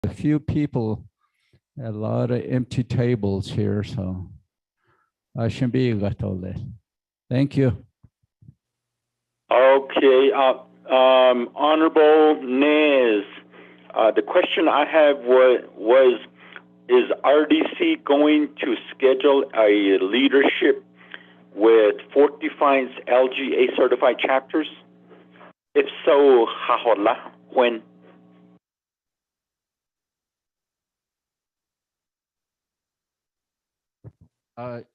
a few people, a lot of empty tables here, so I should be Thank you. Okay, Honorable Nez, the question I have was, is RDC going to schedule a leadership with Fort Defiance LGA certified chapters? If so, when?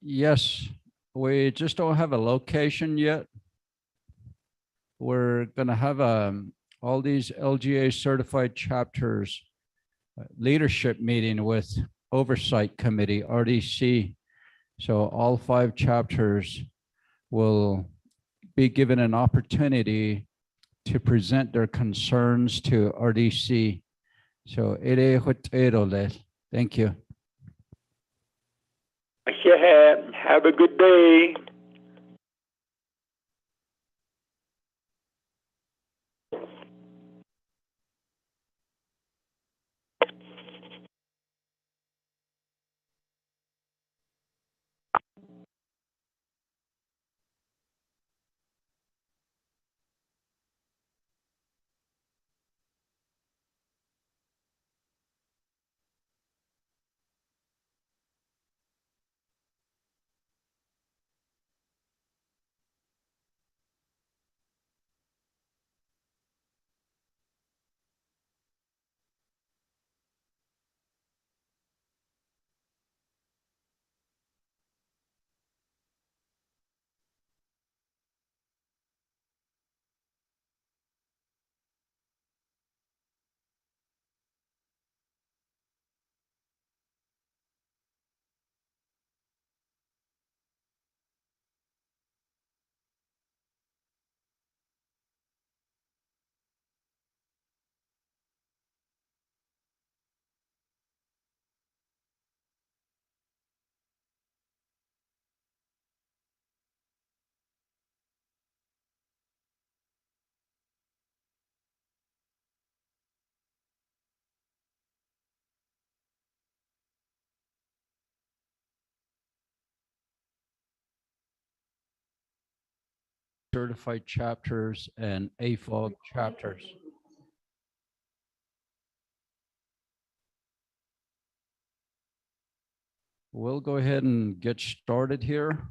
Yes, we just don't have a location yet. We're going to have all these LGA certified chapters leadership meeting with Oversight Committee, RDC. So all 5 chapters will be given an opportunity to present their concerns to RDC. So thank you. Have a good day. Certified chapters and AFOG chapters. We'll go ahead and get started here.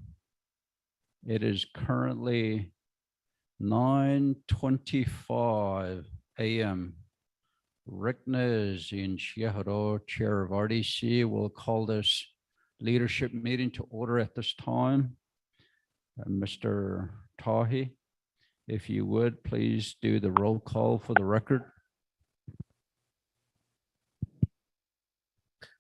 It is currently 9:25 a.m. Rick Nez in Chiaharo, chair of RDC, will call this leadership meeting to order at this time. Mr. Tahi, if you would, please do the roll call for the record.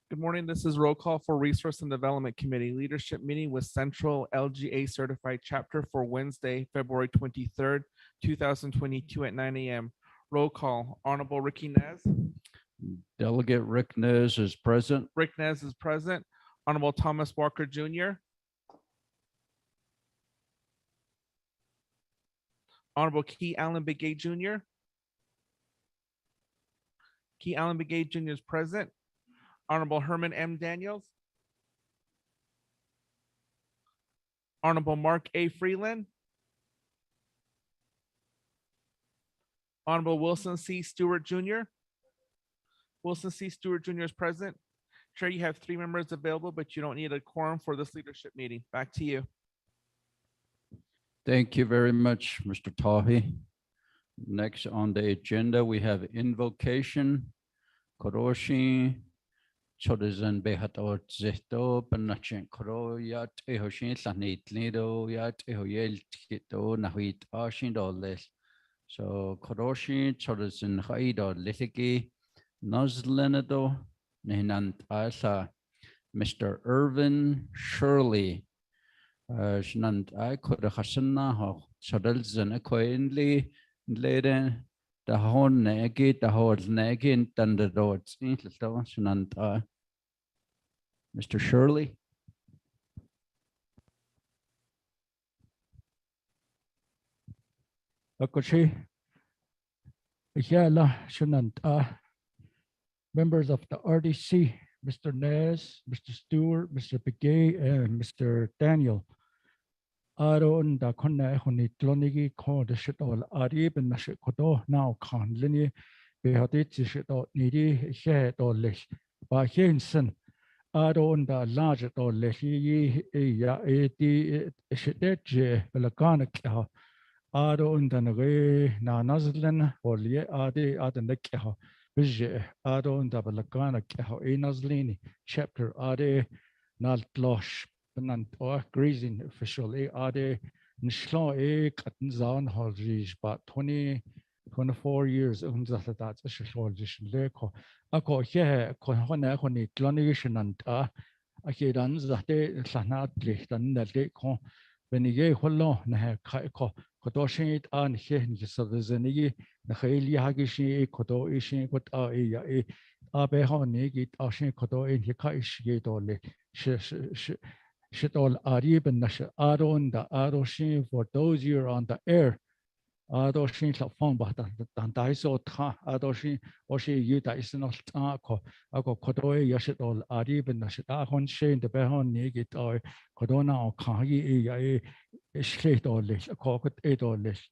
Good morning. This is roll call for Resource and Development Committee leadership meeting with Central LGA Certified Chapter for Wednesday, February 23rd, 2022 at 9 a.m. Roll call. Honorable Ricky Nez. Delegate Rick Nez is present. Rick Nez is present. Honorable Thomas Walker Jr. Honorable Key Allen Begay Jr. Key Allen Begay Jr. is present. Honorable Herman M. Daniels. Honorable Mark A. Freeland. Honorable Wilson C. Stewart Jr. Wilson C. Stewart Jr. is present. Chair, you have 3 members available, but you don't need a quorum for this leadership meeting. Back to you. Thank you very much, Mr. Tahi. Next on the agenda, we have invocation. Koroshi, Chodizan Behato Zito, Panachin Koro, Yat Ehoshin, Sanit Lido, Yat Ehoyel Tito, Nahit Ashindoles. So Koroshi, Chodizan Haido, Litiki, Nazlinido, Nehnant Asa, Mr. Irvin Shirley. Shnant I could a Hasana ho Chodilzan a coinly later the horn negi, the horse negi, and then the roads in the Shnant I. Mr. Shirley. Akoshi. Yeah, la Shnant members of the RDC, Mr. Nez, Mr. Stewart, Mr. Begay, and Mr. Daniel. Aron da konna honi tlonigi ko de shit all ari ben na shit kodo now kan lini be hadit shit all nidi he do lish ba hensen Aron da large do lishi ya eti shit je belakana kha Aron da nge na nazlen or ye adi adan kha bije Aron da belakana kha e Nazlini chapter adi nal tlosh benannt grazing official ade nshlo katten zaun holjish but 24 years unser dat is leko ako he ko hona honi clonation and a dan zate sanat licht dan de ko wenn ye hollo na ko ko shit an he ni so zenigi na khayli hagishi ko do ishi ko a ya a be honi git a shin ko do in he ka ishi do le Shitol Arib and Nash Aron the Aroshin for those years on the air. Adoshin Lafon Batan Daiso Ta Adoshin Oshi Yuta is not Ako Ako Kodoe Yashitol Arib and Nash Ahon Shin the Behon Nigit or Kodona or Kahi Shlit or Lish, a cocket 8 or Lish.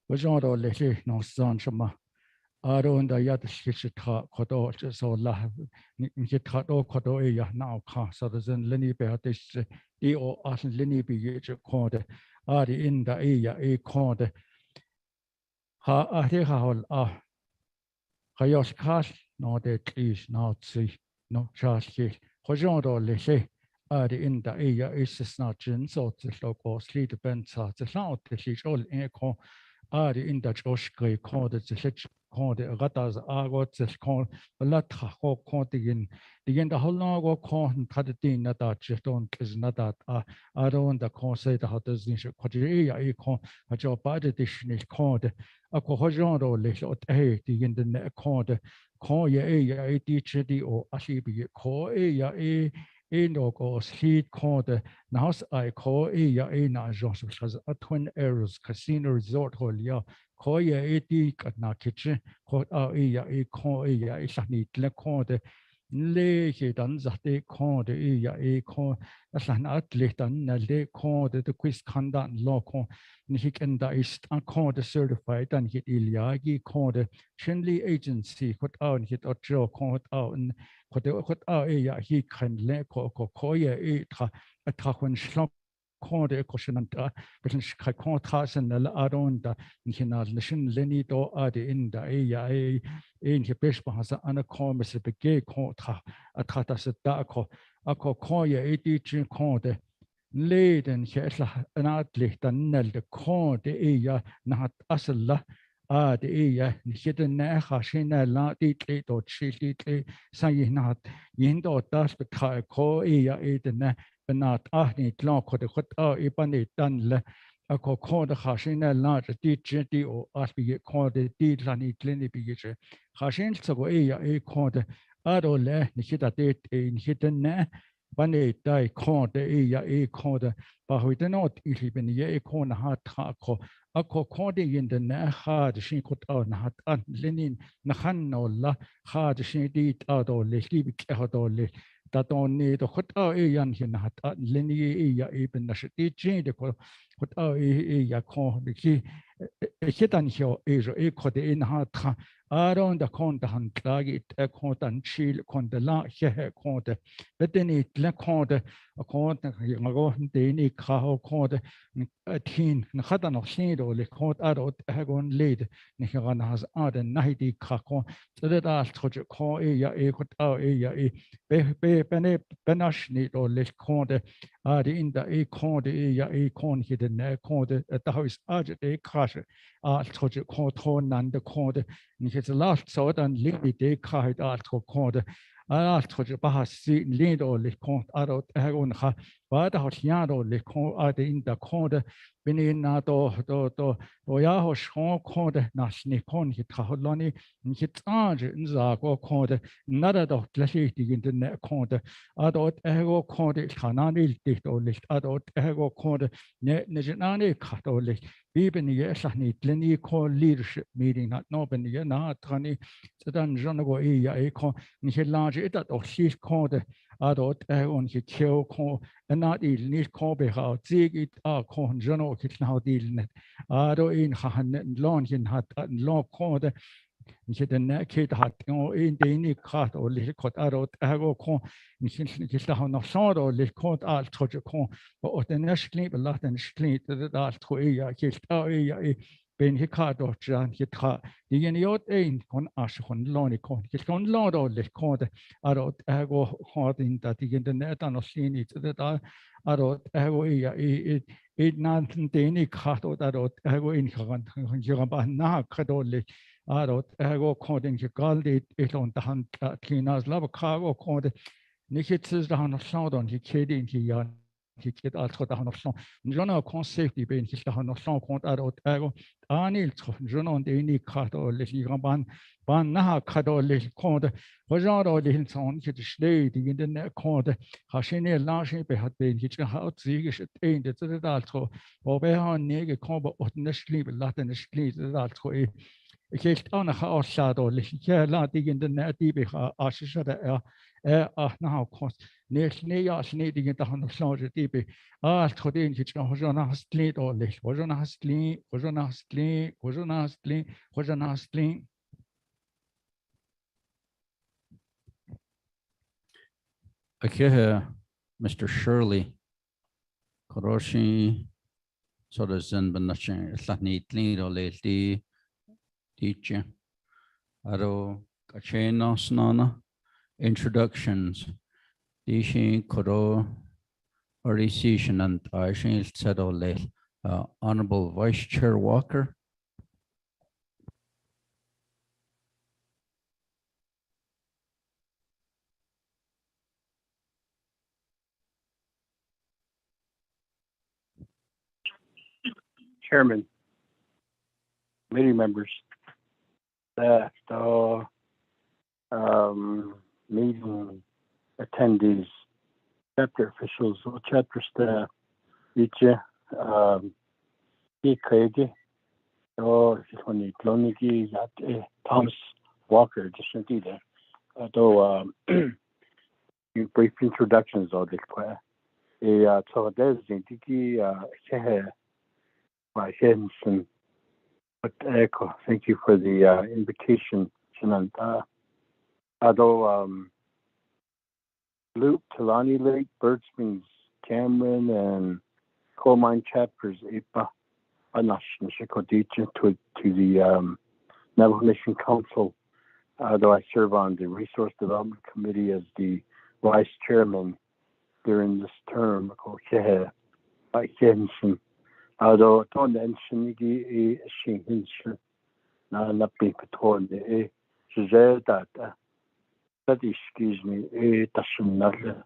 Was not all Lish, no son Shama. Aron da yat shita kodo so la nikita do kodo ya now ka so the lini be this e o as lini be ye code ari in da ya e code ha a he ha hol a hayos kas no de trees no see no charge he hojon do le she ari in da ya is not jin so the logo sleep ben sa the sound the she all in ko ari in da josh gray code the the Ratas Argot, the con, the Lataho contigin, the end the Holago con, Tadin, that Jeton is not that I don't the con say the Hotters in Quadria, a con, a job by the edition is called a cohojon or little a, the end the neck called call ye a teacher or Ashibi, call a no go heat called the house I call a na Josh has a twin arrows casino resort hall ya. Koya eti na kitchen ko ya e ko ya e sani tle ko de le he dan za de ko de ya e ko san atle dan na le ko de quiz kanda lo ko ni hiken da is ko de certified dan hit iliagi ko de chinli agency ko out hit otro ko out ko de ko ya he kan le ko ya e ta hun shlo Corde Coshinanta, but in Chicago Tassen, the Aronda, Nina Lishin Lenny do Adi in the A in Hibishma has an anacomis of the gay conta, a tatas darko, a cocoya 80 corde, laid and Hetla an atlet and Nel the cord, the Aya, not Asala. The aya, hidden Hashina, la deeply or chilly, saying not, Yindo dash but ko aya eaten. Benat ahni tlon ko de khot ibani dan le ko ko de khashina la de di o asbi ko de di lani klini bi ge khashin so go e ko de ado le ni hita de in hidden ne bani dai ko de e ko de ba hu de not ili ben ye ko na ha tha ko ako ko de in de ne ha de shin ko na hat an lenin na khan no la ha de shin di ado le li bi ke do le Tatoni the hot yan hin hat linear ya even the teaching the hot ya con the key hitan hill is a code in hat around the content drag it a content chill con the la here content but then it la content a content go the car code a teen hatan of shade or the code out hagon lead Nihan has add a 90 cacon so that I told you call a hot be benash need or less conde in the a conde a con hidden a conde at the house agit a crash told you call ton and the conde and his last sort and limit a card art conde trots Baha see lead or licon adult agon ha, but out yado licon at in the corner, benin nato to Yaho Shon code Nashnikon hit Haholoni, and hit Ange in Zago code, nada of Glashiti in the net code, adult ego code, Hanani dict or licht adult ego code, Nejanani cut or licht. Even yes, I need Lenny call leadership meeting, not nobody, not Tony, so then Jonago Eco, and he large it at or she's called adult on he kill call, and not eat need call be how zig it are called Jono kit now dealing it. Ado in Han long in hat and long called. Niet de nekheid had in de ene kaart of ligt kot adult ego kon misschien is dat nog zo door ligt kot al tot je kon maar de neschkling belaten schkling dat al twee jaar kiest ja ben je kaart door Jan je tra die ene jot een kon as kon loni kon je kon lo door ligt kot adult ego had in dat die in de net dan nog zien niet dat adult ego ja het na de ene kaart of adult ego in gaan je gaan na kaart adult ego according to God it on the hand Tina's love cargo according Nikits the hand of sound on he kidding he get also the hand of sound Jonah concept being his the hand of sound count adult ego Anil Jonah on the any cut or little ban naha cut or little code was not all the hinson hit slade in the neck code Hashini large be had been hitch out zigish in the also or be on neg combo or nestly Latin sleep also Ik heeft aan de afsluiting liggen. Ja, laat ik in de net die als je zo de nou kost. Nee, als nee die in de hand zo de die als het in je nog zo naar sleet of ligt. We zo naar sleet, we zo naar sleet, we zo naar sleet, we zo naar sleet. Okay, Mr. Shirley, Koroshi, so the Zen Banachin, Slatni Tlin or Lady. Teacher, Aro Kacheno Snana, introductions, Dishin Koro, Orientation and Aishin Sedole, Honorable Vice Chair Walker. Chairman, committee members. Meeting attendees, chapter officials, chapter staff, each Thomas Walker, just there. Though brief introductions of the class. So there's Henson. But thank you for the invitation, Shananta. Although Luke, Talani Lake, Bird Springs, Cameron, and coal mine chapters, Arpa, to the Navajo Nation Council. Though I serve on the Resource Development Committee as the Vice Chairman during this term, although don't mention the Shinhinsha, not being patorn the that excuse me, doesn't matter.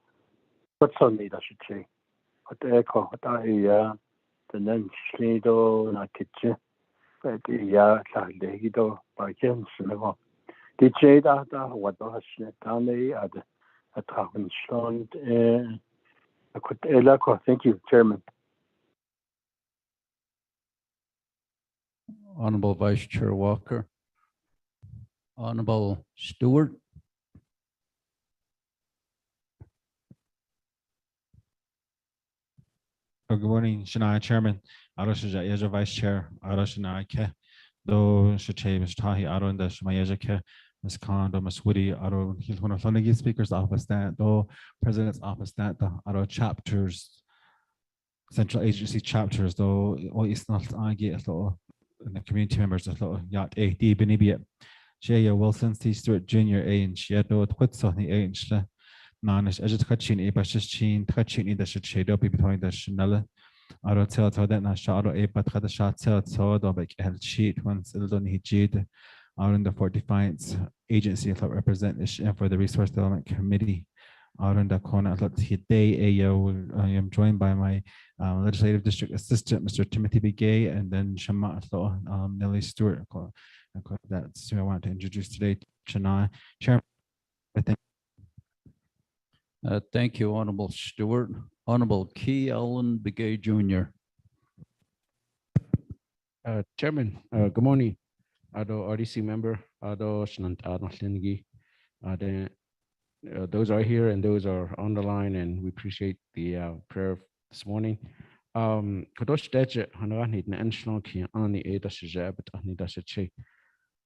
What's on it, I should say. What echo, what I, the Nan Slido, not kitchen, but the Lagido, by Jensen. The Jada, what was Tane at a Tavern Strand, I could echo. Thank you, Chairman. Honorable Vice Chair Walker, Honorable Stewart. Good morning, Shania Chairman. Arosha Yaja Vice Chair, Aroshana Ke, do Shache, Mr. Tahi, Aron, the Shmayaja Ke, Ms. Kondo, Ms. Woody, Aro, Hilhona Fonagi Speaker's Office, that, do President's Office, that, the Aro chapters, Central Agency chapters, though, it's not Agi, the community members, Yacht A, D, Benibia, Jaya Wilson, C. Stewart Jr., A, and Shiedo, Twitson, A, and Nanish Edgecutchin, A Bashin, touching in the shade between the Chanel. I don't tell that Nashado, A, but had a shot, tell, so, Dobek, and sheet once Eldon he cheated out in the 45s. agency that represent for the Resource Development Committee. I am joined by my Legislative District Assistant, Mr. Timothy Begay, and then Shama Nellie Stewart. That's who I want to introduce today. Chana, Chairman. Thank you, Honorable Stewart. Honorable Key Allen Begay Jr. Chairman, good morning. Ado RDC member, Ado Shnant Nazlini. Those are here and those are on the line, and we appreciate the prayer this morning. Kadosh Deje Hanani National Ki Ani Ada Shajabit Ani Dashache.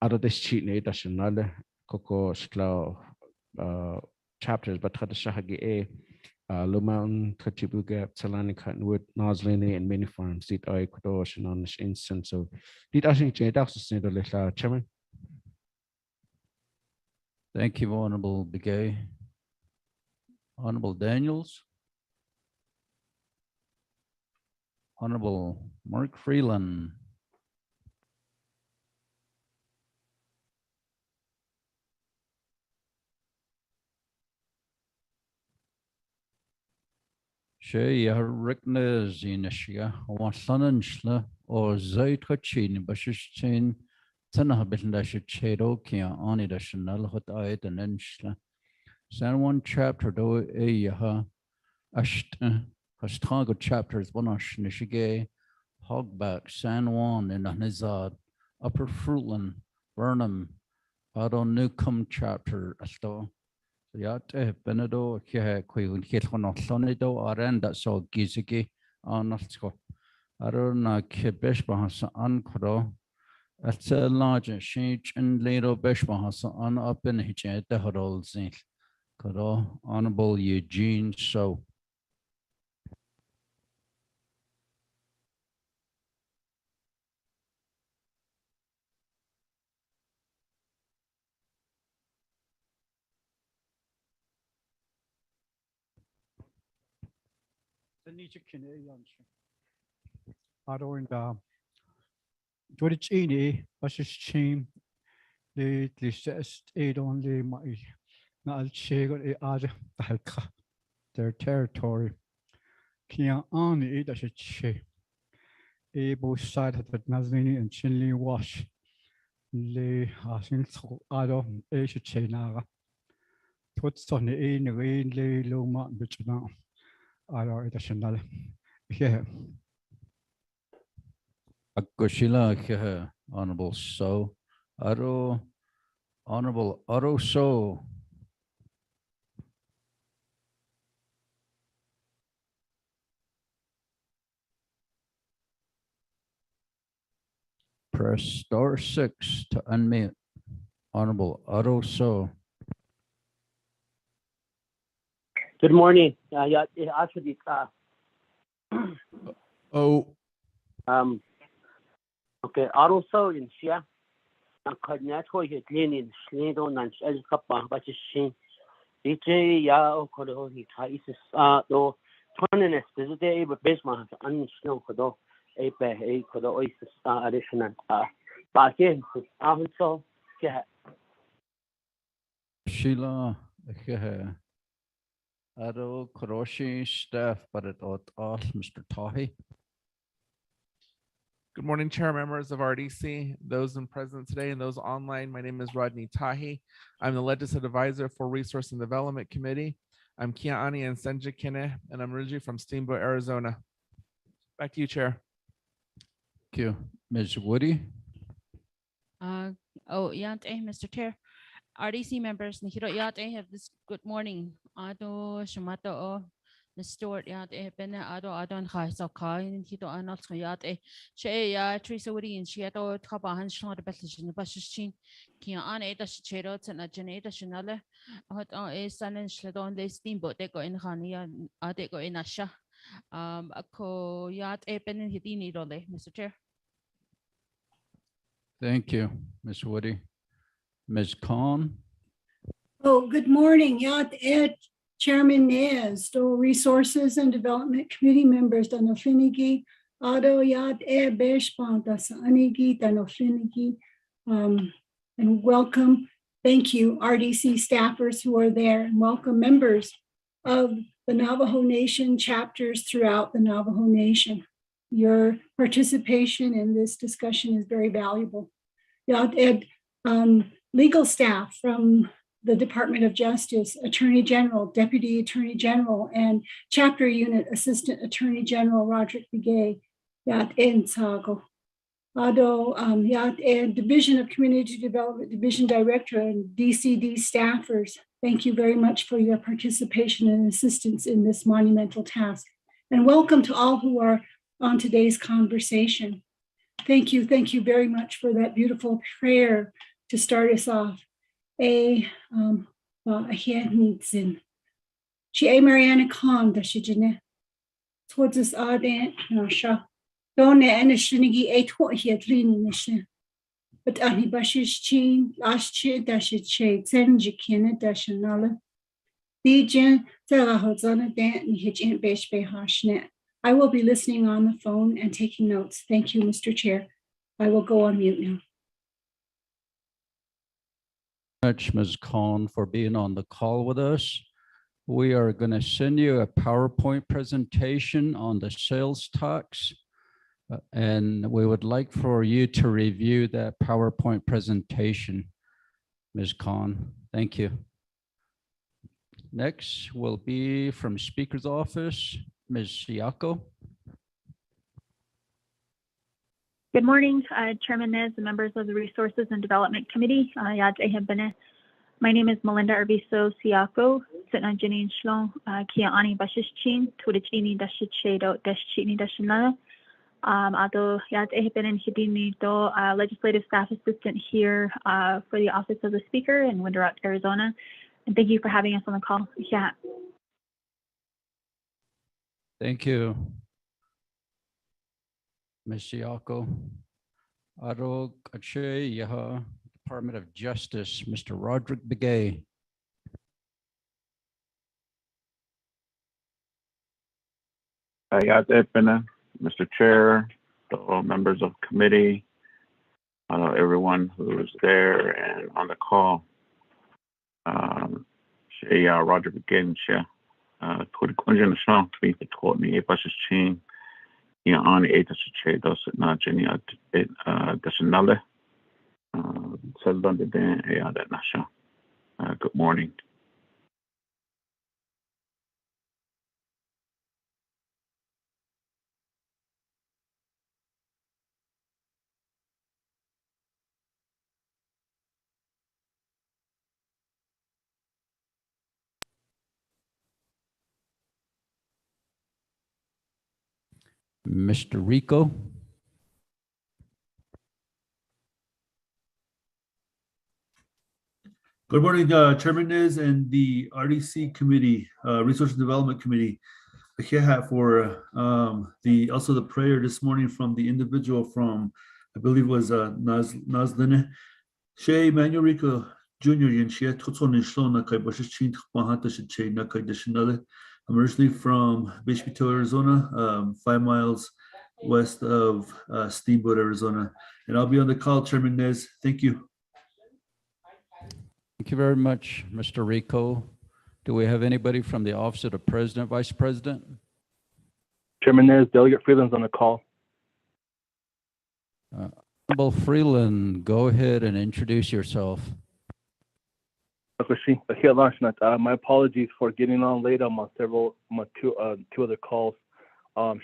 Ado this cheat ne Dashanale Coco Slow chapters, but Hadashahagi Luman, Kachibuga, Salani Cottonwood, Nazlini, and many farms. Did I Kadosh and on this instance? So did I think that's Chairman? Thank you, Honorable Begay. Honorable Daniels. Honorable Mark Freeland. She Rickna Zinishia, Wasananshla, or Zait Hachin, Bashishin, Tanahabindash Chedo, Kia, Anidashanal, Hot Ait and Enshla. San one chapter do Eyaha, Ashta, Hastrago chapters, Bonash Nishige, Hogback, San Juan, and Anizad, Upper Fruitland, Burnham, Adon Newcomb chapter, Asto. Yate Benado, Kia, Queen Hithono Sonido, Arenda so Giziki, Anatsko. Arona Kibeshbahasa Ankoro. At a large change and later Beshbahasa on up in Hitchet, the Hodolzin. Koro, Honorable Eugene So. Ado in the Dwitchini, Bashishim, the list aid only my Nalchego Ada Dalka, their territory. Kia Ani Ada She, a both side of the Nazlini and Chinley wash. Le Hasin Ado Asia Chainaga. Puts on the in the rain, lay low mountain, which now are additional. Yeah. Akoshila, Honorable So. Aro, Honorable Aro So. Press star 6 to unmute. Honorable Aro So. Good morning. Yeah, actually, okay, also in Sia, and Corneto, you clean in Slido, and Elkapa, but you see, DJ Yao Kodo, he tries though, turning a specific basement, and snow Kodo, a Kodo oasis additional. But again, so, yeah. Sheila, Aro Koroshi staff, but it ought Mr. Tahi. Good morning, Chair, members of RDC, those in present today and those online. My name is Rodney Tahi. I'm the Legislative Advisor for Resource and Development Committee. I'm Kiani and Senja Kine, and I'm originally from Steamboat, Arizona. Back to you, Chair. Thank you. Ms. Woody. Mr. Chair. RDC members, Nihiro have this good morning. Ado Shamato Ms. Stewart Bena Ado Adon Kai and Hito Anot Yate She Teresa Woody and Shiato Tabahan Shot the Betlishin Bashin Kia An Ada Cherots and a Janeta Shanale Hot a San and Shladon de Steamboat they go in Hania they go in Asha Ako Yat a pen and Hitini Dole, Mr. Chair. Thank you, Ms. Woody. Ms. Khan. Oh, good morning. Yat Ed Chairman Nez, Resources and Development Committee members, Danofinigi, Ado Yat Ed Beshpan, Dasanigi, Danofinigi, and welcome Thank you, RDC staffers who are there, and welcome members of the Navajo Nation chapters throughout the Navajo Nation. Your participation in this discussion is very valuable. Legal staff from the Department of Justice, Attorney General, Deputy Attorney General, and Chapter Unit Assistant Attorney General Roderick Begay, Yat En Sago. Ado Yat En Division of Community Development Division Director and DCD staffers, thank you very much for your participation and assistance in this monumental task. And welcome to all who are on today's conversation. Thank you very much for that beautiful prayer to start us off. She Mariana Khan, the Shijine. Towards us Aden, Nasha. Don't and a shinigi a tort here cleaning mission. But Annie Bash's chin, last cheer dashed shade, send Jikina dashanala. Dijan, Terahozana Dan, and Hitch Aunt Besh Bay Hashnet. I will be listening on the phone and taking notes. Thank you, Mr. Chair. I will go on mute now. Much, Ms. Khan, for being on the call with us. We are going to send you a PowerPoint presentation on the sales tax. And we would like for you to review that PowerPoint presentation, Ms. Khan. Thank you. Next will be from Speaker's Office, Ms. Siako. Good morning, Chairman Nez and members of the Resources and Development Committee. My name is Melinda Arbiso Siako, Sitna Janine Shlong, Kia Ani Bashichin, Tudichini Dashichedo Dashchini Dashinala. Ado Yad Eheben Hibini Do, Legislative Staff Assistant here for the Office of the Speaker in Winter Rock, Arizona. And thank you for having us on the call. Yeah. Thank you, Ms. Siako. Ado Kache Yaha, Department of Justice, Mr. Roderick Begay. Yad Eheben, Mr. Chair, all members of committee, everyone who is there and on the call. Roger Begay, Kunjan Shang, to be taught me a bus chain. On 8 does it not Jenny does another. Seldom the day, that Nasha. Good morning. Mr. Rico. Good morning, Chairman Nez and the RDC Committee, Resource Development Committee. Here for also the prayer this morning from the individual from, I believe was Nazlini. She Manuel Rico Jr. and she I'm originally from Bishopito, Arizona, 5 miles west of Steamboat, Arizona. And I'll be on the call, Chairman Nez. Thank you. Thank you very much, Mr. Rico. Do we have anybody from the Office of the President, Vice President? Chairman Nez, Delegate Freeland's on the call. Honorable Freeland, go ahead and introduce yourself. My apologies for getting on late on two other calls.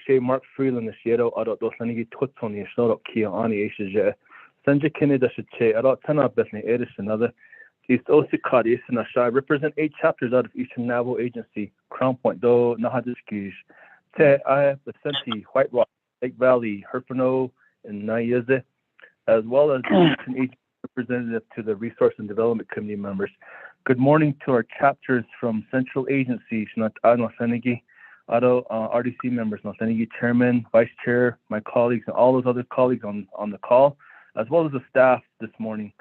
Shay Mark Freeland, the Sierra Adot Dosanigi Tutoni, Snorok Kia Ani Asia, Sanja Kennedy Che, Adot Tana Bethany Edis, another East Osikadis, and I represent 8 chapters out of Eastern Navajo Agency, Crown Point, Do Nahadiskish, Te I, Vicente, White Rock, Lake Valley, Herpano, and Nayeze, as well as the Eastern Agency representative to the Resource and Development Committee members. Good morning to our chapters from Central Agency, Nasenigi, RDC members, Nasenigi Chairman, Vice Chair, my colleagues, and all those other colleagues on the call, as well as the staff this morning.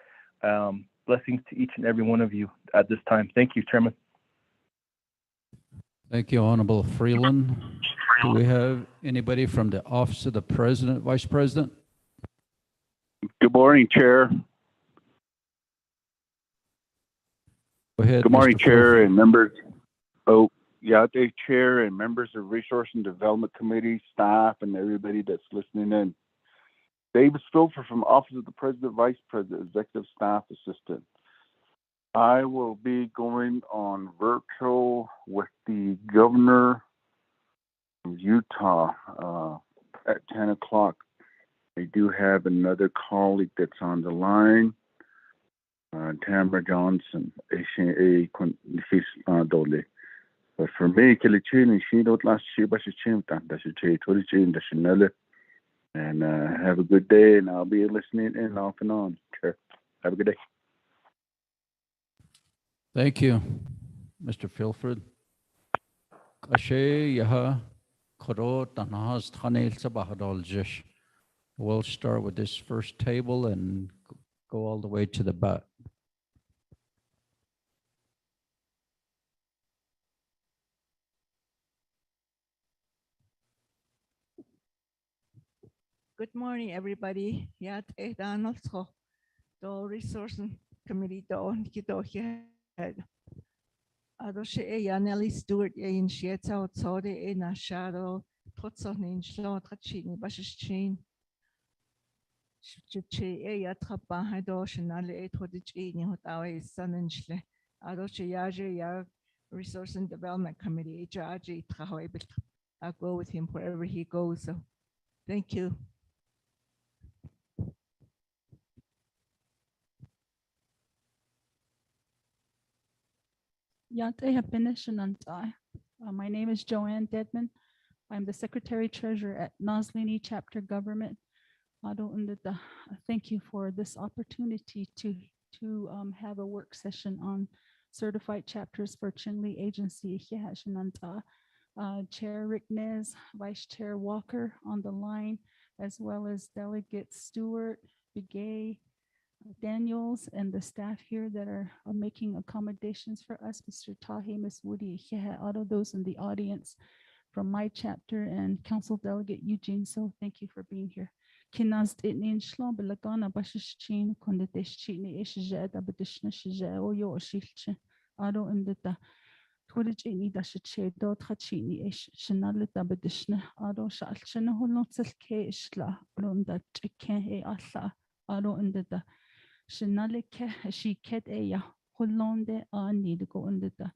Blessings to each and every one of you at this time. Thank you, Chairman. Thank you, Honorable Freeland. Do we have anybody from the Office of the President, Vice President? Good morning, Chair. Go ahead, Good morning, Mr. Chair Fulford. and members. Oh, yeah, the Chair and members of Resource and Development Committee, staff, and everybody that's listening in. Davis Filfer from Office of the President, Vice President, Executive Staff Assistant. I will be going on virtual with the Governor of Utah at 10 o'clock. I do have another colleague that's on the line, Tamara Johnson, ACA Dole. But for me, and have a good day, and I'll be listening in off and on. Sure. Have a good day. Thank you, Mr. Filford. We'll start with this first table and go all the way to the back. Good morning, everybody. Yeah, Donald so the Resource Committee don't get head. Adoshe ya Nelly Stewart in Shieta Tode in a shadow, Totson in Shlot Hachini, Bashin. Chiche ya Trapa Hadosh and Ale Todicini, what our son and Shle. Adoshe Yaje ya Resource and Development Committee, Jaji Trahoe. I'll go with him wherever he goes. So thank you. My name is Joanne Dedman. I'm the Secretary Treasurer at Nazlini Chapter Government. Thank you for this opportunity to have a work session on certified chapters for Chinle Agency. Chair Rick Nez, Vice Chair Walker on the line, as well as Delegate Stewart, Begay, Daniels, and the staff here that are making accommodations for us, Mr. Tahi, Ms. Woody, all of those in the audience from my chapter, and Council Delegate Eugene. So thank you for being here. Kinaz itnin shlom belagana bashichin kondeteshchini ishjada bedishna shja o yo shilche aro indeta twilchini dashiche dot hachini ish shinalita bedishna aro shalchina holotzel ke ishla ronda chike e alla aro indeta shinalike shiket eya holonde ani to go indeta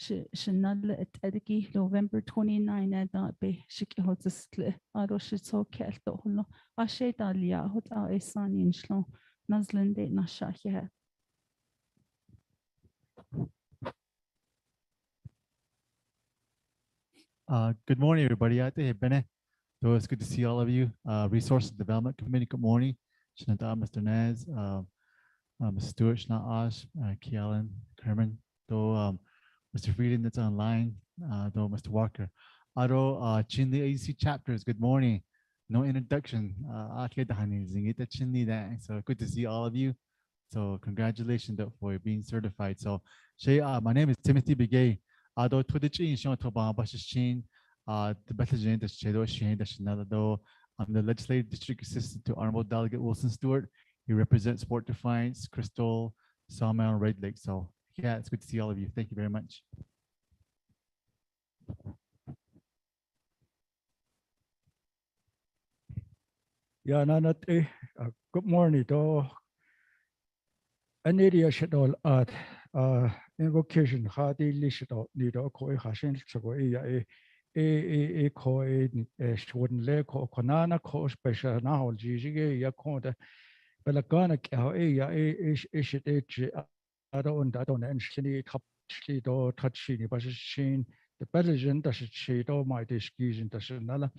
Shinal at Ediki November 29 at that be shiki hot stle aro shitso kelto holo ashe dalia hot a esan in shlo nazlinde nasha. Good morning, everybody. So it's good to see all of you. Resource and Development Committee, good morning. Shanata, Mr. Naz, Mr. Stewart, Shana Ash, Kialan, Kerman, Mr. Frieden that's online, Mr. Walker. Aro, Chinle AC chapters, good morning. No introduction. So good to see all of you. So congratulations for being certified. So my name is Timothy Begay. Ado Tudichin Shon Toba Bashin, the Bethlehem, the Shadow Shane, the Shanado. I'm the Legislative District Assistant to Honorable Delegate Wilson Stewart. He represents Port Defiance, Crystal, Sawmill, and Red Lake. So yeah, it's good to see all of you. Thank you very much. Yeah, good morning. An area should all at invocation hadi lishito nido koi hashin chago a koi shwooden lake or konana ko special now jige ya konda belagana how ish it I don't actually do touching but shin the Belgian does she do my discussion does another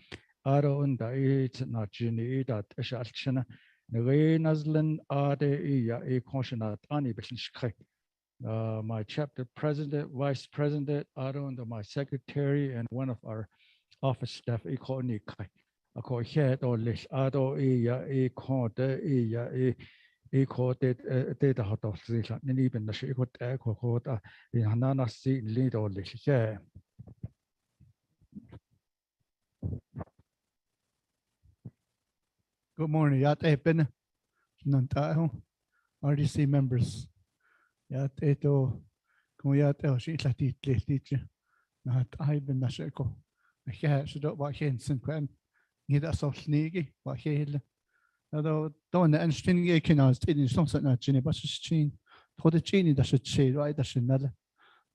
I don't it's not Jenny that is action the way Nazlin are the consonant any business. My chapter president, vice president, Aaron, my secretary, and one of our office staff, Ikonik. I call head or list, Ado, called data hot of the and even the Shikot Echo, in Hanana Sea lead or list. Yeah. Good morning. Yat Ben Nantaho, RDC members. Yat Eto Kuyat Elshi Latit Litich, not I been Nasheko. A cat should not watch Henson Quen. Neither so sneaky, what he although don't the interesting canals in some sort of Jenny Bush's chin. To the chin that should say right, that should not.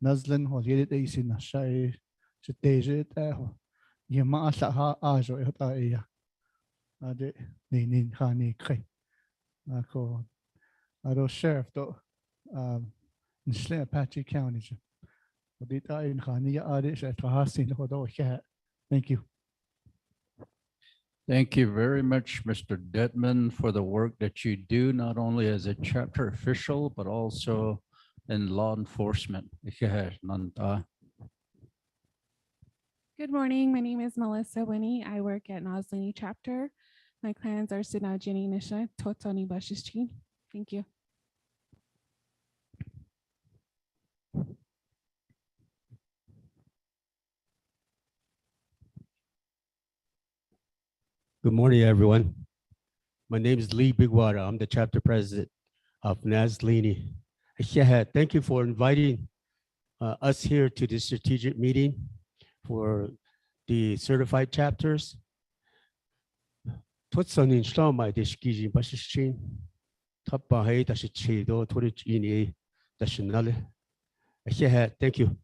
Nazlin was yet days in a shy, should days it. You must have Ajo at Aya. Ade, Nin Hani Kray. I call Ado Sheriff, though, in Slayer Patchy County. But it I in Hania Adish at Hasin Hodo Cat. Thank you. Thank you very much, Mr. Detman, for the work that you do, not only as a chapter official, but also in law enforcement. Good morning. My name is Melissa Winnie. I work at Nazlini chapter. My clans are Sinajini Nisha, Totoni Bashishchin. Thank you. Good morning, everyone. My name is Lee Bigwater. I'm the chapter president of Nazlini. Thank you for inviting us here to this strategic meeting for the certified chapters. Tutsanin Shlamai Deshkiji Bashichin, Tapahe Dashichido, Torich Dashinale. Thank you.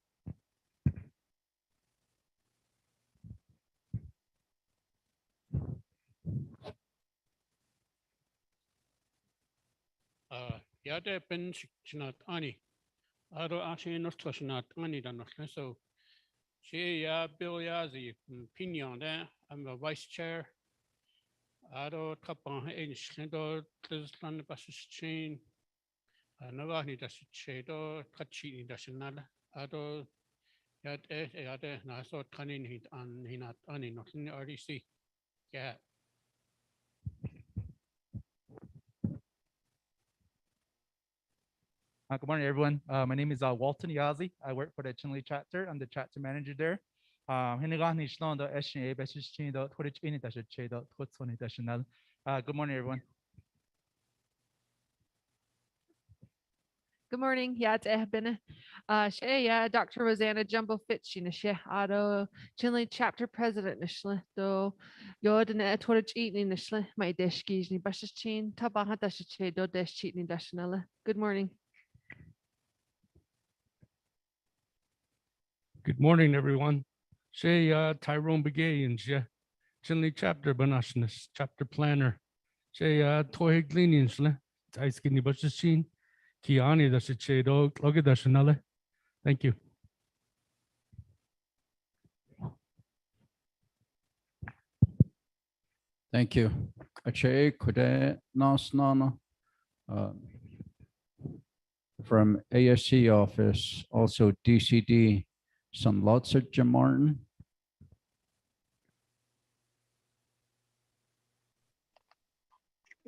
Yada Ben Chinat Ani. Ado Ashi Nostoshinat Ani Danosle. So she Bill Yazi, Pinion there. I'm the vice chair. Ado Kapan Enschendo, Tlislan Basichin. Navani Dashichedo, Kachi Dashinala. Ado Yade Naso Tanin hit on Hinat Ani, not in the RDC. Yeah. Good morning, everyone. My name is Walton Yazi. I work for the Tele chapter. I'm the chapter manager there. Good morning, everyone. Good morning. Yeah, it's Ehbin. Yeah, Dr. Rosanna Jumbo Fitch, Auto Tele chapter president, Nishle. Do Yod and Torich eating Nishle, my deshkis, ni Bashichin, Tabahatashi, do desh cheating Dashanella. Good morning. Good morning, everyone. Shay Tyrone Begay and Tele chapter Banashnas, chapter planner. Shay Toy Gliniansle, Taiskini Bashichin. Kiani Dashichedo, Loga Dashanale. Thank you. Thank you. Ache Kude Nasnana from ASC office, also DCD, some lots of Jim Martin.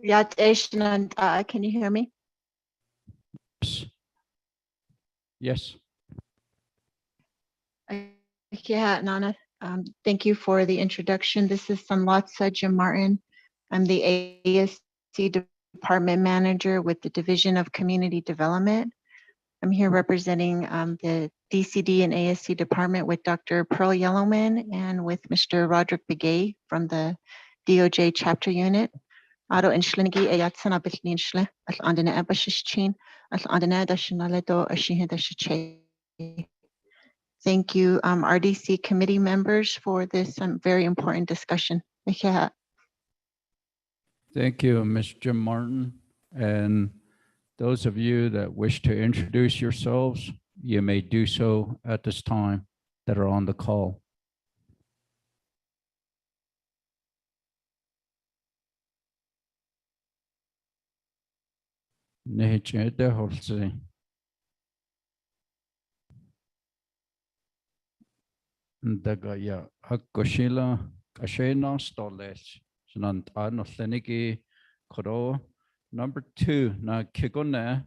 Can you hear me? Yes. Yeah, Nana. Thank you for the introduction. This is Sanlatsa Jim Martin. I'm the ASC department manager with the Division of Community Development. I'm here representing the DCD and ASC department with Dr. Pearl Yellowman and with Mr. Roderick Begay from the DOJ chapter unit. Aro inshlingi ayatsana bitninshle al andina abashichin al andina dashinaledo ashihin. Thank you, RDC committee members, for this very important discussion. Thank you, Ms. Jim Martin. And those of you that wish to introduce yourselves, you may do so at this time that are on the call. Dagaya Hakoshila Kashena Stoles Sanant Anotheniki Koro. Number 2 na Kigone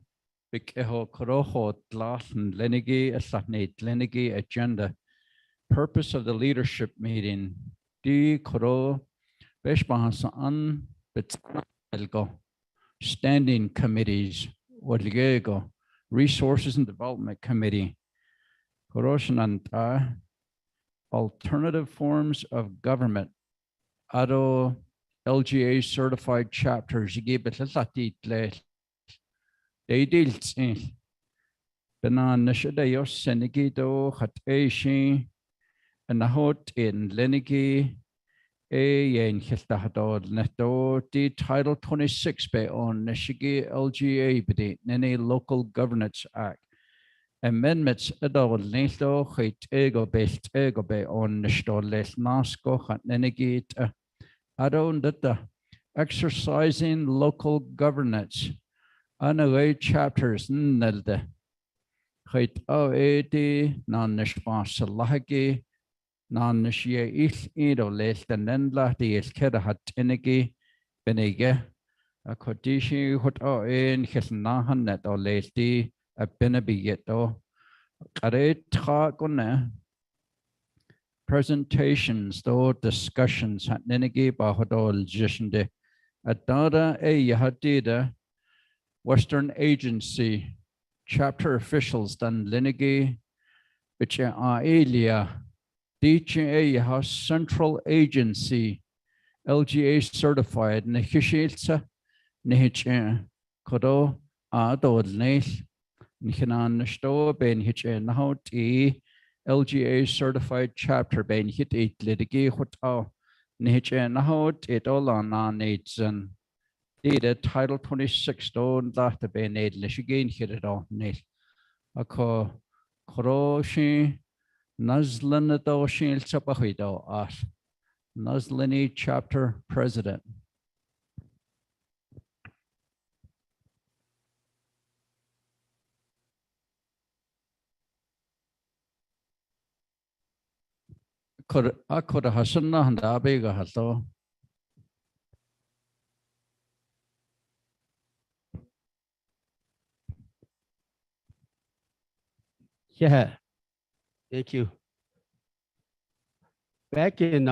Big Eho Koroho Tlas and Lenigi Asatnate Lenigi agenda. Purpose of the leadership meeting. Di Koro Beshbahasan Elgo. Standing committees Wadligego. Resources and Development Committee. Koroshananta, alternative forms of government. Ado LGA certified chapters. You give it a latit. They dealt in Benan Nishadayo Senegito Hat Ashi and the hot in Lenigi A in Hiltahadod Neto D Title 26 be on Nishigi LGA Bidi Nene Local Governance Act. Amendments adol Nito Hit Ego Best Ego be on Nishtoles Nasco Hat Nenegit Adon Data exercising local governance. Anaway chapters Nelde. Hit O80 non Nishbas Lahagi. Non Nishia Ich Edo Les the Nendla the Iskeda hat Inigi Benige. A Kodishi Hut O in Hisnahan net or Lesti a Benabigeto. Kare Tragone. Presentations, though discussions at Ninigi Bahadol Jishende. Adada A Yahadida. Western Agency, chapter officials dan Linigi, which are Aelia, DGA House Central Agency, LGA certified, Nihishilsa, Nihich Kodo, Adod Nith, Nihanan Sto, Ben Hitch Nahot E, LGA certified chapter, Ben Hit 8 Litigi Hotel, Nihich Nahot, it all on Nathan. Data Title 26 don't that the be need Michigan hit it on Nate. A co Koroshi Nazlini Doshin Sapahido as Nazlini chapter president. Could Hasana and Abiga Hato. Yeah, thank you. Back in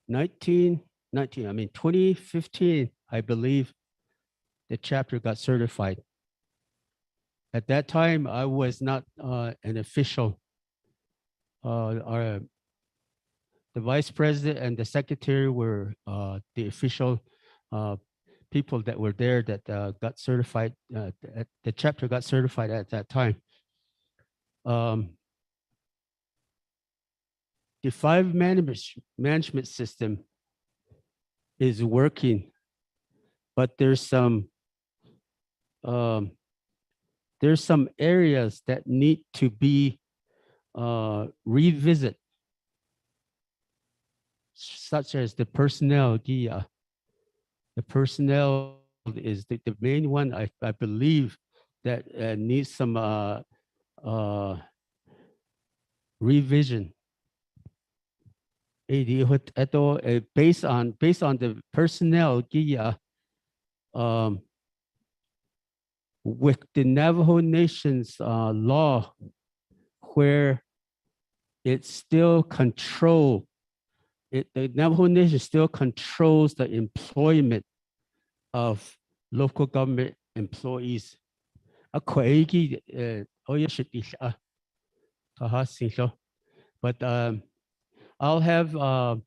2015, I believe the chapter got certified. At that time, I was not an official. The vice president and the secretary were the official people that were there that got certified. The chapter got certified at that time. The 5 management system is working, but there's some areas that need to be revisit, such as the personnel. The personnel is the main one. I believe that needs some revision. Based on the personnel, with the Navajo Nation's law, where it still the Navajo Nation still controls the employment of local government employees. But I'll have the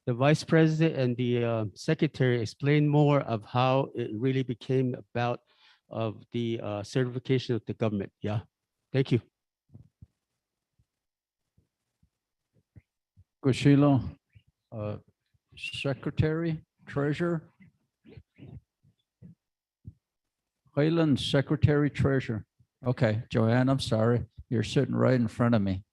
vice president and the secretary explain more of how it really became about of the certification of the government. Yeah, thank you. Gushilo, secretary, treasurer. Wayland, secretary, treasurer. Okay, Joanne, I'm sorry. You're sitting right in front of me.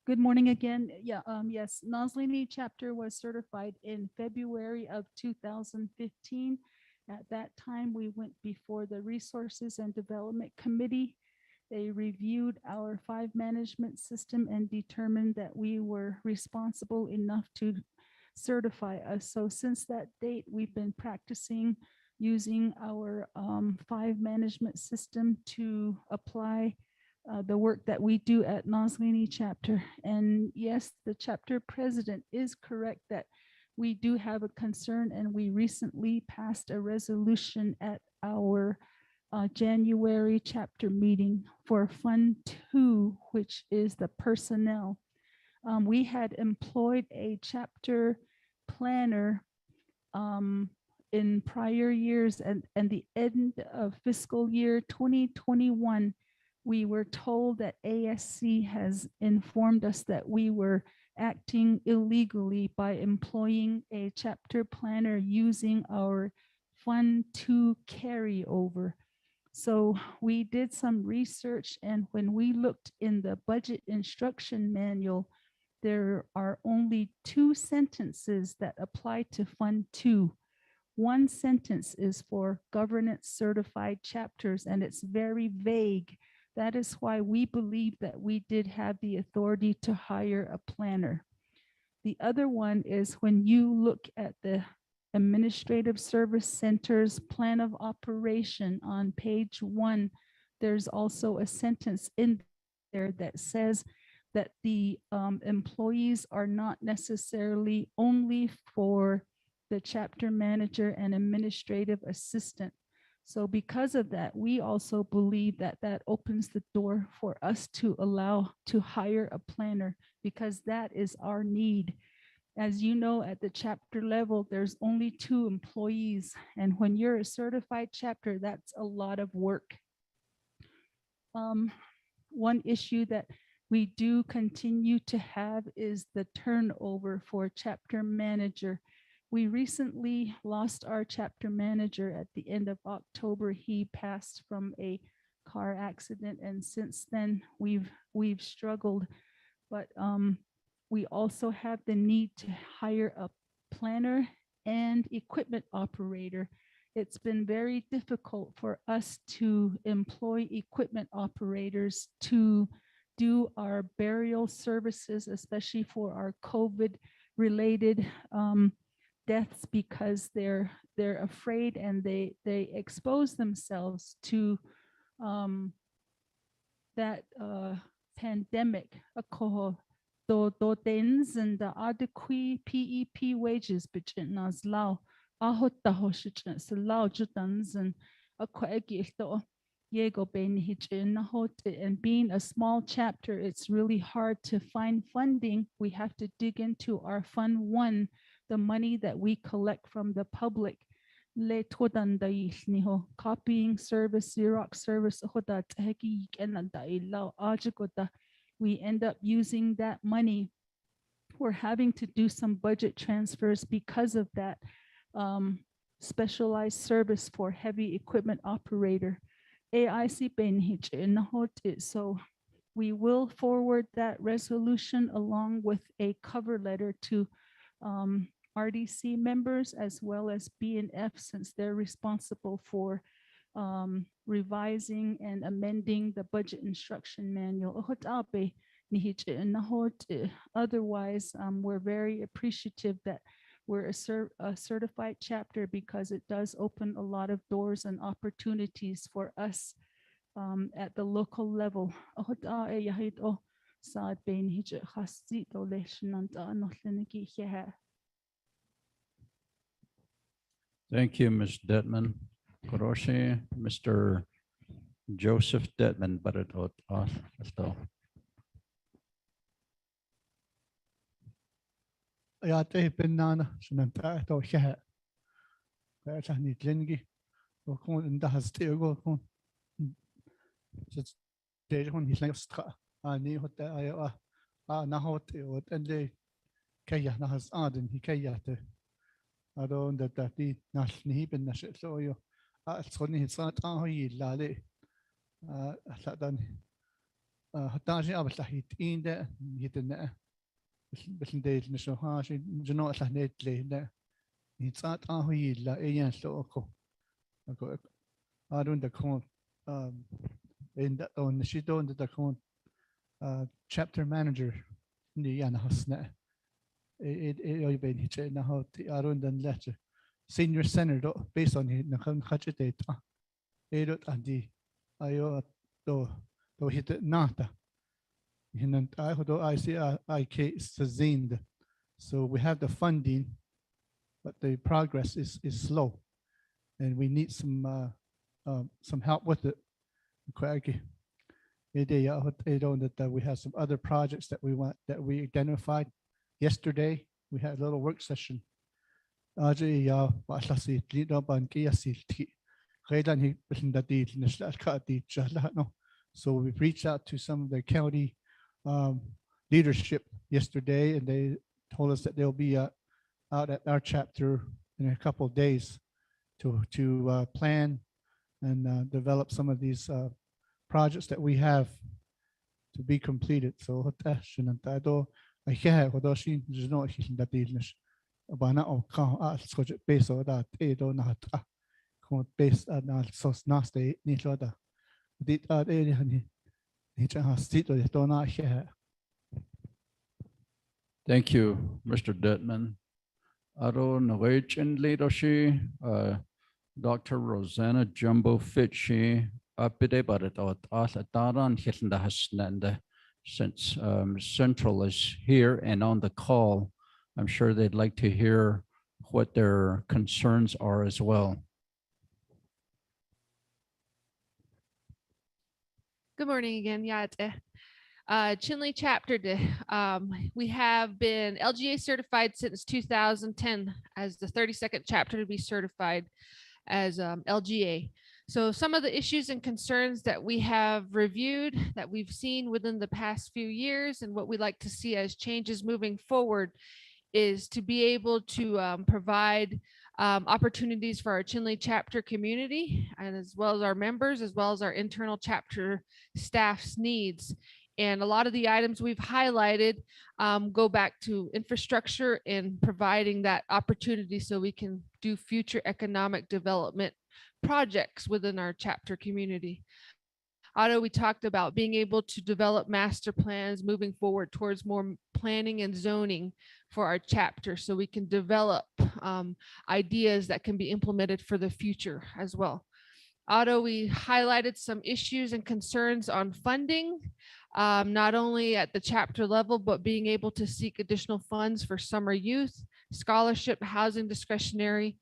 Good morning again. Yeah, yes, Nazlini chapter was certified in February of 2015. At that time, we went before the Resources and Development Committee. They reviewed our 5 management system and determined that we were responsible enough to certify us. So since that date, we've been practicing using our 5 management system to apply the work that we do at Nazlini chapter. And yes, the chapter president is correct that we do have a concern, and we recently passed a resolution at our January chapter meeting for Fund 2, which is the personnel. We had employed a chapter planner in prior years, and the end of fiscal year 2021, we were told that ASC has informed us that we were acting illegally by employing a chapter planner using our Fund 2 carryover. So we did some research, and when we looked in the budget instruction manual, there are only 2 sentences that apply to Fund 2. One sentence is for governance certified chapters, and it's very vague. That is why we believe that we did have the authority to hire a planner. The other one is when you look at the Administrative Service Center's plan of operation on page 1, there's also a sentence in there that says that the employees are not necessarily only for the chapter manager and administrative assistant. So because of that, we also believe that that opens the door for us to allow to hire a planner, because that is our need. As you know, at the chapter level, there's only 2 employees. And when you're a certified chapter, that's a lot of work. One issue that we do continue to have is the turnover for chapter manager. We recently lost our chapter manager at the end of October. He passed from a car accident, and since then we've struggled. But we also have the need to hire a planner and equipment operator. It's been very difficult for us to employ equipment operators to do our burial services, especially for our COVID-related deaths, because they're afraid and they expose themselves to that pandemic. Do things and the adequate PEP wages, but Nazlao, and being a small chapter, it's really hard to find funding. We have to dig into our Fund 1, the money that we collect from the public. Copying service, Xerox service, we end up using that money. We're having to do some budget transfers because of that specialized service for heavy equipment operator. So we will forward that resolution along with a cover letter to RDC members as well as BNF, since they're responsible for revising and amending the budget instruction manual. Otherwise, we're very appreciative that we're a certified chapter, because it does open a lot of doors and opportunities for us at the local level. Thank you, Ms. Detman. Koroshi, Mr. Joseph Detman, Baratot. Yate banana shananta to shaha. That's a neat lingy. Or con in the has to go con. Just day when he's like stra. I knew what I nahot or and they kaya nahas aden he kayate. I don't that the Nazlini ben Nash so you. Suddenly it's not he lale. Then Hataji Abasahit in there, hit in there. Listen, days in the show, you know, it's a net lay. It's not he la a so. I don't the con in that on she don't the con chapter manager in the Yana Hasna. It been hit in the hot around and letter. Senior senator based on it, Nakan Hachete. Edot and the Io do hit it nata. And I see I case Zind. So we have the funding but the progress is slow, and we need some help with it. That we have some other projects that we identified yesterday. We had a little work session. So we've reached out to some of the county leadership yesterday, and they told us that they'll be out at our chapter in a couple of days to plan and develop some of these projects that we have to be completed. So Thank you, Mr. Detman. Aro Nawachin leadership, Dr. Rosanna Jumbo Fitchi, Apide Baratot, Ataran Hitanda Hasnanda, since Central is here and on the call, I'm sure they'd like to hear what their concerns are as well. Good morning again. Chinle chapter, we have been LGA certified since 2010 as the 32nd chapter to be certified as LGA. So some of the issues and concerns that we have reviewed that we've seen within the past few years and what we like to see as changes moving forward is to be able to provide opportunities for our Chinle chapter community and as well as our members, as well as our internal chapter staff's needs. And a lot of the items we've highlighted go back to infrastructure and providing that opportunity so we can do future economic development projects within our chapter community. We talked about being able to develop master plans moving forward towards more planning and zoning for our chapter so we can develop ideas that can be implemented for the future as well. We highlighted some issues and concerns on funding, not only at the chapter level, but being able to seek additional funds for summer youth, scholarship, housing discretionary,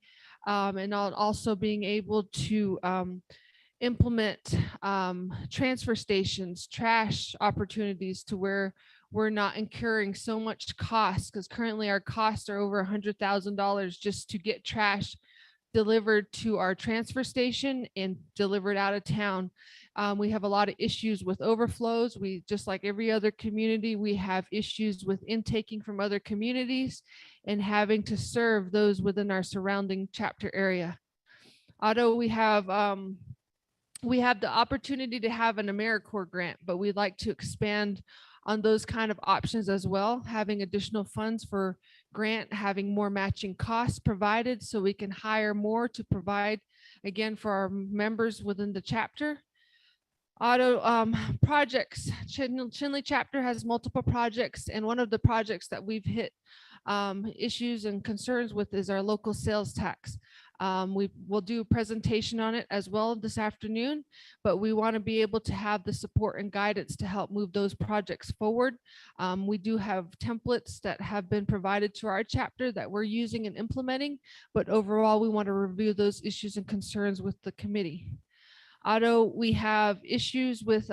and also being able to implement transfer stations, trash opportunities to where we're not incurring so much cost, because currently our costs are over $100,000 just to get trash delivered to our transfer station and delivered out of town. We have a lot of issues with overflows. We, just like every other community, we have issues with intaking from other communities and having to serve those within our surrounding chapter area. We have the opportunity to have an AmeriCorps grant, but we'd like to expand on those kind of options as well, having additional funds for grant, having more matching costs provided so we can hire more to provide, again, for our members within the chapter. Projects, Chinle chapter has multiple projects, and one of the projects that we've hit issues and concerns with is our local sales tax. We will do a presentation on it as well this afternoon, but we want to be able to have the support and guidance to help move those projects forward. We do have templates that have been provided to our chapter that we're using and implementing, but overall we want to review those issues and concerns with the committee. We have issues with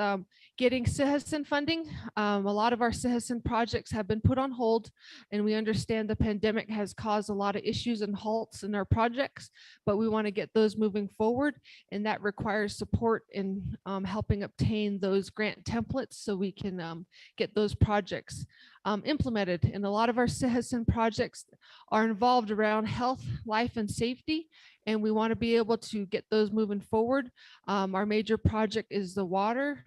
getting citizen funding. A lot of our citizen projects have been put on hold, and we understand the pandemic has caused a lot of issues and halts in our projects, but we want to get those moving forward, and that requires support in helping obtain those grant templates so we can get those projects implemented. And a lot of our citizen projects are involved around health, life, and safety, and we want to be able to get those moving forward. Our major project is the water,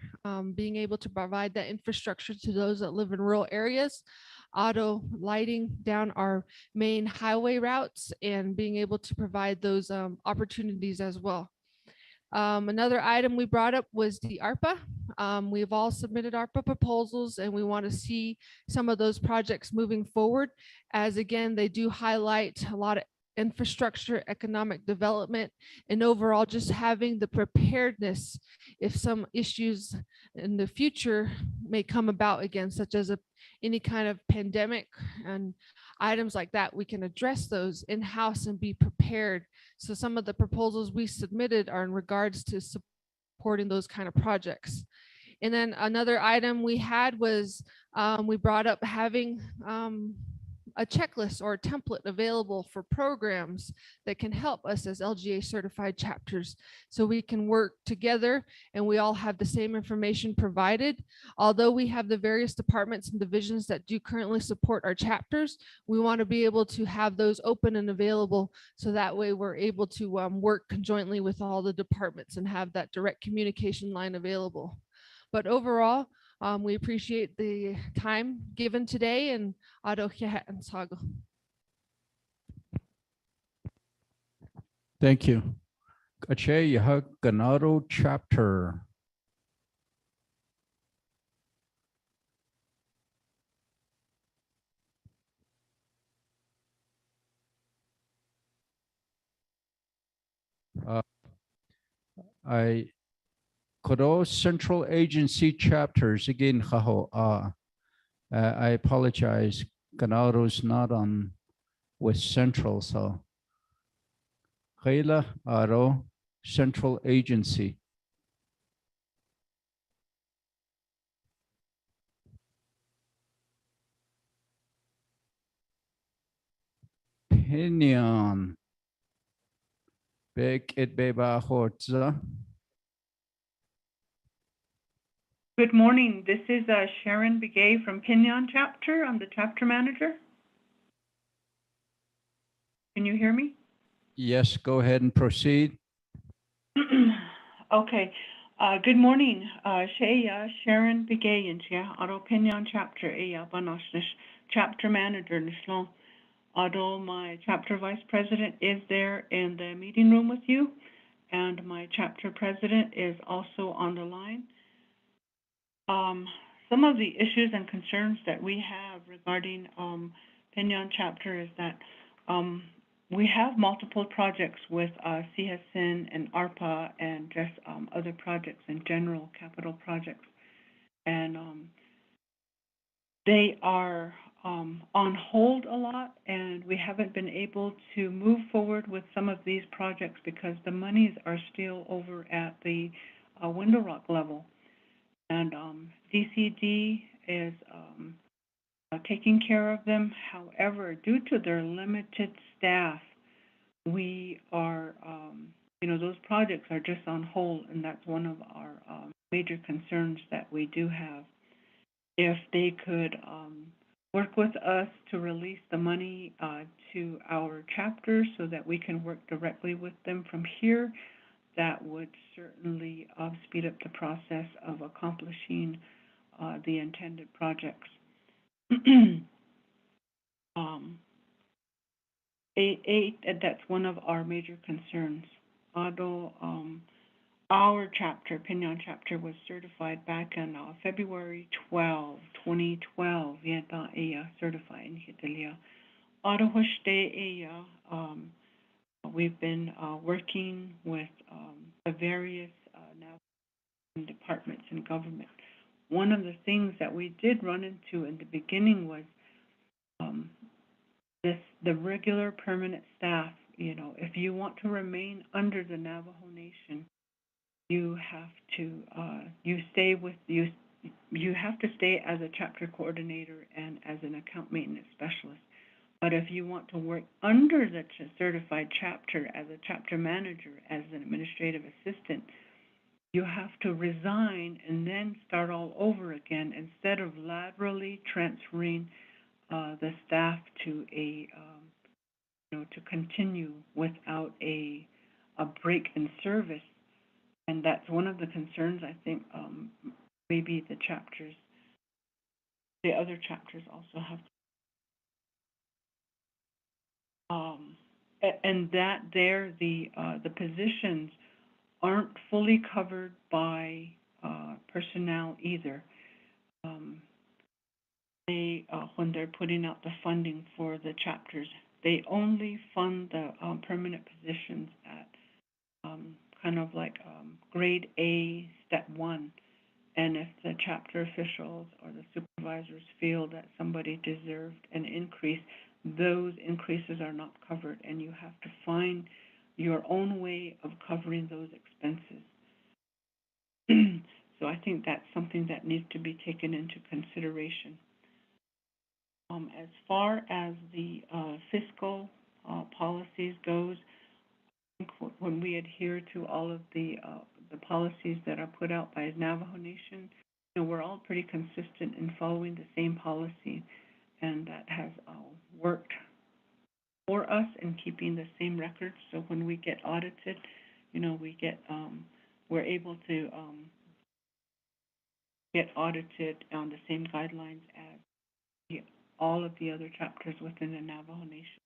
being able to provide that infrastructure to those that live in rural areas, auto lighting down our main highway routes, and being able to provide those opportunities as well. Another item we brought up was the ARPA. We've all submitted ARPA proposals, and we want to see some of those projects moving forward, as again, they do highlight a lot of infrastructure, economic development, and overall just having the preparedness if some issues in the future may come about again, such as any kind of pandemic. And items like that, we can address those in-house and be prepared. So some of the proposals we submitted are in regards to supporting those kind of projects. And then another item we had was we brought up having a checklist or a template available for programs that can help us as LGA certified chapters, so we can work together and we all have the same information provided. Although we have the various departments and divisions that do currently support our chapters, we want to be able to have those open and available, so that way we're able to work conjointly with all the departments and have that direct communication line available. But overall, we appreciate the time given today, and Thank you. Ache Yaha Ganado chapter. I Kodo Central Agency chapters again. I apologize. Ganado's not on with Central, so Kayla Aro Central Agency. Pinion. Bek it beba hortza. Good morning. This is Sharon Begay from Pinion Chapter. I'm the chapter manager. Can you hear me? Yes, go ahead and proceed. Okay. Good morning. Sharon Begay, Aro Pinion Chapter, Banashnish chapter manager, Nishlon. Although my chapter vice president is there in the meeting room with you, and my chapter president is also on the line. Some of the issues and concerns that we have regarding Pinion chapter is that we have multiple projects with CSN and Arpa and just other projects in general, capital projects. And they are on hold a lot, and we haven't been able to move forward with some of these projects because the monies are still over at the Window Rock level. And DCD is taking care of them. However, due to their limited staff, we are, those projects are just on hold, and that's one of our major concerns that we do have. If they could work with us to release the money to our chapters so that we can work directly with them from here, that would certainly speed up the process of accomplishing the intended projects. That's one of our major concerns. Although our chapter, Pinion chapter, was certified back in February 12, 2012. Certified in Hitalia. We've been working with the various Navajo departments in government. One of the things that we did run into in the beginning was the regular permanent staff. If you want to remain under the Navajo Nation, you have to you have to stay as a chapter coordinator and as an account maintenance specialist. But if you want to work under the certified chapter as a chapter manager, as an administrative assistant, you have to resign and then start all over again instead of laterally transferring the staff to to continue without a break in service. And that's one of the concerns I think maybe the other chapters also have. And that there, the positions aren't fully covered by personnel either. When they're putting out the funding for the chapters, they only fund the permanent positions at kind of like grade A, step 1. And if the chapter officials or the supervisors feel that somebody deserved an increase, those increases are not covered, and you have to find your own way of covering those expenses. So I think that's something that needs to be taken into consideration. As far as the fiscal policies goes, I think when we adhere to all of the policies that are put out by Navajo Nation, we're all pretty consistent in following the same policy, and that has worked for us in keeping the same records. So when we get audited, we get we're able to get audited on the same guidelines as all of the other chapters within the Navajo Nation.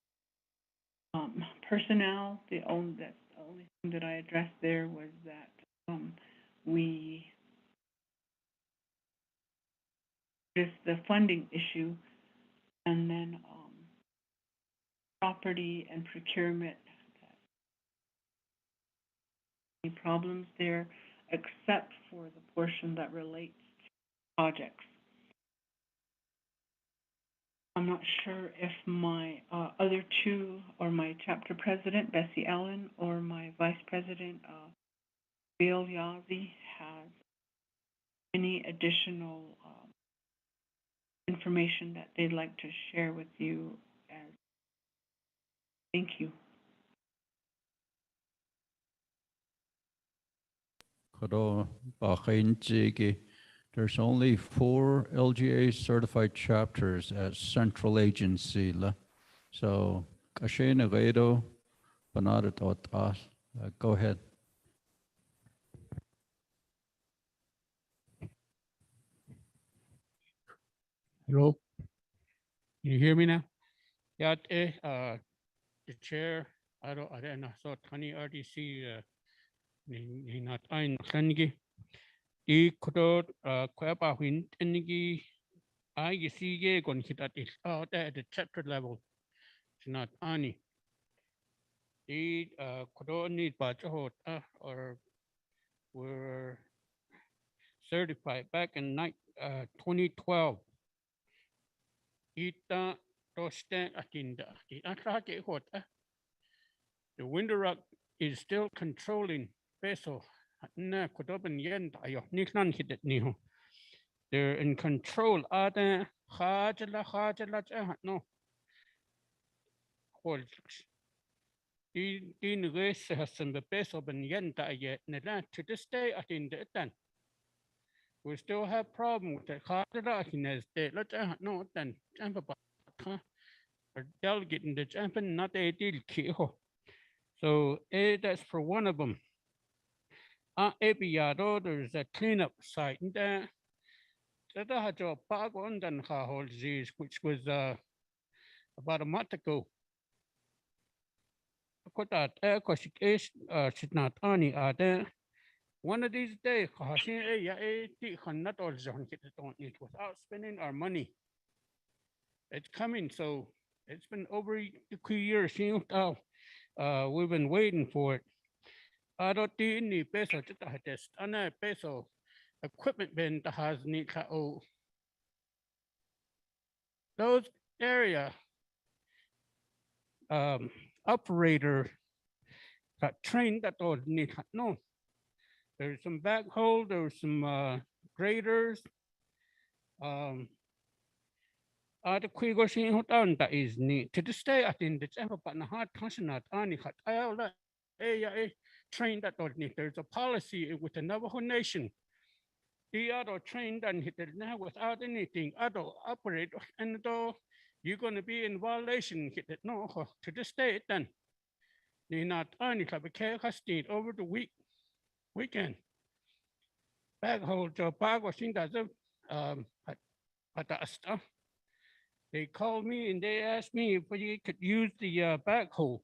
Personnel, that's the only thing that I addressed there was that just the funding issue, and then property and procurement. Any problems there, except for the portion that relates to projects. I'm not sure if my other two, or my chapter president, Bessie Allen, or my vice president, Bill Yazzie, has any additional information that they'd like to share with you. Thank you. There's only 4 LGA certified chapters at central agency. So, go ahead. Hello, can you hear me now? Yeah, the chair, I don't know, so Tony RDC, not ein Klangi. I could quapa win any I see gon hit at the chapter level. It's not any. The could need budget or were certified back in 2012. Ita Rosten Atinda. The window rock is still controlling peso. Na kudoben yen tayo. Niknan hit niho. They're in control. Ada hajala no. Hold. Din race has some peso ben yen tayo. Nela to this day Atinda then. We still have problem with the hajala in the state. Let's no then. Or delegate in the champion, not a deal kiho. So that's for one of them. There's a cleanup site in there. That had a park on the disease, which was about a month ago. Put that air should not only are there. One of these days, without spending our money. It's coming, so it's been over 2 years. We've been waiting for it. I don't need peso just to test. I peso equipment been that has need to those area operator got trained that all need no. There's some backhoe, there's some graders. The quigo shin hotan that is neat to this day. I think the ever but hard conscious any cut. I trained that all need. There's a policy with the Navajo Nation. The other trained and hit it now without anything. Other operate and though you're going to be in violation. Hit it no to this day then. They not only have a care state over the weekend. Backhoe to bag was in that stuff. They called me and they asked me if you could use the backhoe.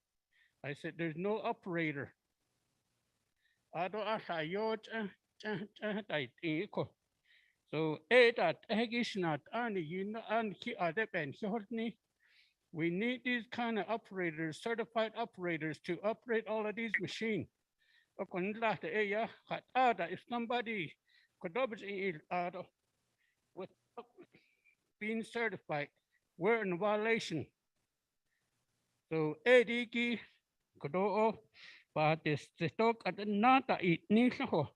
I said, there's no operator. I don't ask you. So, that is not only you know, and we need these kind of operators, certified operators, to operate all of these machines. If somebody could with being certified, we're in violation. So ediki kodo ba this stock at nata it nisho.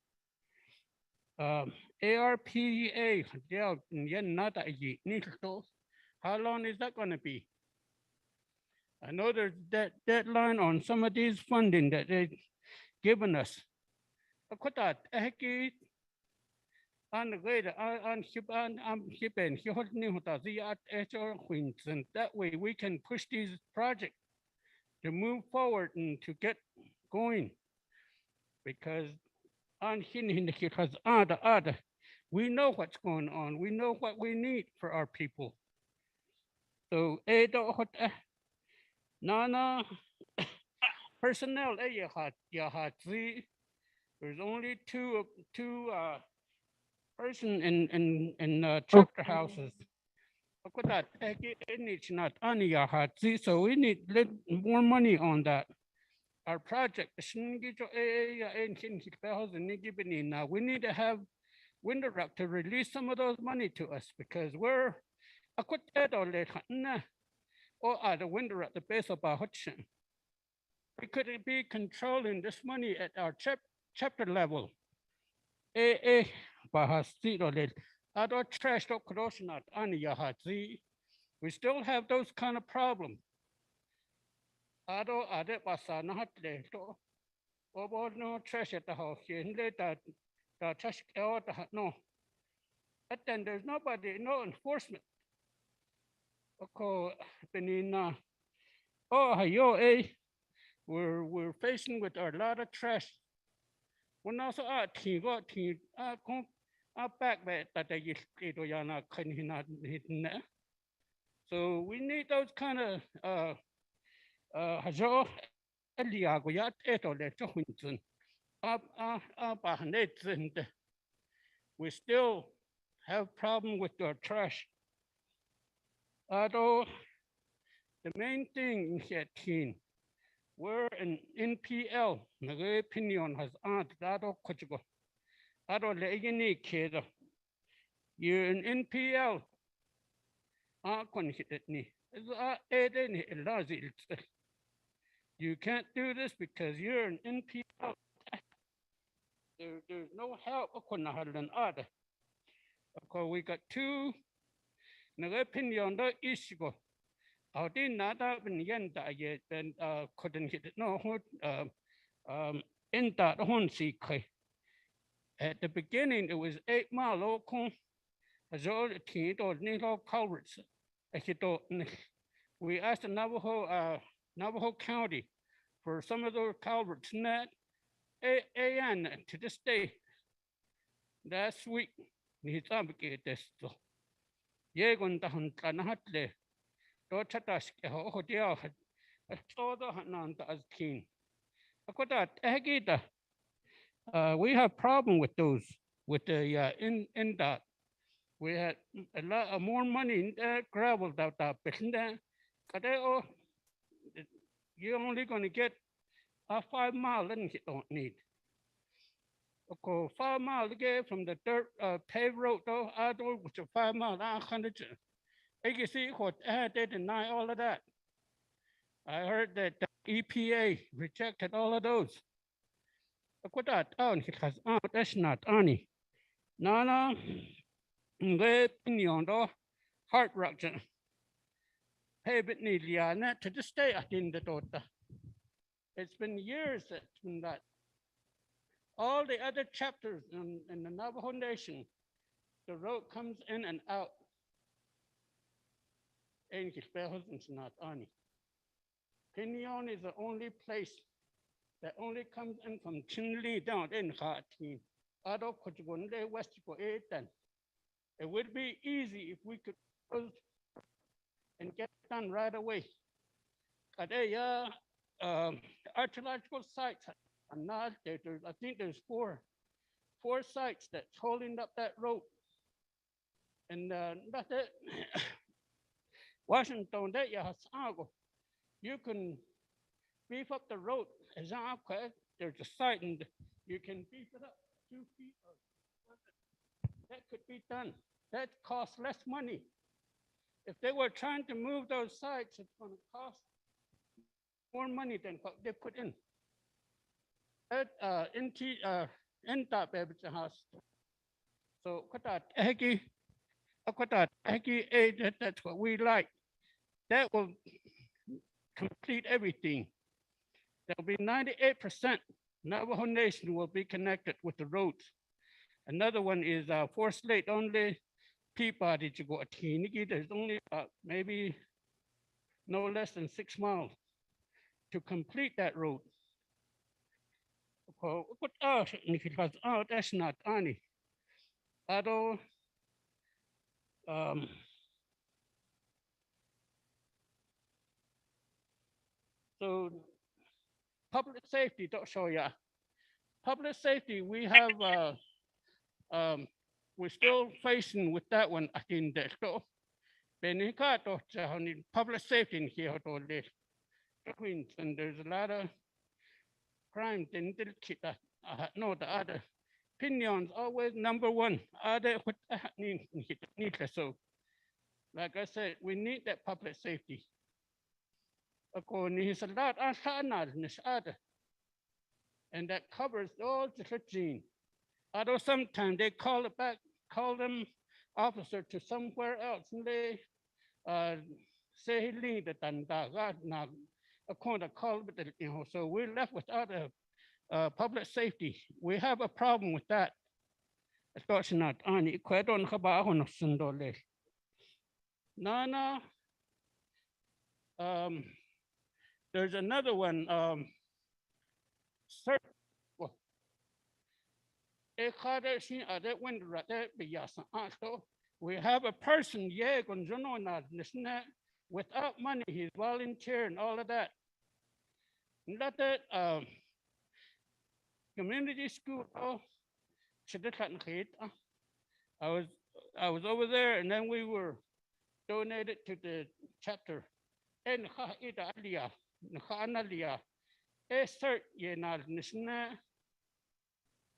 ARPA yeah yen nata it nisho. How long is that going to be? I know there's that deadline on some of these funding that they've given us. Akotat eki on the way on ship on ship and he hold new the at and that way we can push these projects to move forward and to get going. Because on because other we know what's going on. We know what we need for our people. So Nana personnel there's only two person in chapter houses. So we need more money on that. Our project, we need to have Window Rock to release some of those money to us because we're or the Window Rock the base of our Hudson. We could be controlling this money at our chapter level. Trash we still have those kind of problems. No trash at the house. Trash no. But then there's nobody, no enforcement. We're facing with a lot of trash. When also back that they so we need those kind of we still have problem with our trash. Although the main thing here, we're an NPL. My opinion has you're an NPL. You can't do this because you're an NPL. There's no help. We got two. My opinion, the issue. I did not have in yet and couldn't hit it. No, in that one secret. At the beginning, it was 8 miles local. As all the teen or Nilo culverts. We asked the Navajo County for some of those culverts, and to this day, last week, he's obligated this. Yegon down Kanahatle, Dochatash, Hodia, all the Hananta as king. We have problem with those, with the in that. We had a lot of more money in gravel out there, but you're only going to get a 5 mile and you don't need. Okay, 5 miles again from the dirt paved road though, I do with a 5 mile 100. You see what they deny all of that. I heard that the EPA rejected all of those. That's not Ani. No. Heart rupture. Hey, but Niliana to this day, I didn't the It's been years that's been that. All the other chapters in the Navajo Nation, the road comes in and out. And it's not Ani. Pinion is the only place that only comes in from Chinle down in Hatin. Ado Kuchgunde West for 8 then. It would be easy if we could and get it done right away. Archeological sites are not there. I think there's four sites that's holding up that road. And that's it. Washington, you can beef up the road. There's a site and you can beef it up 2 feet. That could be done. That costs less money. If they were trying to move those sites, it's going to cost more money than what they put in. In top house. So that's what we like. That will complete everything. There'll be 98% Navajo Nation will be connected with the roads. Another one is forced late only people that you go to. There's only maybe no less than 6 miles to complete that road. That's not any. Although so public safety, don't show ya. Public safety, we have we're still facing with that one. I think that so. Public safety in here, and there's a lot of crime. No, the other opinions always number one. Other what need so. Like I said, we need that public safety. According to a lot of and that covers all the regime. Although sometimes they call them officer to somewhere else, and they say he lead the Tandaga now. According to call it, so we're left without a public safety. We have a problem with that. It's not any question about Sundole. Nana, there's another one. We have a person, without money, he's volunteer and all of that. Not that community school. I was over there, and then we were donated to the chapter.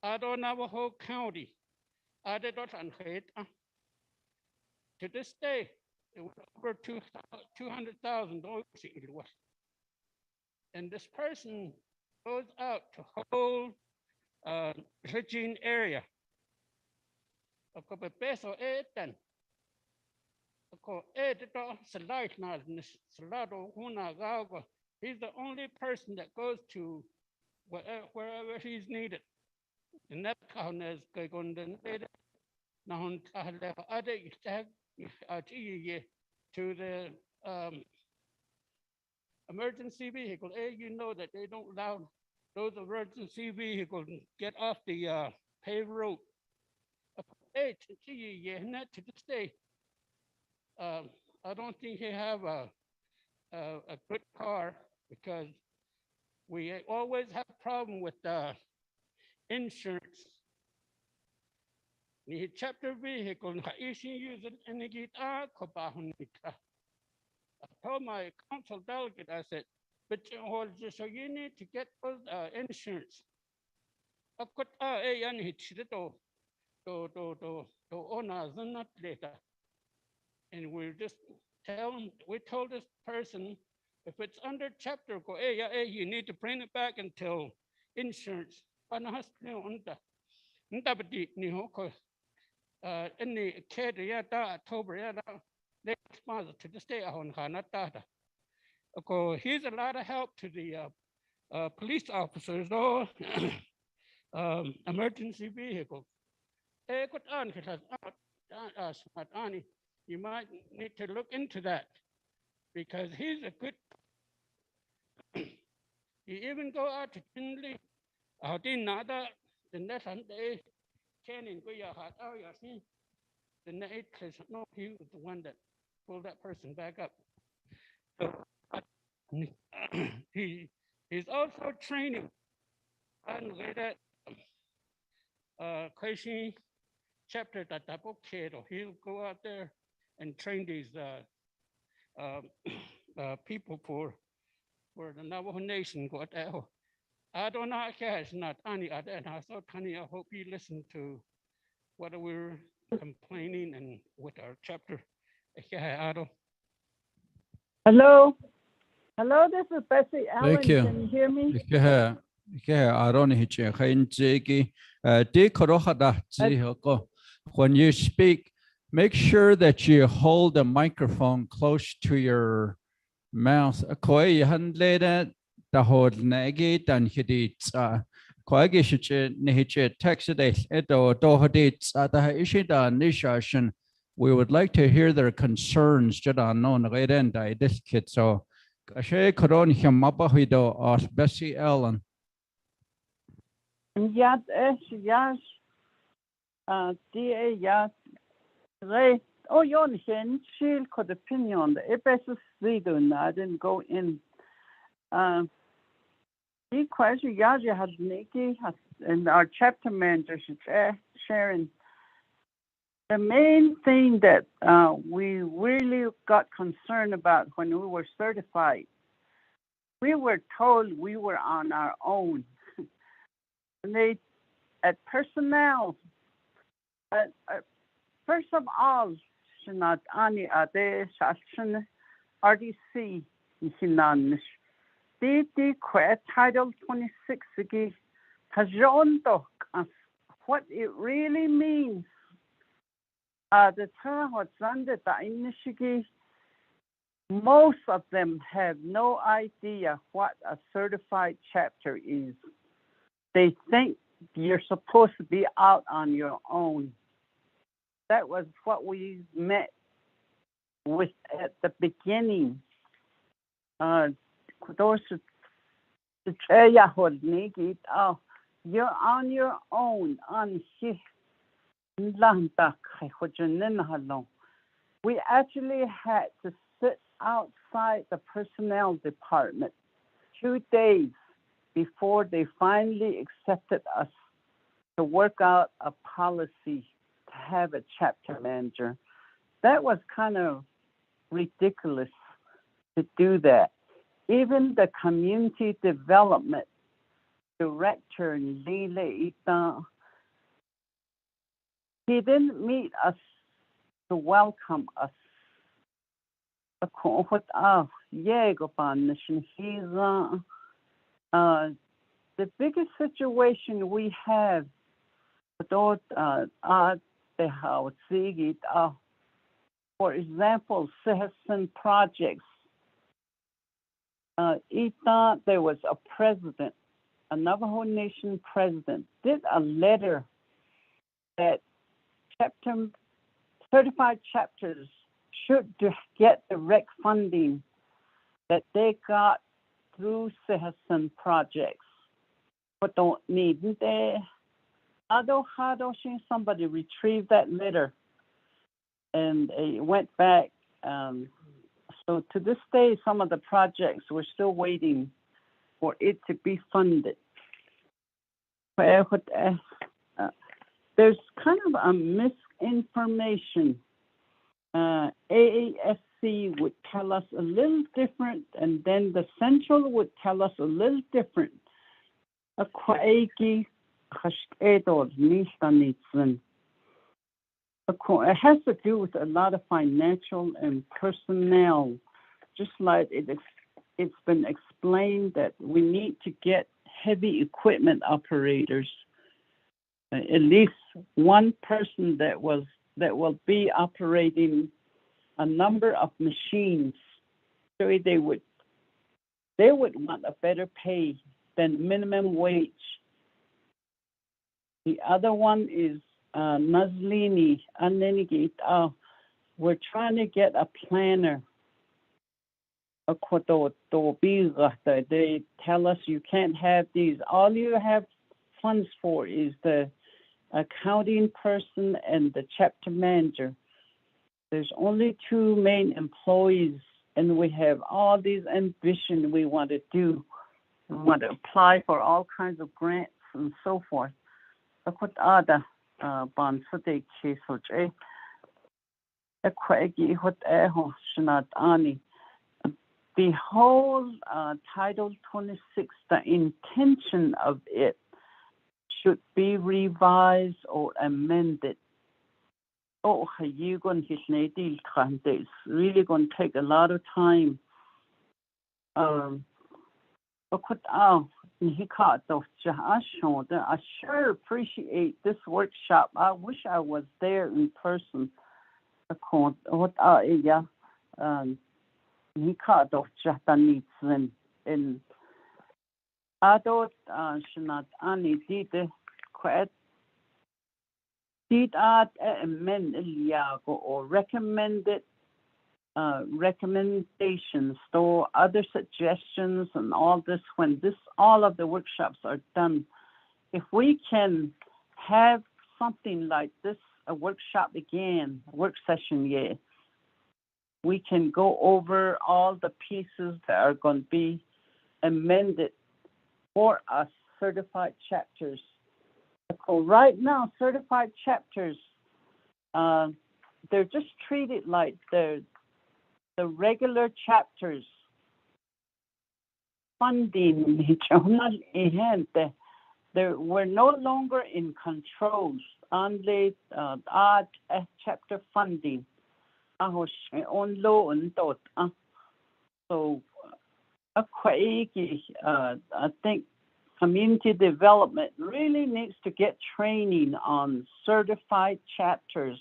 Navajo County. To this day, it was over $200,000. And this person goes out to whole Regine area. He's the only person that goes to wherever he's needed. And that count as going to the emergency vehicle. You know that they don't allow those emergency vehicles get off the paved road. To this day, I don't think he have a good car because we always have a problem with insurance. Ni chapter vehicle use it and I told my council delegate, I said, but so you need to get insurance. And we just we told this person, if it's under chapter, go, you need to bring it back until insurance. In the October, they responded to the state on Hanatata. Here's a lot of help to the police officers or emergency vehicles. You might need to look into that because he's a good. He even go out to Tinley. The next day, Canning go the next no, he was the one that pulled that person back up. So he's also training. And that Kwesi chapter that he'll go out there and train these people for the Navajo Nation. I don't know, it's not any other. And I thought, honey, I hope you listen to what we're complaining and with our chapter. Hello. Hello, this is Bessie Allen. Thank you. Can you hear me? When you speak, make sure that you hold the microphone close to your mouth. We would like to hear their concerns. So Bessie Ellen. Yat yash yat re oh yon hen chill could opinion the epesus leader I didn't go in the question yaja had Nikki and our chapter manager Sharon. The main thing that we really got concerned about when we were certified, we were told we were on our own. And they, at personnel, first of all, Shinat Ani Ade Shashin RDC Hinanish. The Title 26 has shown what it really means. The term was under the initiative. Most of them have no idea what a certified chapter is. They think you're supposed to be out on your own. That was what we met with at the beginning. You're on your own. We actually had to sit outside the personnel department 2 days before they finally accepted us to work out a policy to have a chapter manager. That was kind of ridiculous to do that. Even the community development director, Lile Ita, he didn't meet us to welcome us. The biggest situation we have, for example, citizen projects. There was a president, a Navajo Nation president, did a letter that certified chapters should get direct funding that they got through citizen projects. But don't need they. Somebody retrieved that letter and it went back. So to this day, some of the projects we're still waiting for it to be funded. There's kind of a misinformation. AASC would tell us a little different, and then the Central would tell us a little different. It has to do with a lot of financial and personnel, just like it's been explained that we need to get heavy equipment operators, at least one person that will be operating a number of machines. So they would want a better pay than minimum wage. The other one is Nazlini. We're trying to get a planner. They tell us you can't have these. All you have funds for is the accounting person and the chapter manager. There's only 2 main employees, and we have all these ambitions we want to do. We want to apply for all kinds of grants and so forth. The whole Title 26, the intention of it should be revised or amended. It's really going to take a lot of time. I sure appreciate this workshop. I wish I was there in person. Or recommended recommendations or other suggestions and all this when all of the workshops are done. If we can have something like this, a workshop again, work session, we can go over all the pieces that are going to be amended for us certified chapters. So right now, certified chapters, they're just treated like the regular chapters. Funding, we're no longer in control. Only chapter funding. So, I think community development really needs to get training on certified chapters.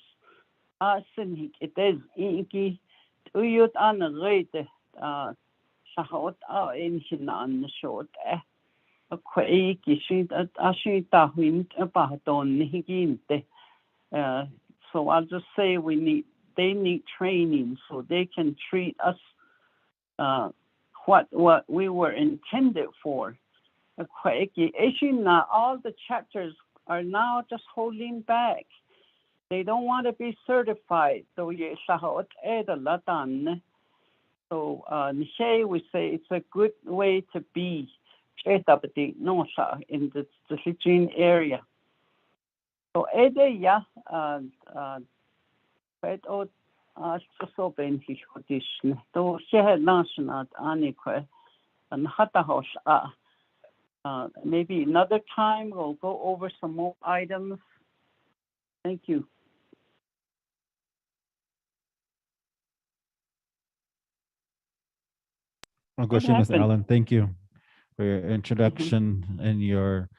It is so I'll just say they need training so they can treat us what we were intended for. All the chapters are now just holding back. They don't want to be certified. So we say it's a good way to be in the Zhijin area. So maybe another time we'll go over some more items. Thank you. I'll go, Ms. Allen. Thank you for your introduction and your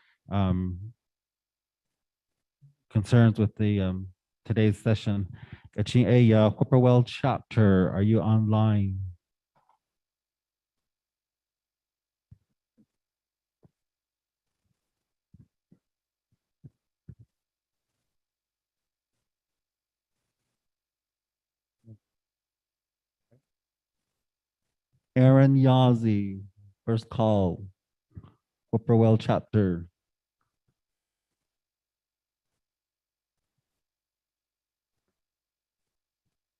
concerns with the today's session. Whippoorwill chapter, are you online? Aaron Yazi, first call, Whippoorwill chapter.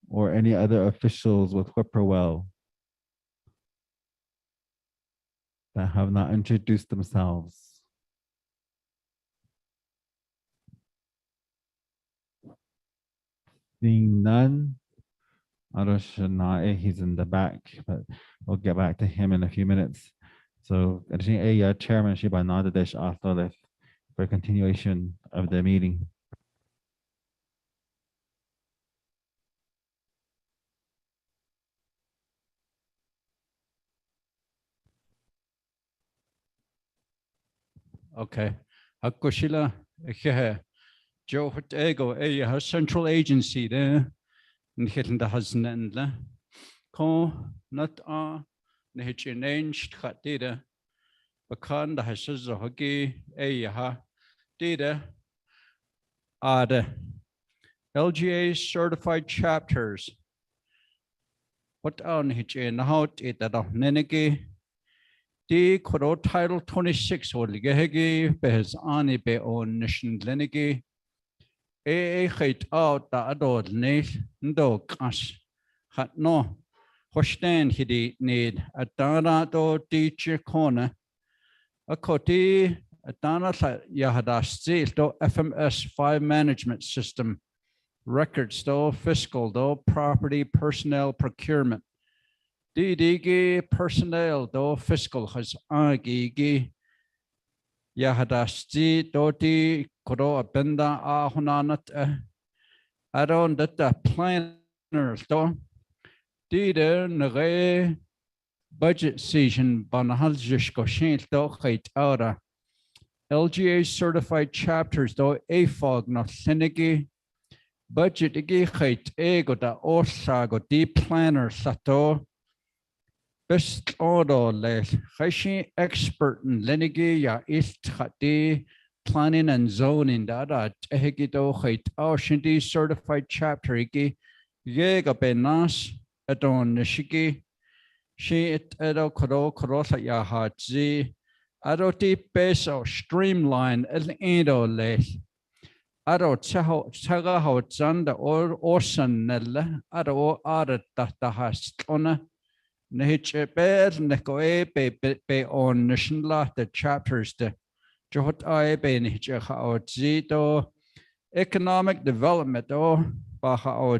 Or any other officials with Whippoorwill that have not introduced themselves. Seeing none, he's in the back, but we'll get back to him in a few minutes. So, Chairman Shiba Nadadesh Atholef for continuation of the meeting. Okay. Hakushila, Joe Ego, a central agency there. Nihitn da hasnendla. Ko not nihichin khatida. Bakan da hasaz hogi ha data ad LGA certified chapters. What on hitchin out it at Nenegi? The Koro Title 26 or Ligehegi Behes Ani Be on Nation Lenegi. Hate out the adult Ndo Kash Hat no Hoshtan Hidi need a Dana do teacher corner. A Koti a Dana Yahadash to FMS 5 management system. Records though, fiscal though, property, personnel, procurement. Digi personnel do fiscal has agigi Yahadasti doti Koro Abenda Ahunanat Adon that the planners do Dida Nere budget season banahal jishko shin do khait aura. LGA certified chapters do afog no senegi budget igi khait ego da orsa go deep planner sato best order le khashi expert in lenigi ya ist khati planning and zoning da tehgi do khait au shinti certified chapter igi yega benas adon nishiki she it edo koro korosa ya haji adoti peso streamline el indo le ado chaga ho chanda or ocean nella ado ada ta hastona neche per nekoe pe on national the chapters the jot ai be neche ha to economic development o ba ha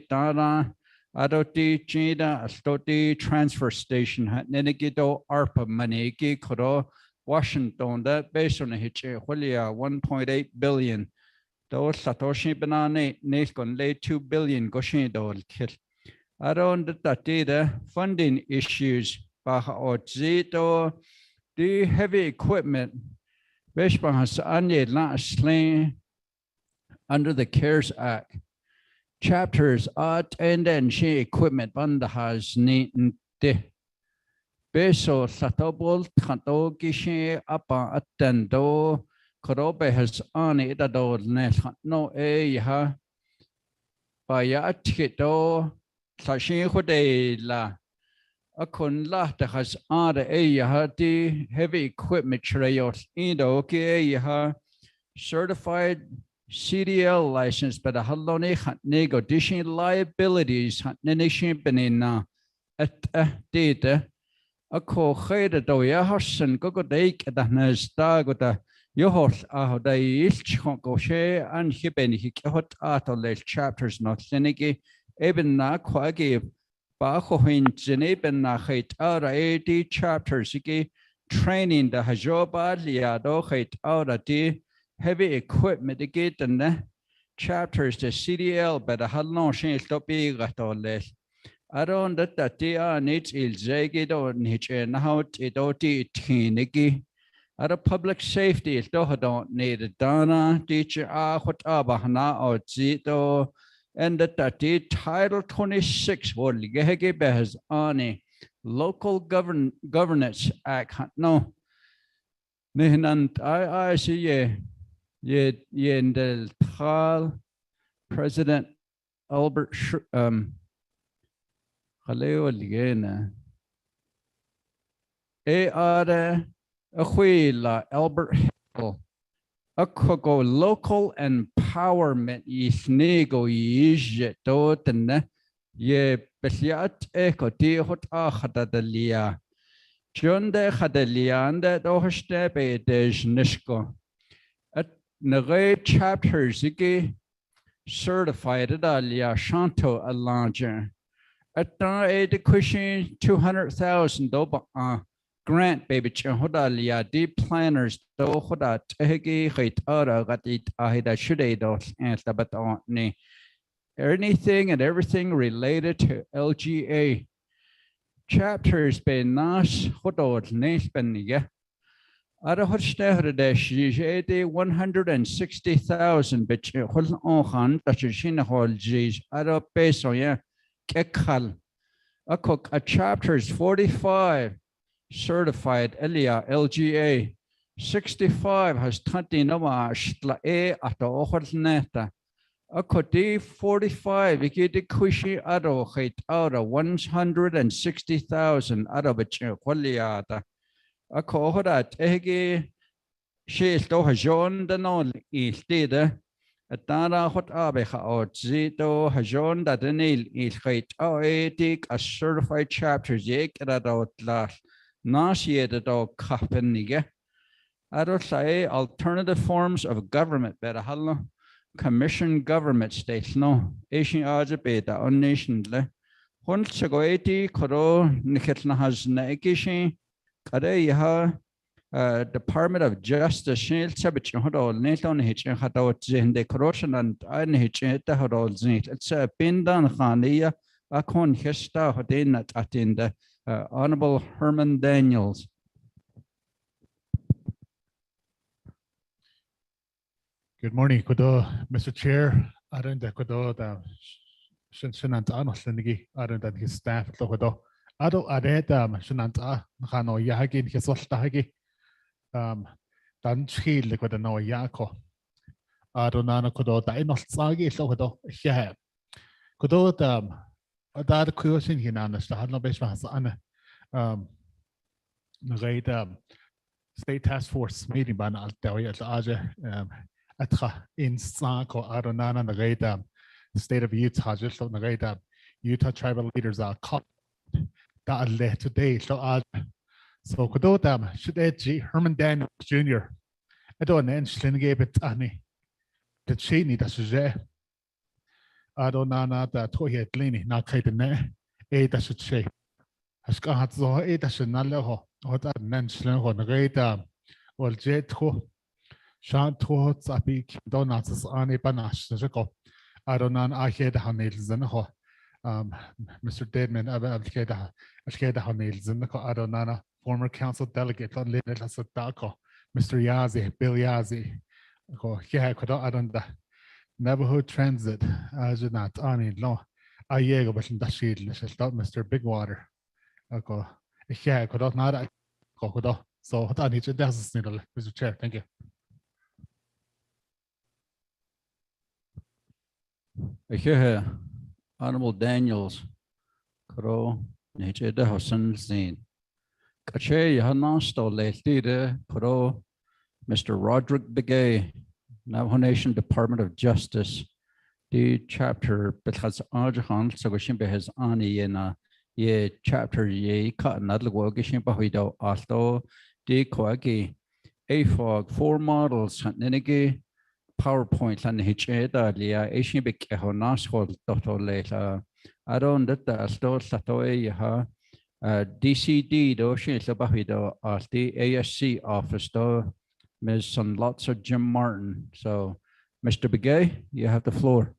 tana adoti chida astoti transfer station nenegito Arpa money ki koro Washington that based on hiche holia 1.8 billion do satoshi banane nekon lay 2 billion goshin do kit around the data funding issues baha ozito the heavy equipment based on has anye la sling under the CARES Act chapters at and then she equipment banda has need beso satobol tanto gishi apa atendo korobe has ani dado ne no ha baya tito sashi khode la akon la ta has ada ha di heavy equipment trios indo ke ha certified CDL license but a halone nego dishing liabilities nenishin benina at data a co kheda do ya hasan go dake at the sta go da yohos a da is go she and hiben hot atole chapters not seniki even na kwagi ba ho hin jeneben na khait ara 80 chapters ki training the hajoba lia do khait ara di heavy equipment to get the chapters to CDL but a halon shin stopi gatole aron that dia needs il zegi do nich and how it oti tiniki at a public safety is do don't need a dana teacher hot abahna or zito and that title 26 will gege behas ani local governance act no nehnant I see Yendel Tal, President Albert Haleo Ligena. Ada Ahuila Albert Hill. Akogo local empowerment isnego yije totene ye besiat eko hot achadalia. Jonde hadeliande dohste be dej nishko. Nagay chapters iki certified at alia shanto alanja. At the cushion 200,000 doba grant baby chahodalia deep planners do hodat ehegi hit ara gatit ahida shude dos and tabat ni anything and everything related to LGA chapters be nas hodod nes beniga. Ada hotstehre de 160,000 bitch hol on tachin hol jis ada peso ya kekal a chapters 45 certified elia LGA 65 has 20 noma shtla ato hol neta a kodi 45 ikiti kushi ado hit out 160,000 ada bitch holiata a cohodat egi she sto hajon the non is tida a tara hot abeha or zito hajon that the nail is height etik a certified chapters yek at out last nasiated or kapeniga I say alternative forms of government better hallo commission government states no Asian Aja beta on nation le hun sagoeti koro niketna has nakishi Department of Justice shil sabich hodol neton hitch hatot zinde corruption and ein hitch hodol zit it's a pindan khania akon hesta hodin at in the Honorable Herman Daniels. Good morning, Kudo, Mr. Chair. Around the Kudo, the Shinant Anoslinigi, around that his staff, the Kudo. Ado Ared, Shinanta, Hano Yagi, his Ostahagi, Dan Chil, the Kudo no Yako. Adonana Kudo, the Inosagi, so Kudo, yeah. Kudo, that question here, the Hadno Beshmas, the State Task Force meeting ban Altawi at Aja. Atra in Sanko Adonana Nareda, the state of Utah, just on Nareda, Utah tribal leaders are caught that led today. So Kododam should edgy Herman Daniels Jr. I don't know, Slinge bit Annie. The Chini that Suje Adonana that Toyet Lini, not Kaitane, that should shake. Has got so that should not let her, or that Nanslen on Nareda, or Jetho. Shanto Zapi Donuts on a panache, the Jacob. Adonan Ahed Hanils and Ho. Mr. Deadman Abkeda Hanils and the Adonana, former council delegate on Little Sadako, Mr. Yazi, Bill Yazi. Yeah, could Adon the Navajo Transit, Ajanat, Ani, no, Ayego, but in the shield, Mr. Bigwater. Yeah, could not. So, what I need to do is, Mr. Chair, thank you. Here, Honorable Daniels, Kro, Nature de Hossan Zine. Kache Yahanasto Lehtide, Kro, Mr. Roderick Begay, Navajo Nation Department of Justice, the chapter, because Arjahan, Sagashimbe has Ani Yena, ye chapter ye cut Nadlagwagishimba Hido, Alto, de Koagi, AFOG, 4 models, Ninigi. PowerPoint and HA Lia Asian Big Honaskol Dr. later. I don't that the store Satoe ha DCD do she Sabahido at the ASC office do Ms. Some lots of Jim Martin. So Mr. Begay, you have the floor.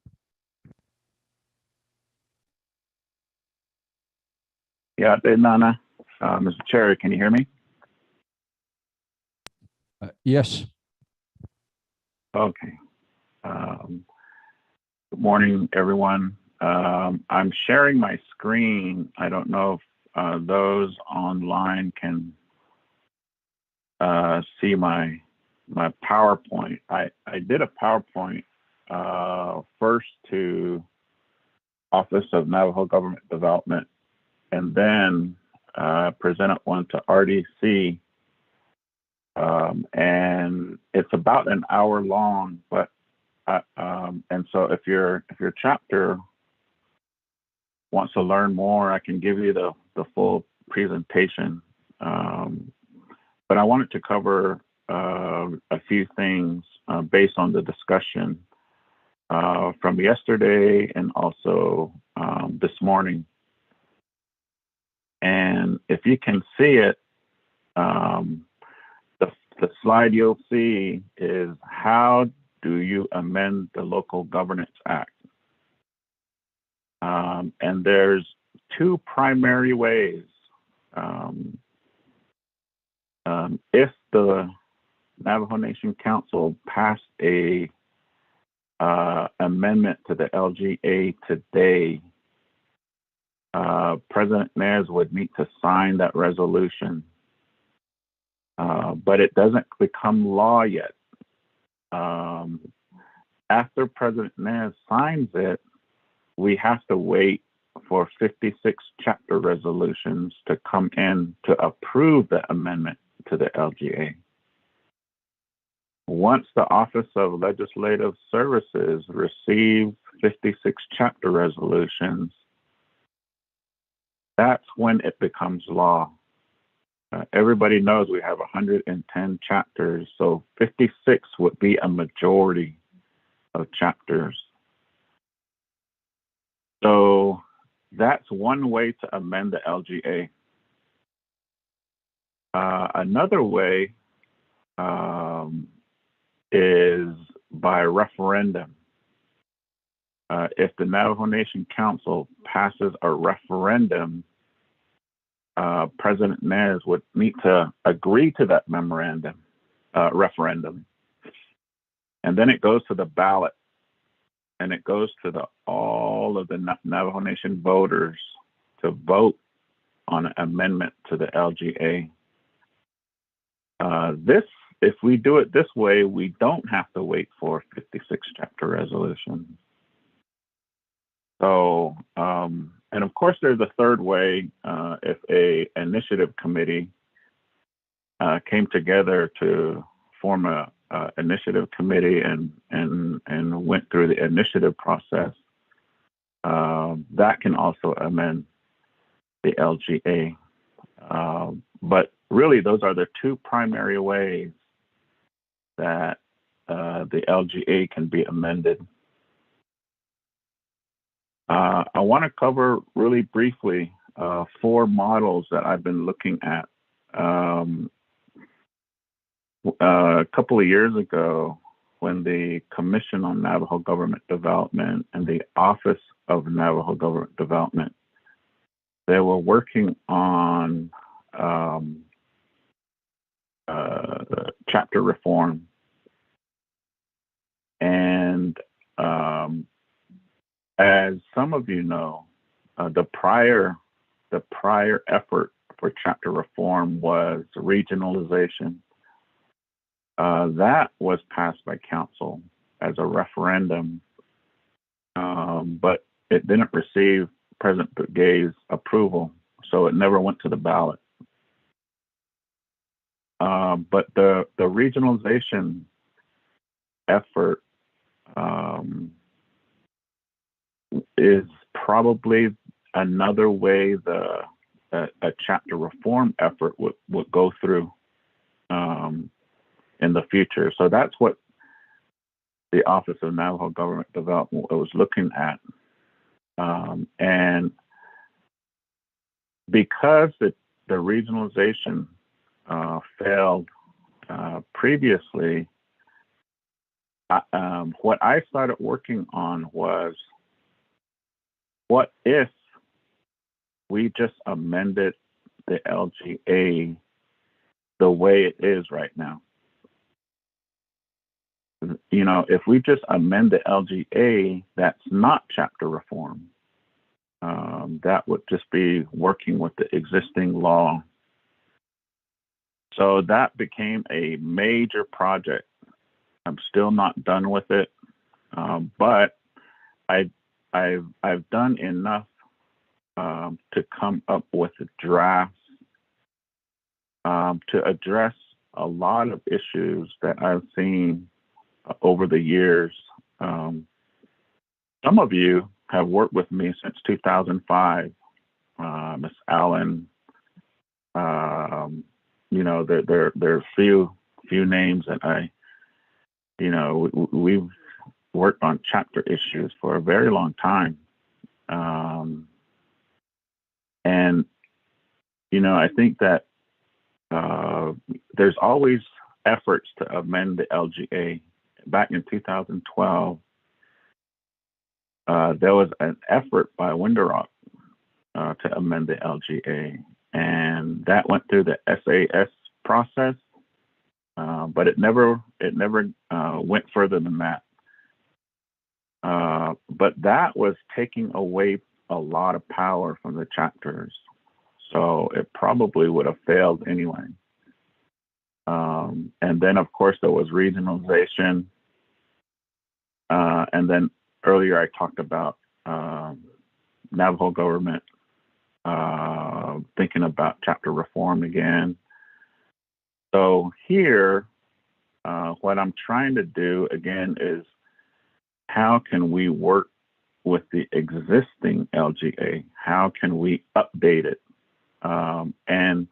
Yeah, Nana. Mr. Chair, can you hear me? Yes. Okay. Good morning, everyone. I'm sharing my screen. I don't know if those online can see my PowerPoint. I did a PowerPoint first to Office of Navajo Government Development, and then presented one to RDC. And it's about an hour long, but and so if your chapter wants to learn more, I can give you the full presentation. But I wanted to cover a few things based on the discussion from yesterday and also this morning. And if you can see it, the slide you'll see is how do you amend the Local Governance Act? And there's 2 primary ways. If the Navajo Nation Council passed a amendment to the LGA today, President Nez would need to sign that resolution. But it doesn't become law yet. After President Nez signs it, we have to wait for 56 chapter resolutions to come in to approve the amendment to the LGA. Once the Office of Legislative Services receives 56 chapter resolutions, that's when it becomes law. Everybody knows we have 110 chapters, so 56 would be a majority of chapters. So that's one way to amend the LGA. Another way is by referendum. If the Navajo Nation Council passes a referendum President Nez would need to agree to that referendum. And then it goes to the ballot, and it goes to all of the Navajo Nation voters to vote on an amendment to the LGA. If we do it this way, we don't have to wait for 56 chapter resolutions. So, and of course, there's a third way. If a initiative committee came together to form a initiative committee and went through the initiative process, that can also amend the LGA. But really, those are the two primary ways that the LGA can be amended. I want to cover really briefly 4 models that I've been looking at. A couple of years ago, when the Commission on Navajo Government Development and the Office of Navajo Government Development, they were working on chapter reform. And as some of you know, the prior effort for chapter reform was regionalization. That was passed by council as a referendum, but it didn't receive President Begay's approval, so it never went to the ballot. But the regionalization effort is probably another way a chapter reform effort would go through in the future. So that's what the Office of Navajo Government Development was looking at. And because the regionalization failed previously, what I started working on was, what if we just amended the LGA the way it is right now? You know, if we just amend the LGA, that's not chapter reform. That would just be working with the existing law. So that became a major project. I'm still not done with it, but I've done enough to come up with a draft to address a lot of issues that I've seen over the years. Some of you have worked with me since 2005, Ms. Allen. You know, there are few names that we've worked on chapter issues for a very long time. And, you know, I think that there's always efforts to amend the LGA. Back in 2012, there was an effort by Window Rock to amend the LGA, and that went through the SAS process, but it never went further than that. But that was taking away a lot of power from the chapters, so it probably would have failed anyway. And then, of course, there was regionalization. And then earlier I talked about Navajo government thinking about chapter reform again. So here, what I'm trying to do again is, how can we work with the existing LGA? How can we update it? And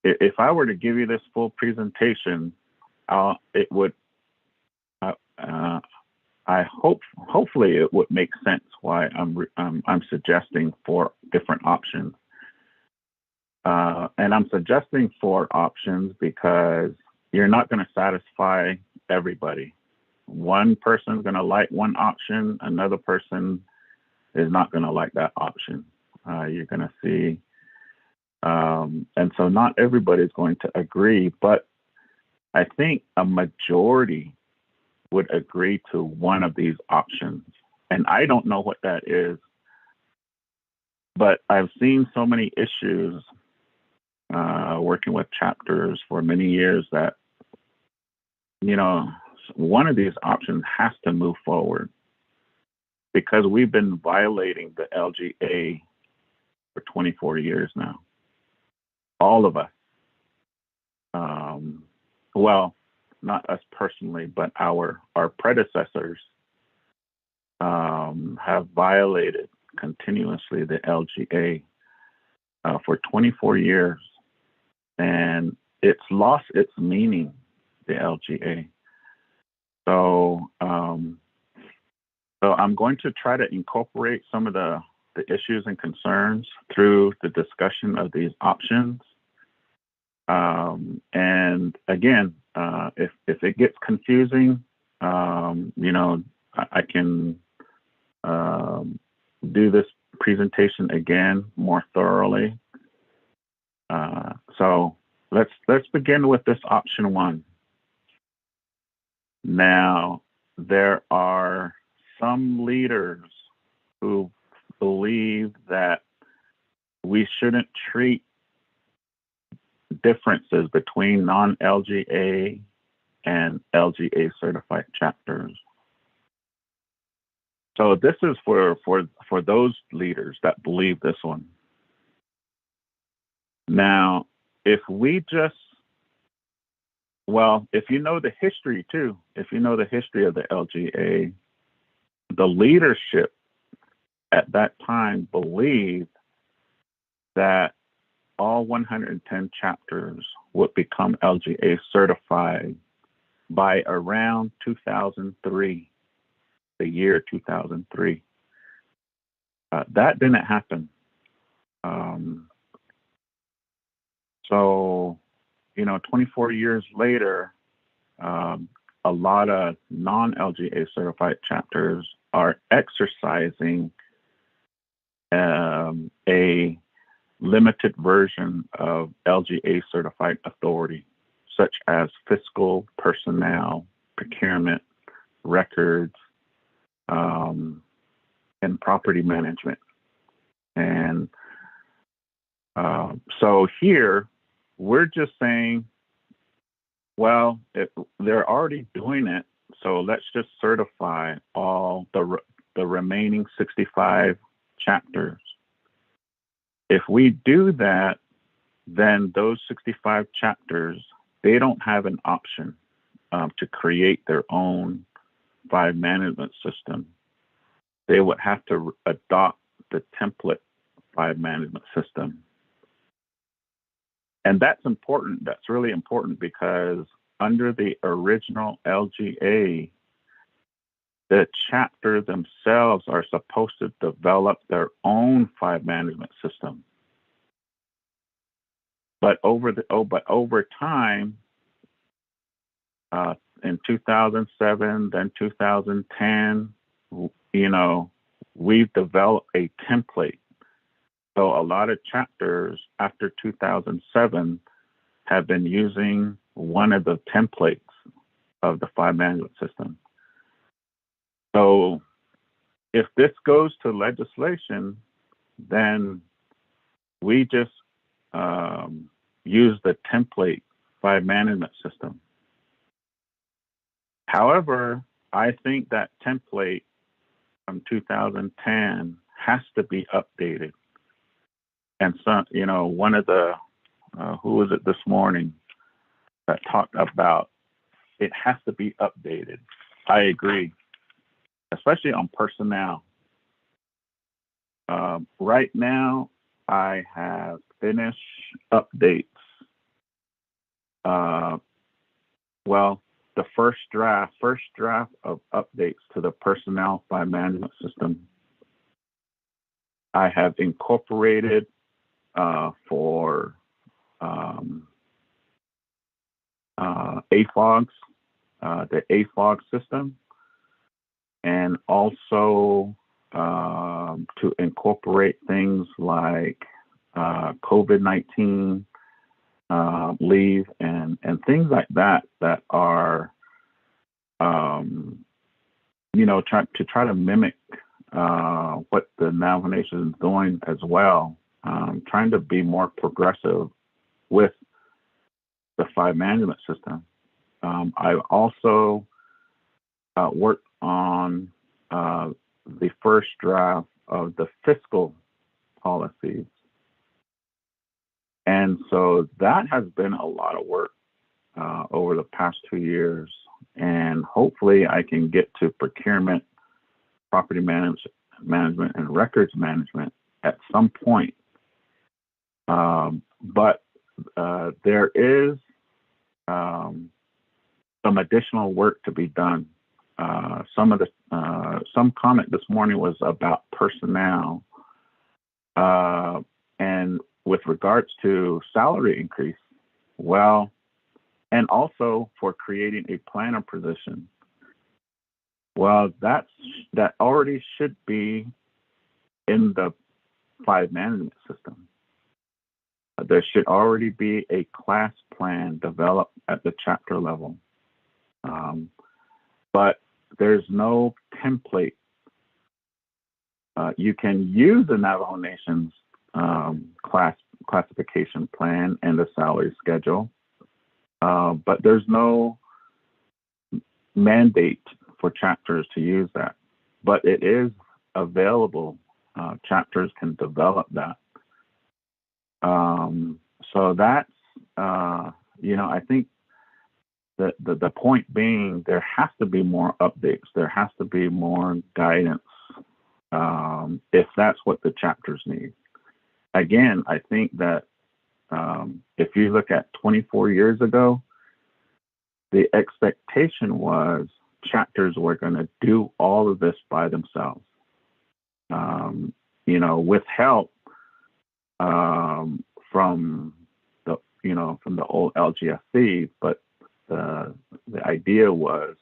if I were to give you this full presentation, it would, hopefully it would make sense why I'm suggesting 4 different options. And I'm suggesting 4 options because you're not going to satisfy everybody. One person's going to like one option, another person is not going to like that option. You're going to see And so not everybody is going to agree, but I think a majority would agree to one of these options. And I don't know what that is, but I've seen so many issues working with chapters for many years that, you know, one of these options has to move forward, because we've been violating the LGA for 24 years now. All of us. Well, not us personally, but our predecessors have violated continuously the LGA for 24 years, and it's lost its meaning, the LGA. So, so I'm going to try to incorporate some of the issues and concerns through the discussion of these options. And again, if it gets confusing, you know, I can do this presentation again more thoroughly. So let's begin with this option one. Now, there are some leaders who believe that we shouldn't treat differences between non-LGA and LGA certified chapters. So this is for those leaders that believe this one. Now, if we just, well, if you know the history too, if you know the history of the LGA, the leadership at that time believed that all 110 chapters would become LGA certified by around 2003, the year 2003. That didn't happen. So, you know, 24 years later, a lot of non-LGA certified chapters are exercising a limited version of LGA certified authority, such as fiscal, personnel, procurement, records, and property management. And so here, we're just saying, well, they're already doing it, so let's just certify all the remaining 65 chapters. If we do that, then those 65 chapters, they don't have an option to create their own file management system. They would have to adopt the template file management system. And that's important. That's really important, because under the original LGA, the chapter themselves are supposed to develop their own file management system. But over time, in 2007, then 2010, you know, we've developed a template. So a lot of chapters after 2007 have been using one of the templates of the file management system. So if this goes to legislation, then we just use the template file management system. However, I think that template from 2010 has to be updated. And some, you know, one of the, who was it this morning that talked about it has to be updated. I agree, especially on personnel. Right now, I have finished updates. Well, the first draft of updates to the personnel file management system. I have incorporated for AFOGs, the AFOG system, and also to incorporate things like COVID-19 leave and things like that are, try to mimic what the Navajo Nation is doing as well, trying to be more progressive with the 5 management system. I also worked on the first draft of the fiscal policies. And so that has been a lot of work over the past 2 years. And hopefully I can get to procurement, property management, and records management at some point. But there is some additional work to be done. Some comment this morning was about personnel, and with regards to salary increase, well, and also for creating a planner position. Well, that already should be in the 5 management system. There should already be a class plan developed at the chapter level. But there's no template. You can use the Navajo Nation's classification plan and the salary schedule, but there's no mandate for chapters to use that. But it is available. Chapters can develop that. So that's, I think the point being there has to be more updates. There has to be more guidance if that's what the chapters need. Again, I think that if you look at 24 years ago, the expectation was chapters were going to do all of this by themselves, with help from the old LGSC, but the idea was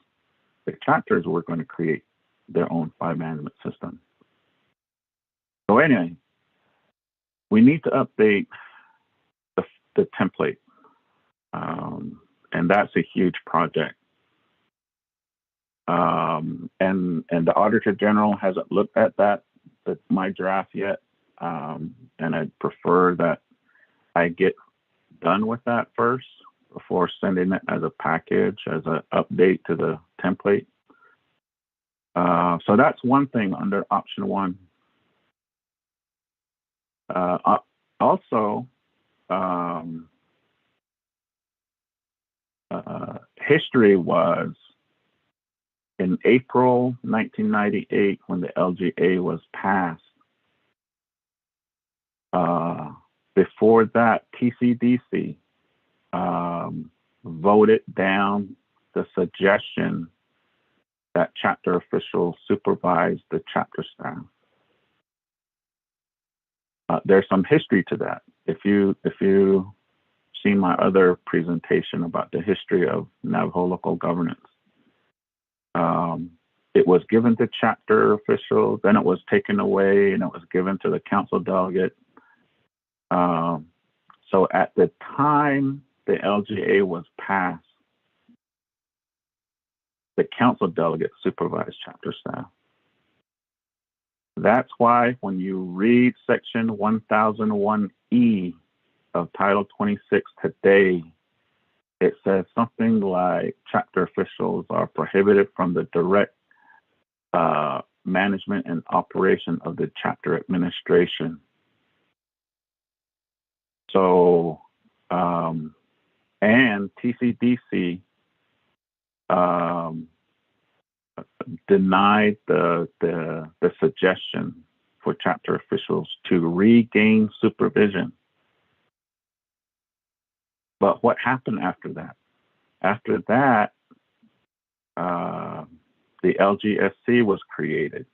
the chapters were going to create their own 5 management system. So anyway, we need to update the template, and that's a huge project. And the Auditor General hasn't looked at my draft yet, and I'd prefer that I get done with that first before sending it as a package, as an update to the template. So that's one thing under option 1. Also, history was in April 1998 when the LGA was passed. Before that, TCDC voted down the suggestion that chapter officials supervise the chapter staff. There's some history to that. If you see my other presentation about the history of Navajo local governance, it was given to chapter officials, then it was taken away, and it was given to the council delegate. So at the time the LGA was passed, the council delegate supervised chapter staff. That's why when you read section 1001E of Title 26 today, it says something like chapter officials are prohibited from the direct management and operation of the chapter administration. So, and TCDC denied the suggestion for chapter officials to regain supervision. But what happened after that? After that, the LGSC was created,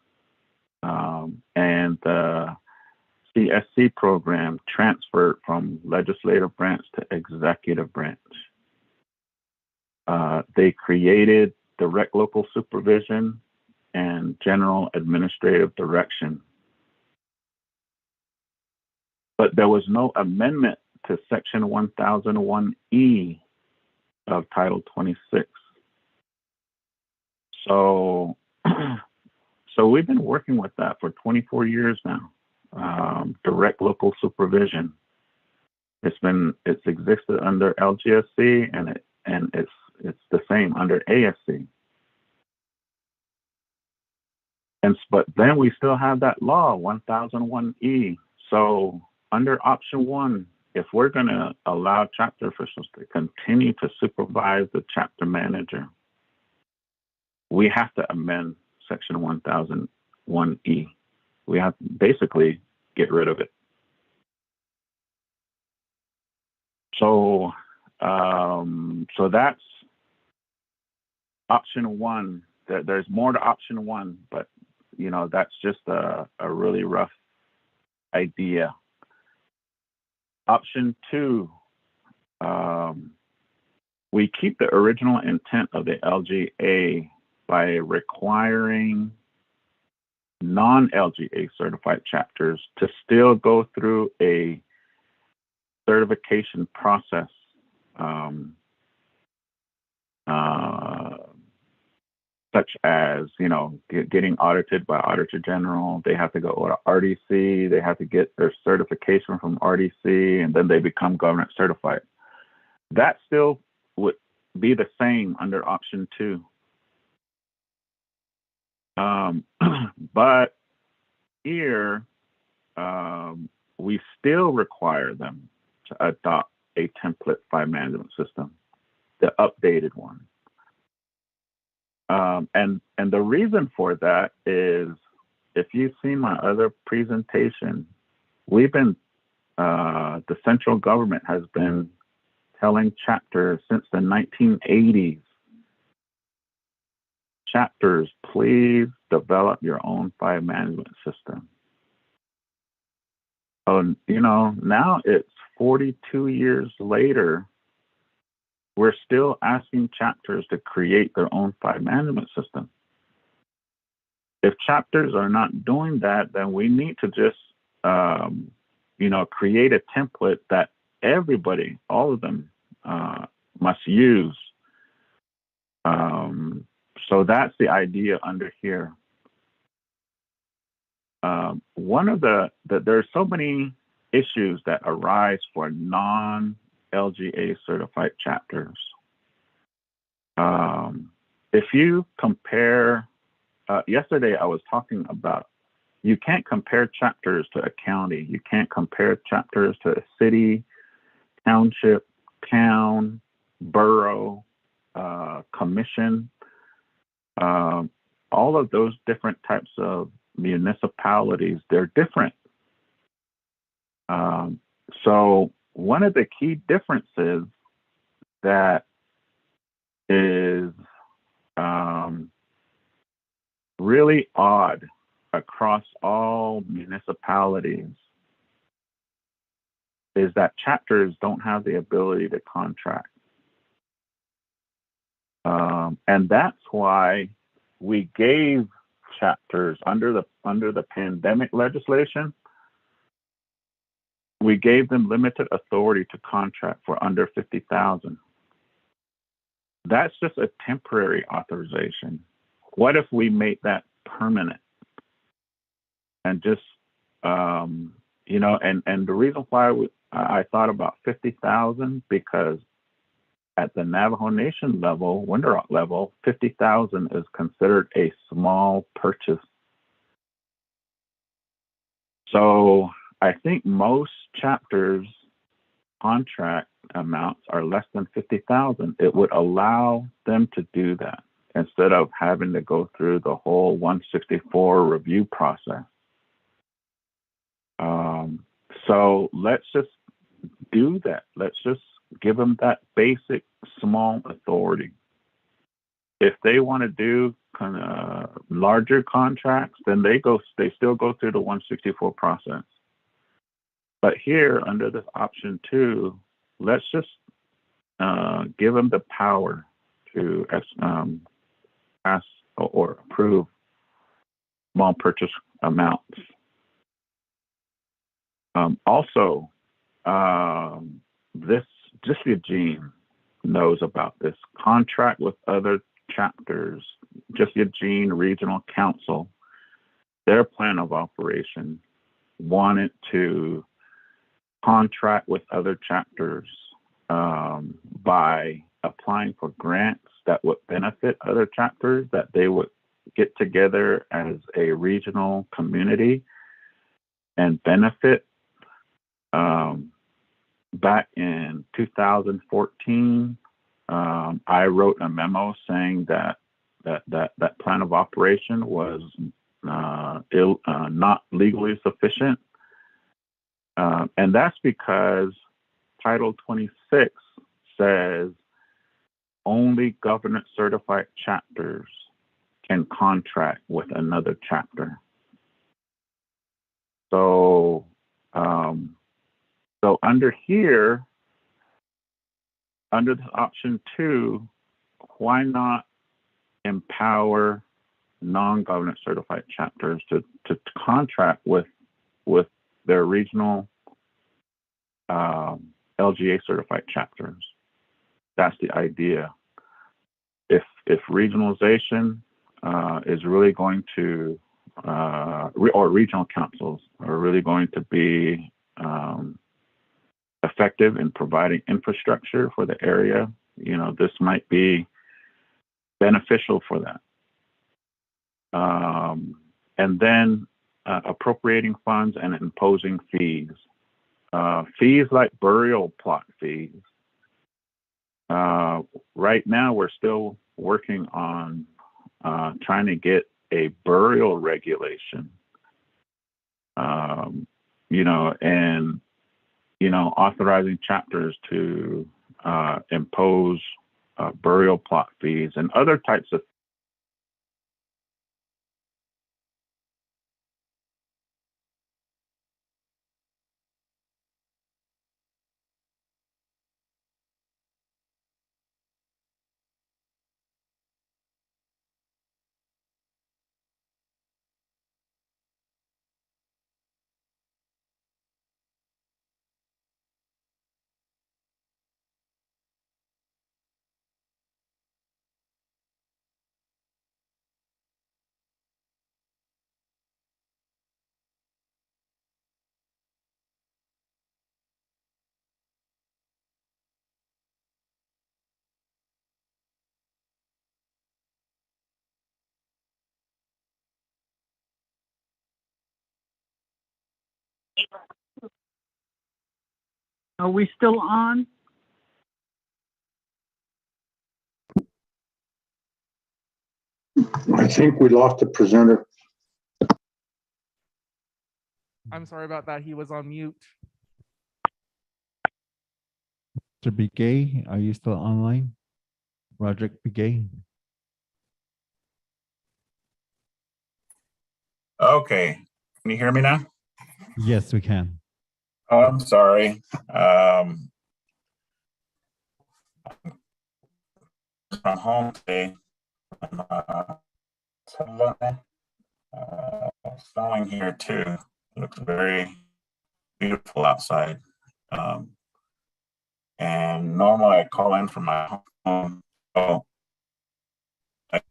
and the CSC program transferred from legislative branch to executive branch. They created direct local supervision and general administrative direction. but there was no amendment to Section 1001E of Title 26. So, so we've been working with that for 24 years now. Direct local supervision. It's existed under LGSC and it's the same under ASC. But then we still have that law 1001E. So under option 1, if we're going to allow chapter officials to continue to supervise the chapter manager, we have to amend Section 1001E. We have to basically get rid of it. So, so that's option 1. There's more to option 1, but you know that's just a really rough idea. Option 2, we keep the original intent of the LGA by requiring non-LGA certified chapters to still go through a certification process, such as, you know, getting audited by Auditor General. They have to go to RDC. They have to get their certification from RDC, and then they become government certified. That still would be the same under option 2. But here, we still require them to adopt a template file management system, the updated one. And the reason for that is, if you've seen my other presentation, we've been, the central government has been telling chapters since the 1980s, chapters, please develop your own file management system. So, you know, now it's 42 years later, we're still asking chapters to create their own file management system. If chapters are not doing that, then we need to just, you know, create a template that everybody, all of them, must use. So that's the idea under here. One of there's so many issues that arise for non-LGA certified chapters. If you compare, yesterday I was talking about, you can't compare chapters to a county. You can't compare chapters to a city, township, town, borough, commission. All of those different types of municipalities, they're different. So one of the key differences that is really odd across all municipalities is that chapters don't have the ability to contract. And that's why we gave chapters under the pandemic legislation, we gave them limited authority to contract for under 50,000. That's just a temporary authorization. What if we make that permanent? And just, you know, and the reason why I thought about 50,000, because at the Navajo Nation level, Window Rock level, 50,000 is considered a small purchase. So I think most chapters' contract amounts are less than 50,000. It would allow them to do that instead of having to go through the whole 164 review process. So let's just do that. Let's just give them that basic small authority. If they want to do kind of larger contracts, then they still go through the 164 process. But here, under this option 2, let's just give them the power to ask or approve small purchase amounts. Also, just Eugene knows about this contract with other chapters. Just Eugene Regional Council, their plan of operation wanted to contract with other chapters by applying for grants that would benefit other chapters, that they would get together as a regional community and benefit. Back in 2014, I wrote a memo saying that plan of operation was not legally sufficient. And that's because Title 26 says only government certified chapters can contract with another chapter. So, so under here, under the option 2, why not empower non-government certified chapters to contract with their regional LGA certified chapters? That's the idea. If regionalization is really going to, or regional councils are really going to be effective in providing infrastructure for the area, you know, this might be beneficial for that. And then appropriating funds and imposing fees. Fees like burial plot fees. Right now, we're still working on trying to get a burial regulation, you know, and, you know, authorizing chapters to impose burial plot fees and other types of Are we still on? I think we lost the presenter. I'm sorry about that. He was on mute. Mr. Begay, are you still online? Roderick Begay. Okay, can you hear me now? Yes, we can. Oh, I'm sorry. I'm home today. Tele, snowing here too. It looks very beautiful outside. And normally I call in from my home. So I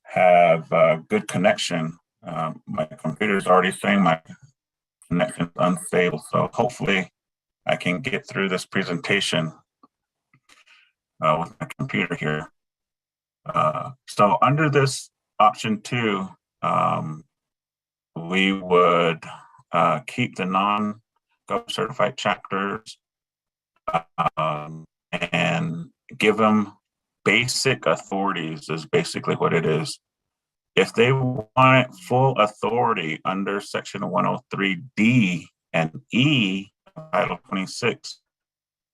have a good connection. My computer's already saying my connection is unstable. So hopefully I can get through this presentation with my computer here. So under this option 2, we would keep the non-government certified chapters and give them basic authorities is basically what it is. If they want full authority under section 103D and E, Title 26,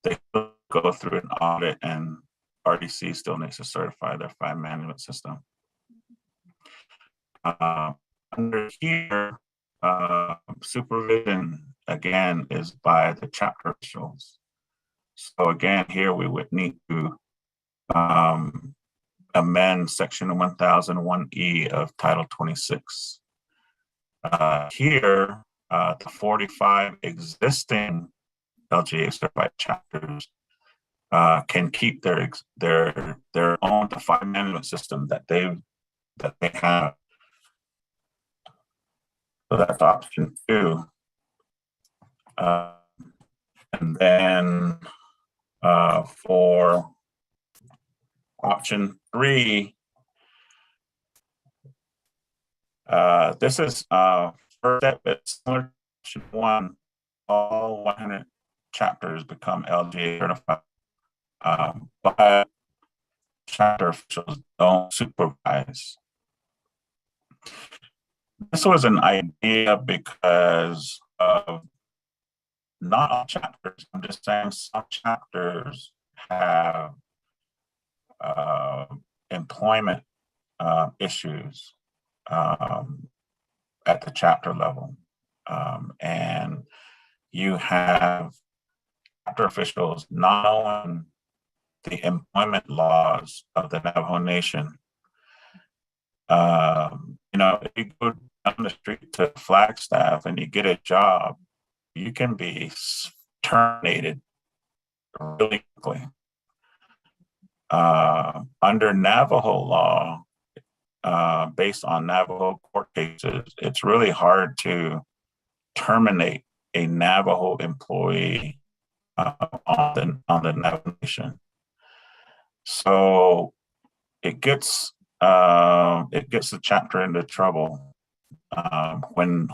they go through an audit and RDC still needs to certify their fire management system. Under here, supervision, again, is by the chapter officials. So again, here we would need to amend section 1001E of Title 26. Here, the 45 existing LGA certified chapters can keep their own defined management system that they have. So that's option 2. And then for option 3, this is first step. It's similar to option 1. All 100 chapters become LGA certified, but chapter officials don't supervise. This was an idea because of not all chapters. I'm just saying some chapters have employment issues at the chapter level. And you have chapter officials not knowing the employment laws of the Navajo Nation. You know, if you go down the street to Flagstaff and you get a job, you can be terminated really quickly. Under Navajo law, based on Navajo court cases, it's really hard to terminate a Navajo employee on the Navajo Nation. So it gets the chapter into trouble when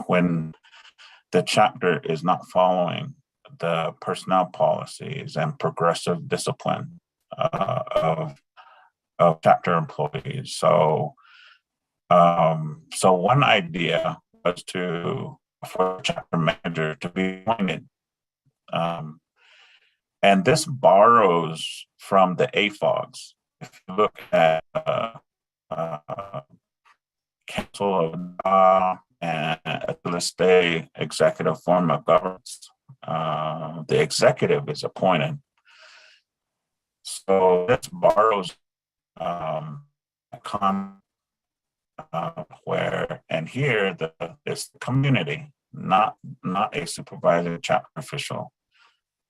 the chapter is not following the personnel policies and progressive discipline of chapter employees. So one idea was for the chapter manager to be appointed. And this borrows from the AFOGs. If you look at Council of and the executive form of governance, the executive is appointed. So this borrows where, and here it's the community, not a supervising chapter official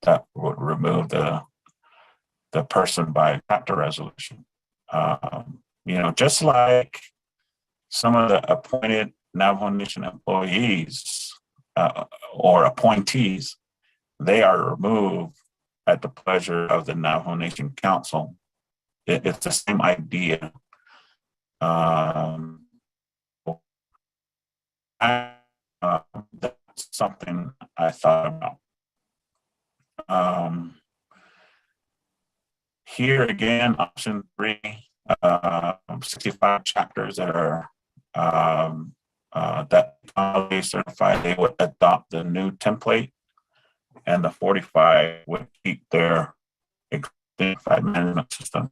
that would remove the person by chapter resolution. You know, just like some of the appointed Navajo Nation employees or appointees, they are removed at the pleasure of the Navajo Nation Council. It's the same idea. That's something I thought about. Here again, option 3, 65 chapters that are that are certified, they would adopt the new template, and the 45 would keep their identified management system.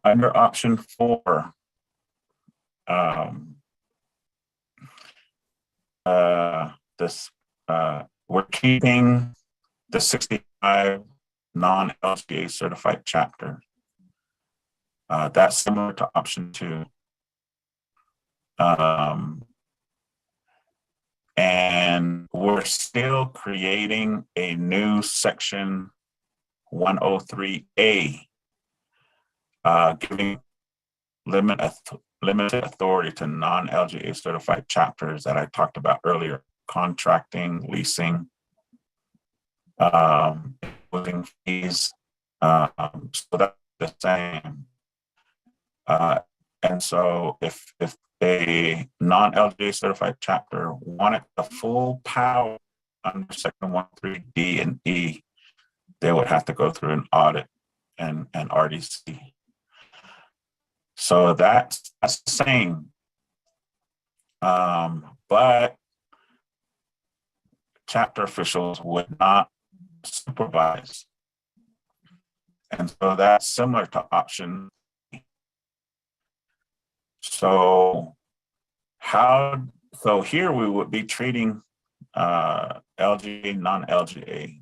Under option 4, we're keeping the 65 non-LGA certified chapter. That's similar to option 2. And we're still creating a new section 103A, giving limited authority to non-LGA certified chapters that I talked about earlier, contracting, leasing, including fees. So that's the same. And so if a non-LGA certified chapter wanted the full power under section 103D and E, they would have to go through an audit and RDC. So that's the same. But chapter officials would not supervise. And so that's similar to option. So here we would be treating LGA, non-LGA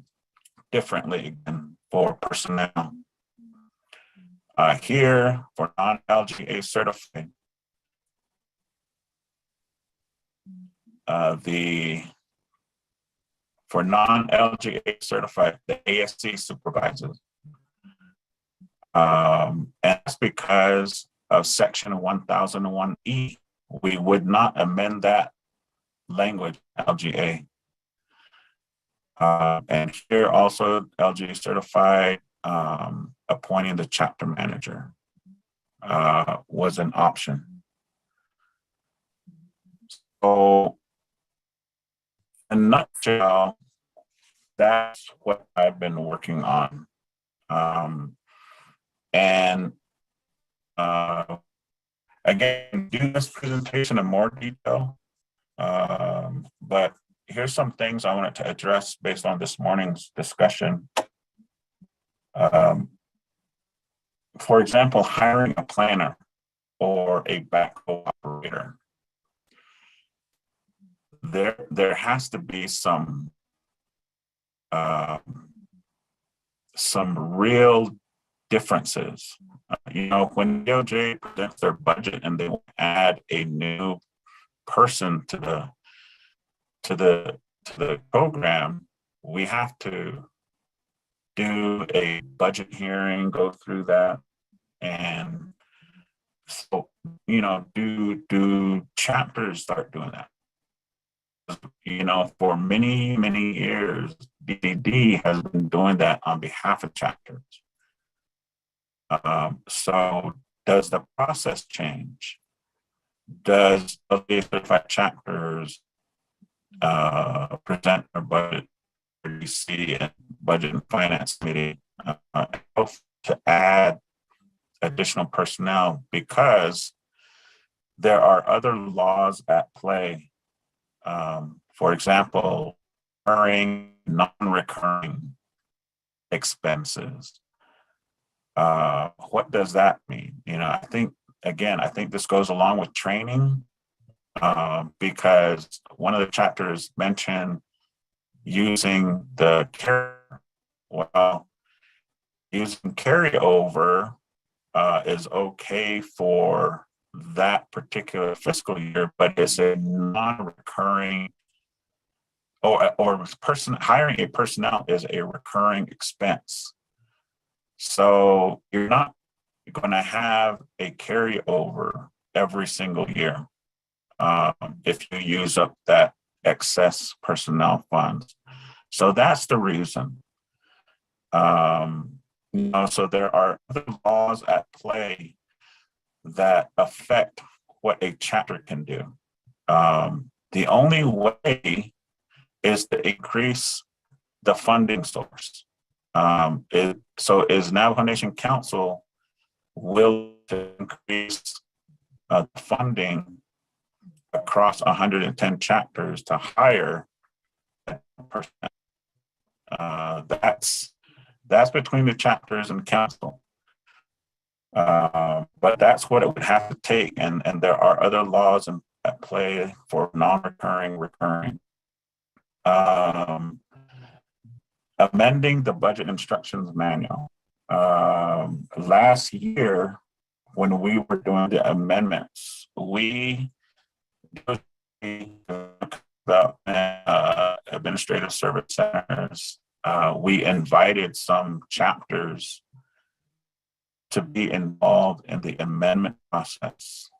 differently than for personnel. Here for non-LGA certified, for non-LGA certified, the ASC supervisors. And that's because of section 1001E. We would not amend that language LGA. And here also LGA certified, appointing the chapter manager was an option. So in a nutshell, that's what I've been working on. And again, do this presentation in more detail, but here's some things I wanted to address based on this morning's discussion. For example, hiring a planner or a backhoe operator. There has to be some real differences. You know, when DOJ presents their budget and they add a new person to the program, we have to do a budget hearing, go through that, and so, you know, do chapters start doing that? You know, for many, many years, DDD has been doing that on behalf of chapters. So does the process change? Does certified chapters present their budget to DC and Budget and Finance Committee to add additional personnel, because there are other laws at play? For example, recurring, non-recurring expenses. What does that mean? You know, I think this goes along with training, because one of the chapters mentioned using the using carryover is okay for that particular fiscal year, but it's a non-recurring hiring a personnel is a recurring expense. So you're not going to have a carryover every single year if you use up that excess personnel funds. So that's the reason. You know, so there are other laws at play that affect what a chapter can do. The only way is to increase the funding source. So is Navajo Nation Council will to increase funding across 110 chapters to hire a person? That's between the chapters and council. But that's what it would have to take, and there are other laws at play for non-recurring, recurring. Amending the budget instructions manual. Last year, when we were doing the amendments, we about administrative service centers. We invited some chapters to be involved in the amendment process.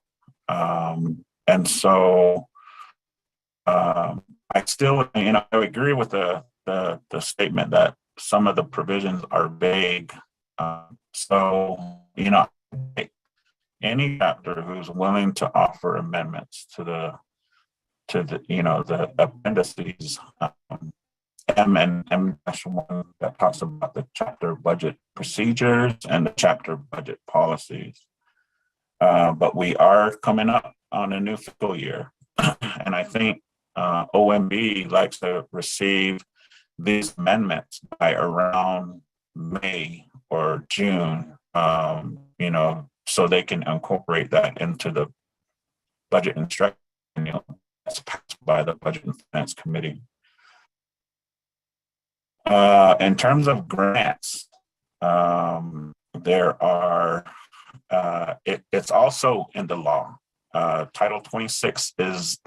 And so I still, you know, I agree with the statement that some of the provisions are vague. So, you know, any chapter who's willing to offer amendments to the you know, the appendices, M-1 that talks about the chapter budget procedures and the chapter budget policies. But we are coming up on a new fiscal year, and I think OMB likes to receive these amendments by around May or June, you know, so they can incorporate that into the budget instruction, you know, that's passed by the Budget and Finance Committee. In terms of grants, there are, it's also in the law. Title 26 is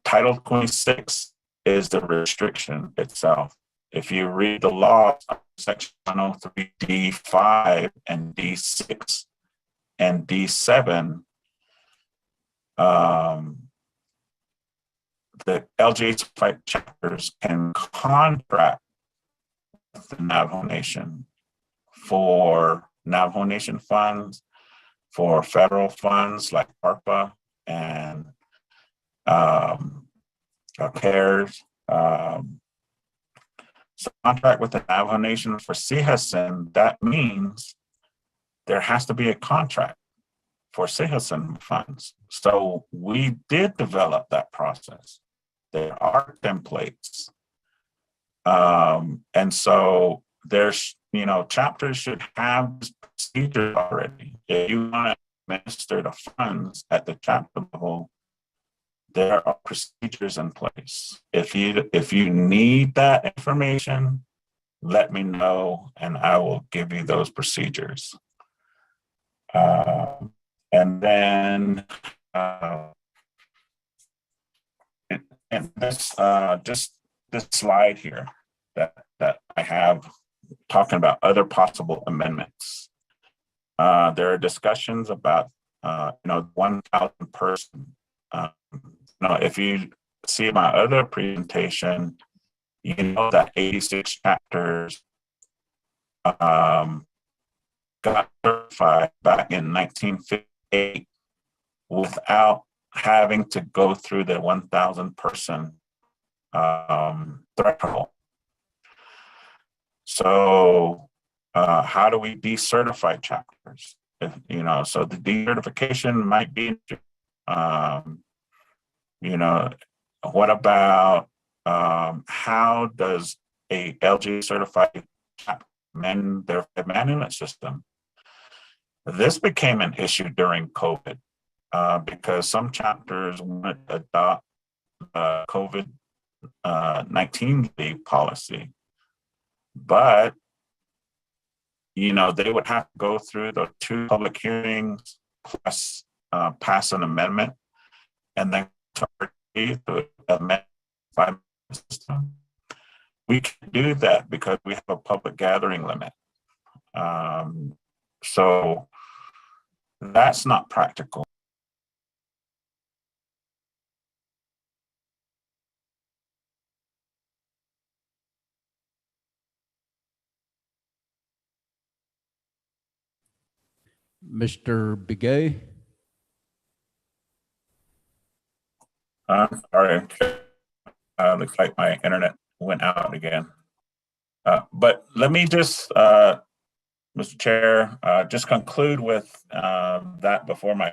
Title 26 is the restriction itself. If you read the law, section 103 D5 and D6 and D7, the LGA certified chapters can contract with the Navajo Nation for Navajo Nation funds, for federal funds like Arpa and CARES. So contract with the Navajo Nation for CHSN, that means there has to be a contract for CHSN funds. So we did develop that process. There are templates. And so there's, chapters should have procedures already. If you want to administer the funds at the chapter level, there are procedures in place. If you need that information, let me know and I will give you those procedures. And then and this just this slide here that I have talking about other possible amendments. There are discussions about 1,000 person. If you see my other presentation, that 86 chapters got certified back in 1958 without having to go through the 1,000 person threshold. So how do we decertify chapters? So the decertification might be, what about how does a LG certified chapter amend their management system? This became an issue during COVID because some chapters wanted to adopt COVID-19 leave policy, but they would have to go through the 2 public hearings plus pass an amendment, and then to amend the system. We can do that because we have a public gathering limit. So that's not practical. Mr. Begay. Sorry, looks like my internet went out again. But let me just, Mr. Chair, just conclude with that before my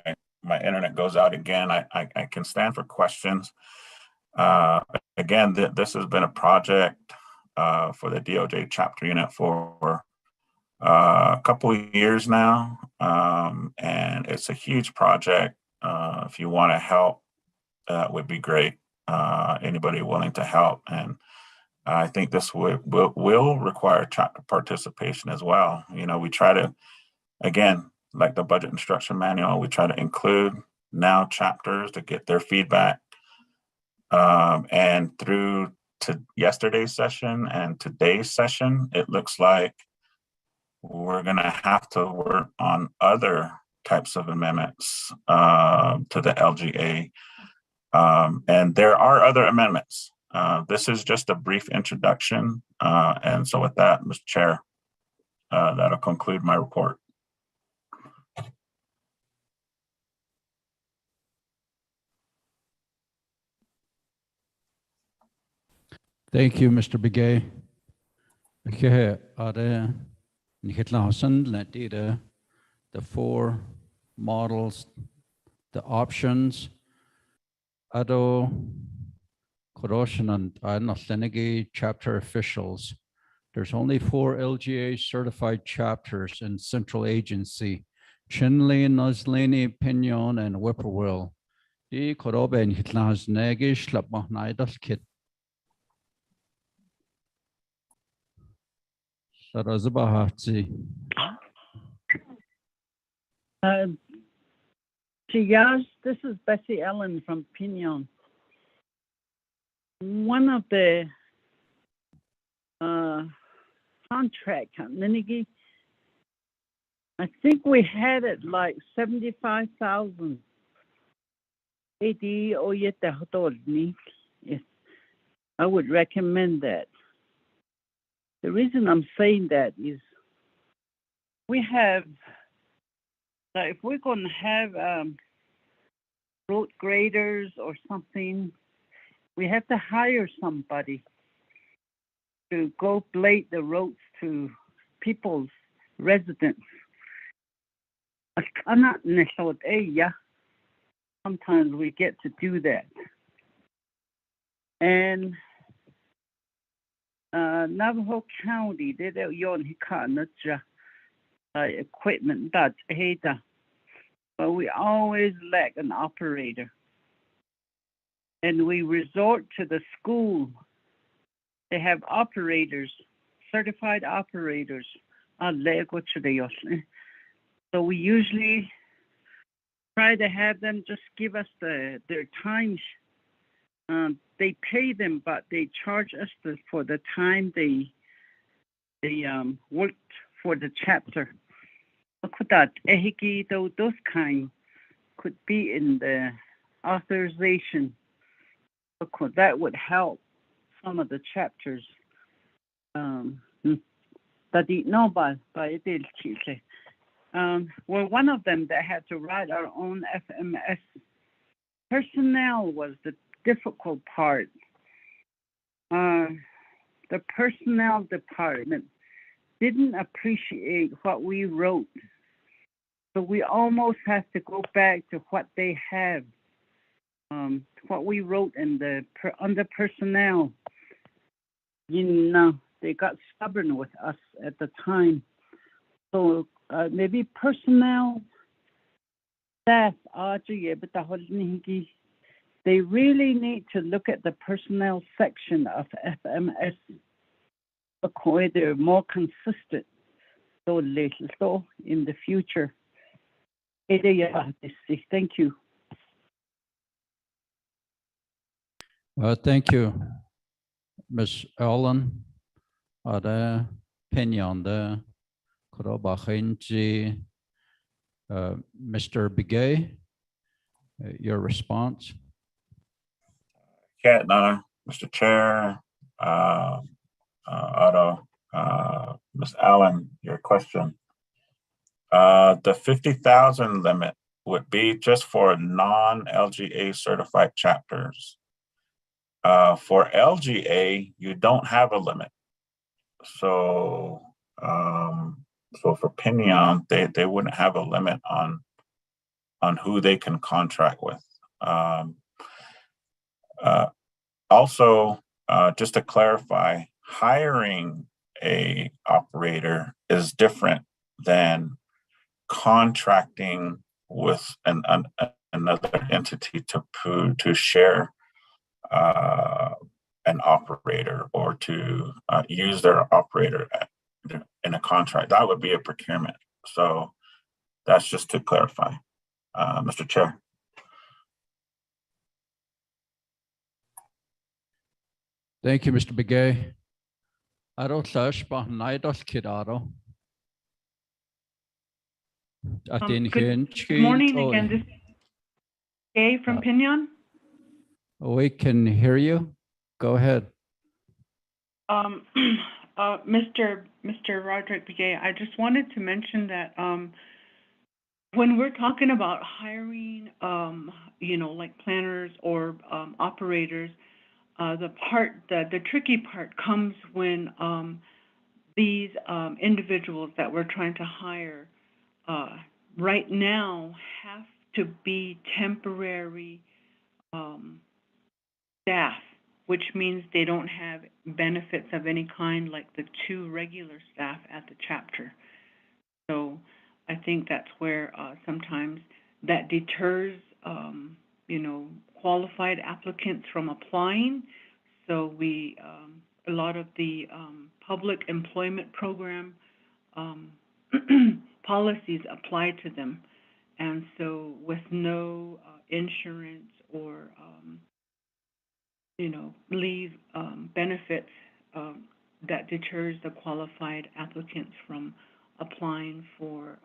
internet goes out again. I can stand for questions. Again, this has been a project for the DOJ chapter unit for a couple of years now, and it's a huge project. If you want to help, that would be great. Anybody willing to help, and I think this will require chapter participation as well. We try to, again, like the budget instruction manual, we try to include now chapters to get their feedback. And through to yesterday's session and today's session, it looks like we're going to have to work on other types of amendments to the LGA. And there are other amendments. This is just a brief introduction. And so with that, Mr. Chair, that'll conclude my report. Thank you, Mr. Begay. Okay, the 4 models, the options, Ado Corrosion and Nazlini chapter officials. There's only 4 LGA certified chapters in Central Agency, Chinle, Nazlini, Pinion, and Whippoorwill. The Koroben Hitlas Negish Lapmahnaidal Kit. Yes, this is Bessie Ellen from Pinion. one of the contract, I think we had it like 75,000. Yes, I would recommend that. The reason I'm saying that is we have, if we're going to have road graders or something, we have to hire somebody to go blade the roads to people's residence. Sometimes we get to do that. And Navajo County, they don't equipment that but we always lack an operator. And we resort to the school. They have operators, certified operators. So we usually try to have them just give us their time. They pay them, but they charge us for the time they worked for the chapter. Those kind could be in the authorization. That would help some of the chapters. We're one of them that had to write our own FMS. Personnel was the difficult part. The personnel department didn't appreciate what we wrote. So we almost have to go back to what they have, what we wrote in under personnel. They got stubborn with us at the time. So maybe personnel, staff, they really need to look at the personnel section of FMS. They're more consistent in the future. Thank you. Thank you, Ms. Ellen. Ada opinion there. Mr. Begay, your response. Mr. Chair, Otto, Ms. Allen, your question. The 50,000 limit would be just for non-LGA certified chapters. For LGA, you don't have a limit. So, so for Pinion, they wouldn't have a limit on who they can contract with. Also, just to clarify, hiring a operator is different than contracting with another entity to share an operator or to use their operator in a contract. That would be a procurement. So that's just to clarify, Mr. Chair. Thank you, Mr. Begay. Good morning again. This is Gay from Pinion. We can hear you. Go ahead. Mr. Roderick Begay, I just wanted to mention that when we're talking about hiring, like planners or operators, the tricky part comes when these individuals that we're trying to hire right now have to be temporary staff, which means they don't have benefits of any kind like the 2 regular staff at the chapter. So I think that's where sometimes that deters, qualified applicants from applying. So a lot of the public employment program policies apply to them. And so with no insurance or, leave benefits that deters the qualified applicants from applying for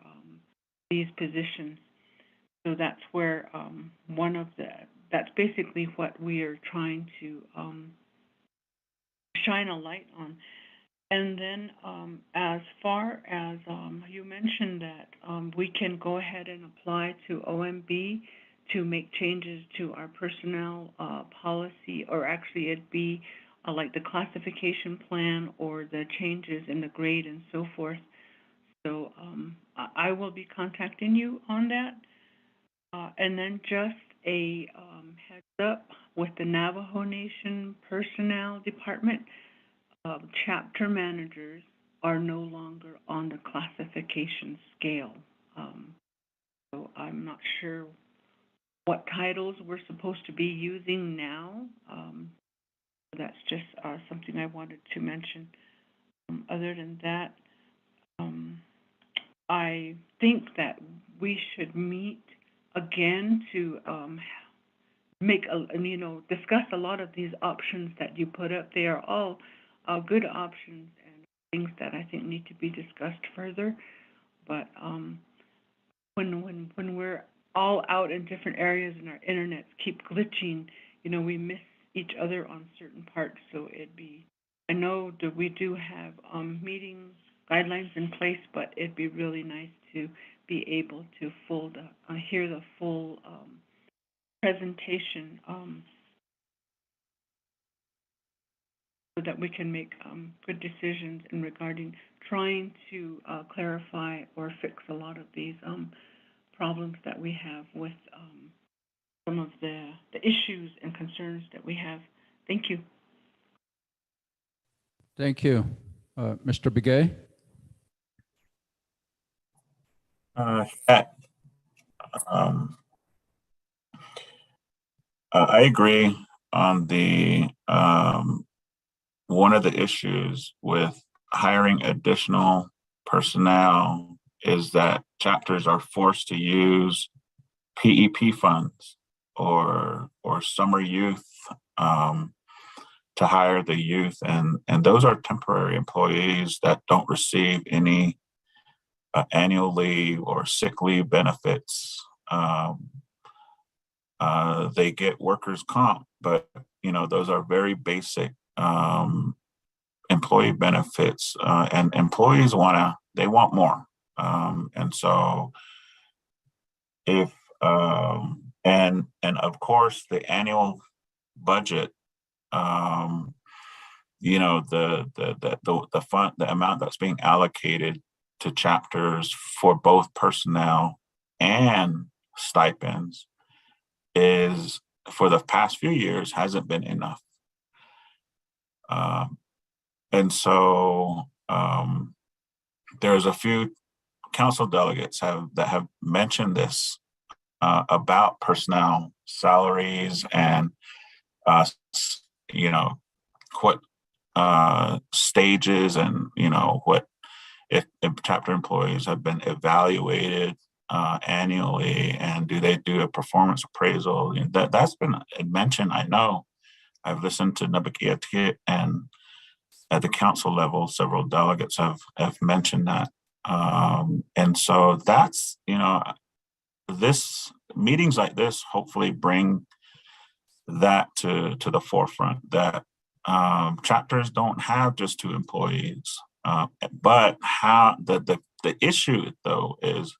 these positions. So that's where that's basically what we are trying to shine a light on. And then as far as you mentioned that we can go ahead and apply to OMB to make changes to our personnel policy, or actually it'd be like the classification plan or the changes in the grade and so forth. So I will be contacting you on that. And then just a heads up with the Navajo Nation Personnel Department, chapter managers are no longer on the classification scale. So I'm not sure what titles we're supposed to be using now. That's just something I wanted to mention. Other than that, I think that we should meet again to discuss a lot of these options that you put up. They are all good options and things that I think need to be discussed further. But when we're all out in different areas and our internets keep glitching, we miss each other on certain parts. So I know that we do have meeting guidelines in place, but it'd be really nice to be able to hear the full presentation so that we can make good decisions in regarding trying to clarify or fix a lot of these problems that we have with some of the issues and concerns that we have. Thank you. Thank you. Mr. Begay? I agree on the one of the issues with hiring additional personnel is that chapters are forced to use PEP funds or summer youth to hire the youth, and those are temporary employees that don't receive any annual leave or sick leave benefits. They get workers' comp, but those are very basic employee benefits, and employees want more, and so if and of course the annual budget, the fund, the amount that's being allocated to chapters for both personnel and stipends is, for the past few years, hasn't been enough. And so there's a few council delegates that have mentioned this about personnel salaries and what stages and what if chapter employees have been evaluated annually, and do they do a performance appraisal? That's been mentioned. I know I've listened to Nabakia, and at the council level, several delegates have mentioned that. And so that's, meetings like this hopefully bring that to the forefront, that chapters don't have just 2 employees, but how the issue though is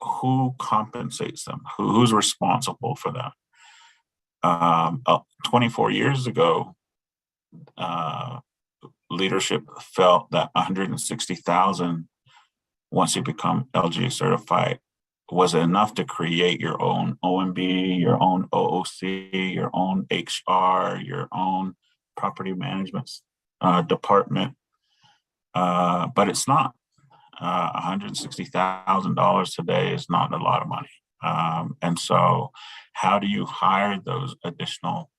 who compensates them, who's responsible for that. 24 years ago, leadership felt that $160,000, once you become LG certified, was enough to create your own OMB, your own OOC, your own HR, your own property management department. But it's not. $160,000 today is not a lot of money. And so how do you hire those additional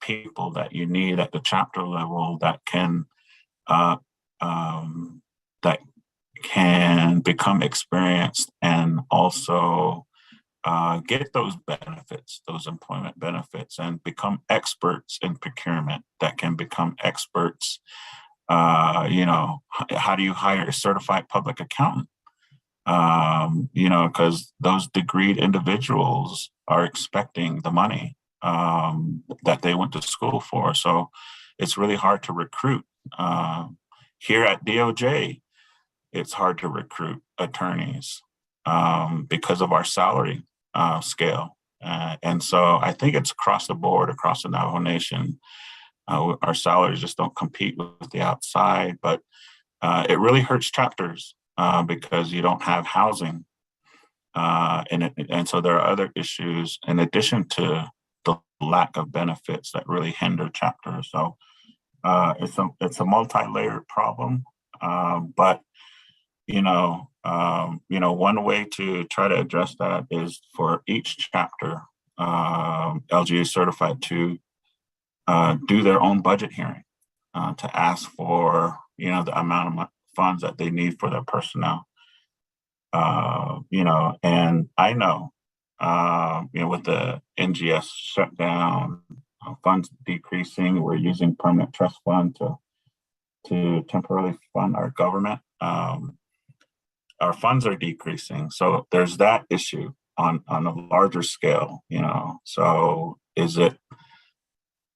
people that you need at the chapter level that can become experienced and also get those benefits, those employment benefits, and become experts in procurement that can become experts. You know, how do you hire a certified public accountant? You know, because those degreed individuals are expecting the money that they went to school for. So it's really hard to recruit. Here at DOJ, it's hard to recruit attorneys because of our salary scale. And so I think it's across the board, across the Navajo Nation. Our salaries just don't compete with the outside, but it really hurts chapters because you don't have housing. And so there are other issues in addition to the lack of benefits that really hinder chapters. So it's a multi-layered problem, but you know, one way to try to address that is for each chapter, LGA certified to do their own budget hearing, to ask for, you know, the amount of funds that they need for their personnel. You know, and I know, you know, with the NGS shutdown, funds decreasing, we're using permanent trust fund to temporarily fund our government. Our funds are decreasing. So there's that issue on a larger scale, you know. So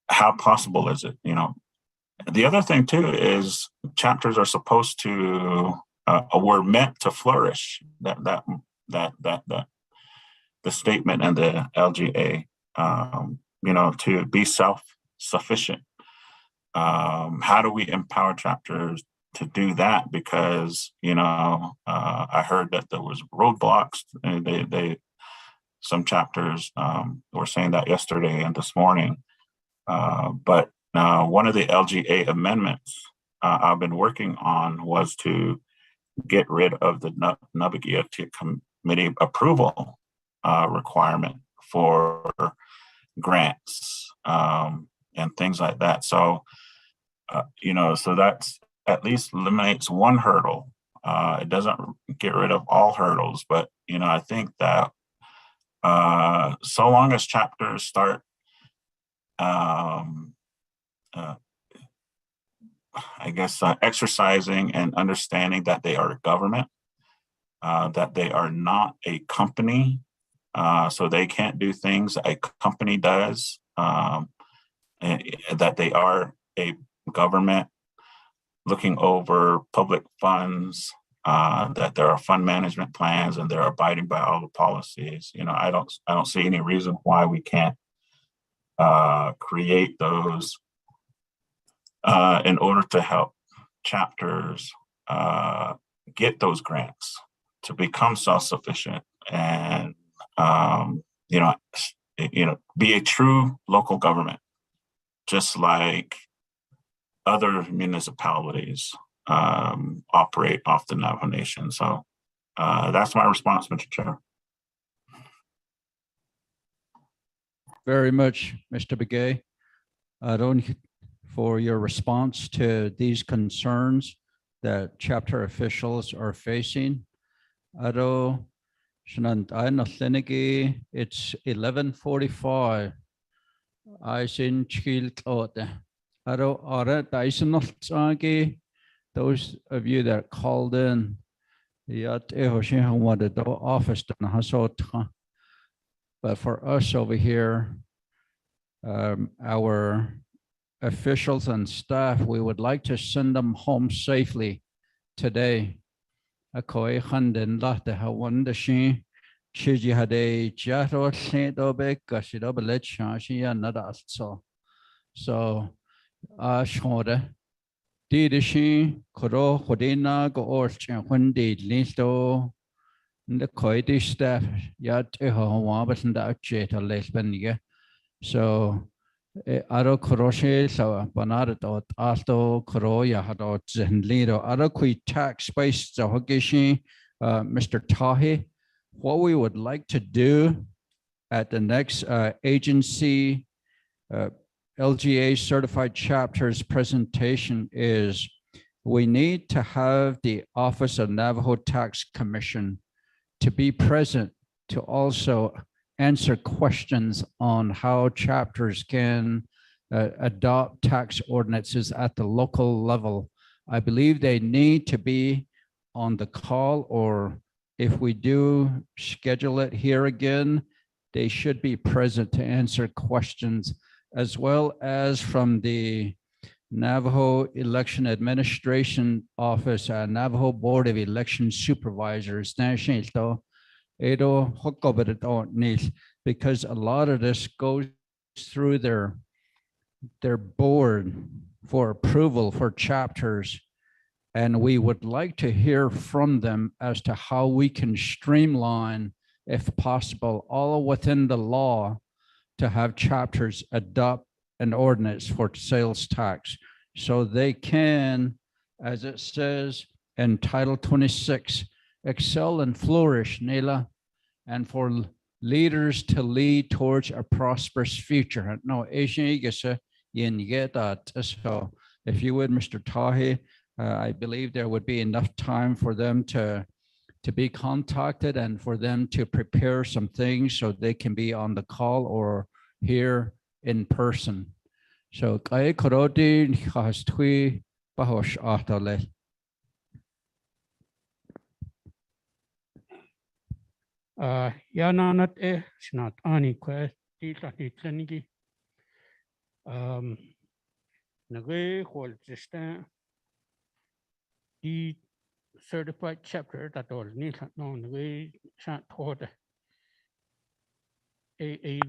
how possible is it, you know? The other thing too is chapters are supposed to, were meant to flourish. The statement and the LGA, you know, to be self-sufficient. How do we empower chapters to do that? Because, you know, I heard that there was roadblocks, and some chapters were saying that yesterday and this morning. But one of the LGA amendments I've been working on was to get rid of the Navajo Committee approval requirement for grants and things like that. So, you know, so that's at least eliminates one hurdle. It doesn't get rid of all hurdles, but, you know, I think that so long as chapters start I guess exercising and understanding that they are a government, that they are not a company, so they can't do things a company does, that they are a government looking over public funds, that there are fund management plans and they're abiding by all the policies. You know, I don't see any reason why we can't create those in order to help chapters get those grants to become self-sufficient and you know, be a true local government, just like other municipalities operate off the Navajo Nation. So that's my response, Mr. Chair. Very much, Mr. Begay. For your response to these concerns that chapter officials are facing. It's 11:45. I seen those of you that called in, but for us over here, our officials and staff, we would like to send them home safely today. So so aro koroshe so banado alto koroya hado zenlido aro kui tax space so hogishi Mr. Tahi, what we would like to do at the next agency LGA certified chapters presentation is we need to have the Office of Navajo Tax Commission to be present to also answer questions on how chapters can adopt tax ordinances at the local level. I believe they need to be on the call, or if we do schedule it here again, they should be present to answer questions, as well as from the Navajo Election Administration Office, Navajo Board of Election Supervisors, because a lot of this goes through their board for approval for chapters. And we would like to hear from them as to how we can streamline, if possible, all within the law to have chapters adopt an ordinance for sales tax. So they can, as it says in Title 26, excel and flourish, Nela, and for leaders to lead towards a prosperous future. No, so if you would, Mr. Tahi, I believe there would be enough time for them to be contacted and for them to prepare some things so they can be on the call or here in person. So kaya korodi has tui bahosh ahtale. Yananat snat ani kwe titla titlenigi. Nage hol justin the certified chapter that all need no nage shan't hold a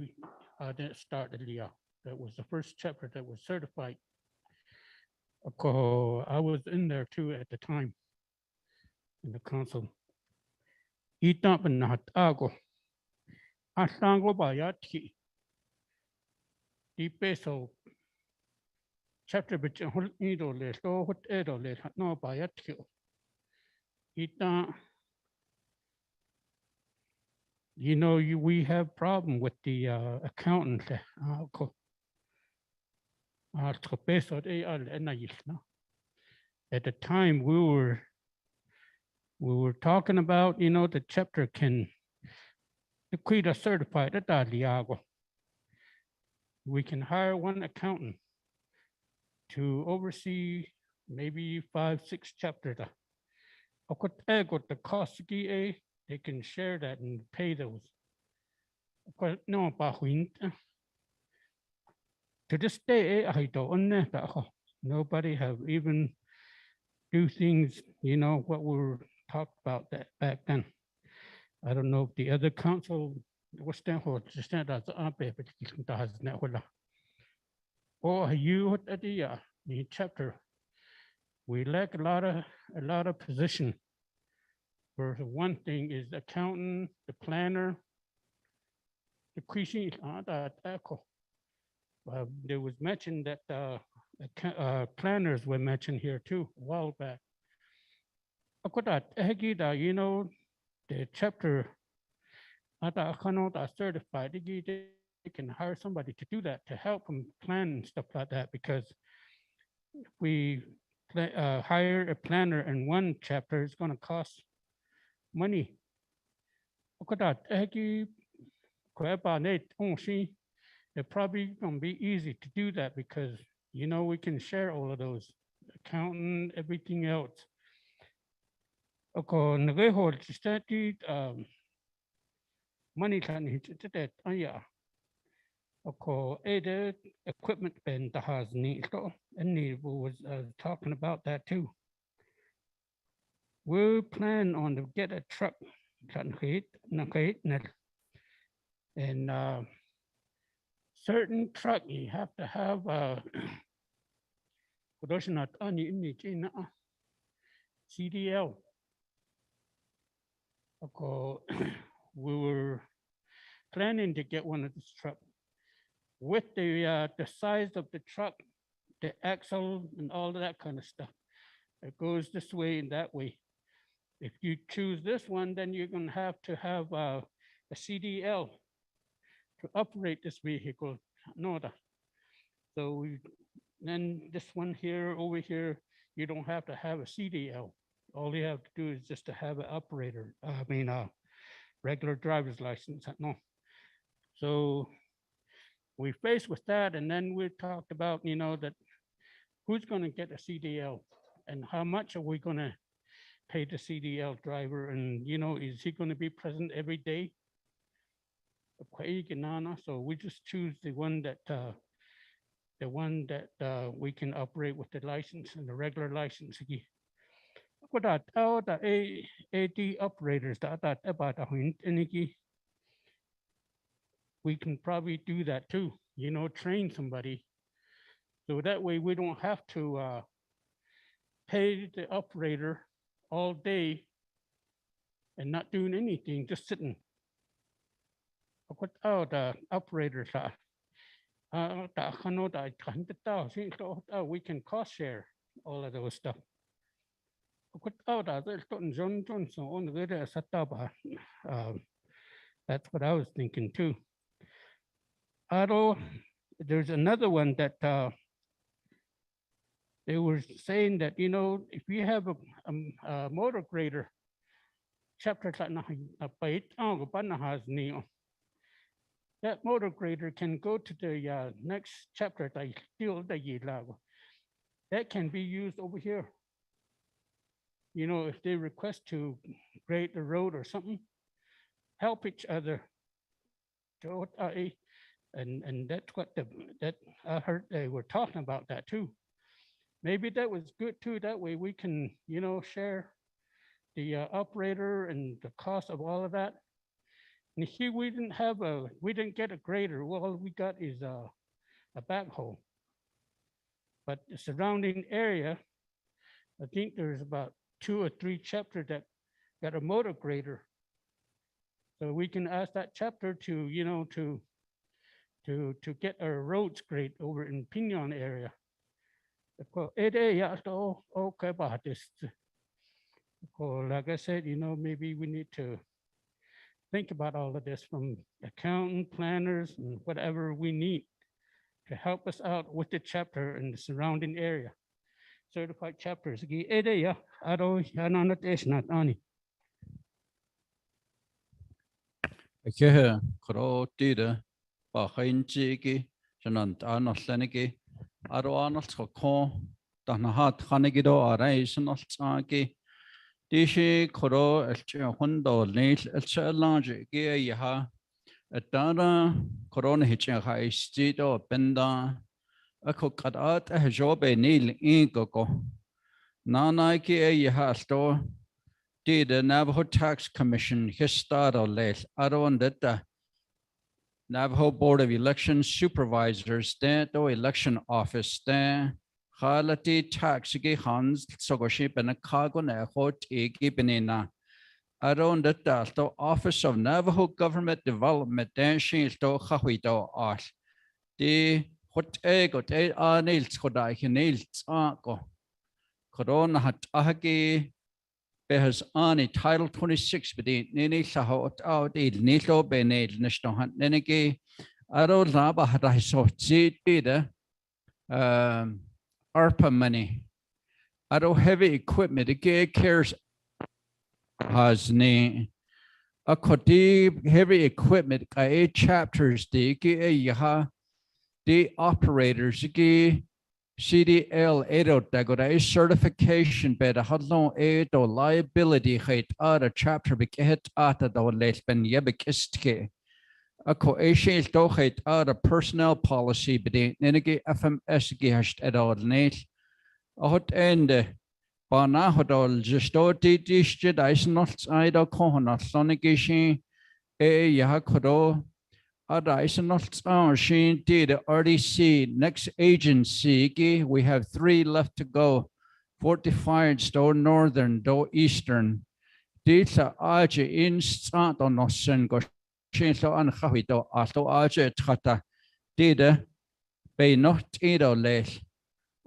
didn't start the Leah. That was the first chapter that was certified. I was in there too at the time in the council. Itan penat ago. Asango bayati. Di peso chapter which hold nido le so hot edo le no bayati. Itan, you know, we have problem with the accountant. At the time we were talking about, you know, the chapter can equate a certified at we can hire one accountant to oversee maybe 5-6 chapters. The cost they can share that and pay those. No, to this day, I don't know. Nobody have even do things, you know, what we were talked about that back then. I don't know if the other council was there for just that as Arpa, but has never. Or you at the chapter, we lack a lot of position. For one thing is the accountant, the planner, the Christian that echo. There was mentioned that planners were mentioned here too a while back. You know, the chapter certified, they can hire somebody to do that, to help them plan and stuff like that, because if we hire a planner in one chapter, it's going to cost money. It's probably going to be easy to do that because, you know, we can share all of those, accountant, everything else. Money can hit that. Equipment been the has need, and he was talking about that too. We plan on to get a truck, and certain truck you have to have CDL. We were planning to get one of this truck with the size of the truck, the axle and all of that kind of stuff. It goes this way and that way. If you choose this one, then you're going to have a CDL to operate this vehicle. So then this one here, over here, you don't have to have a CDL. All you have to do is just to have an operator, regular driver's license. No. So we faced with that, and then we talked about, that who's going to get a CDL and how much are we going to pay the CDL driver, and is he going to be present every day? So we just choose the one that we can operate with the license and the regular license. The AD operators we can probably do that too, train somebody. So that way we don't have to pay the operator all day and not doing anything, just sitting. The operators we can cost share all of those stuff. That's what I was thinking too. There's another one that they were saying that, if you have a motor grader, chapter that motor grader can go to the next chapter. That can be used over here. If they request to grade the road or something, help each other. And that's what that I heard they were talking about that too. Maybe that was good too. That way we can, share the operator and the cost of all of that. And here we didn't get a grader. All we got is a backhoe. But the surrounding area, I think there's about 2 or 3 chapters that got a motor grader. So we can ask that chapter to, to get our roads graded over in Pinon area. Okay about this. Like I said, maybe we need to think about all of this from accountant, planners, and whatever we need to help us out with the chapter and the surrounding area. Certified chapters. Okay, koro tida ba khainchiki janant analaniki aro anal ko tanahat khanigido araisanaltsaki dishi koro elche hondo nil elchalange ge yaha atara corona hitcha haistido benda ako kadat jobe nil ingoko nana ki yaha sto the Navajo Tax Commission histado les aron that Navajo Board of Election Supervisors the election office the halati tax gi hans sogoshi ben kagon hot igi benina aron that the Office of Navajo Government Development then she to hawido as the hot ego te anil skodai hinil ko corona hat ahagi behas ani Title 26 bedi nini sahot out il nito benel nishtohan nenegi aro laba hata so bida Arpa money aro heavy equipment the cares has ni a koti heavy equipment ka chapters the yaha the operators ki CDL Edo Dagora certification bed a hadlon Edo liability height a chapter biket ata do les ben yebikistke. A coation do height a personnel policy bedi nenegi FMS gihast Edo net. A hot end bana hodol justoti dished isnots Ido kohonat sonigishi yahakodo. She did RDC next agency. We have 3 left to go. 45 do northern do eastern. Dita aje in start on nosen go shinso an hawido ato aje trata. Dida be not edo les.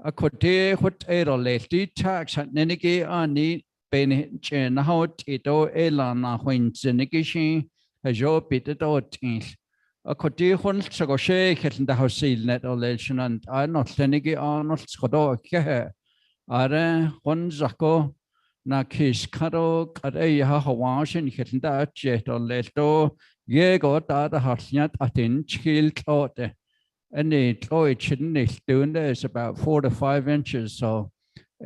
A cote hot edo les. Di tax at nenigi ani ben chen hot edo elana when zenigishi has your bit at all things. A codi hun go shake in the house net elation and I not lenigi on skodo ke are hun zako Na kis karo kare ha hawashin hitenda jet or leto ye go da harsiat atin chil tote. And the toy chinnis doing this about 4 to 5 inches. So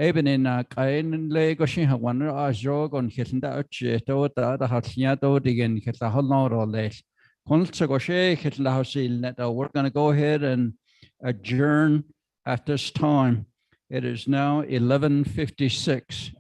even in a kain lego she had one jog on hitenda jet or da harsiat or again hit a whole lot or less. We're going to go ahead and adjourn at this time. It is now 11:56.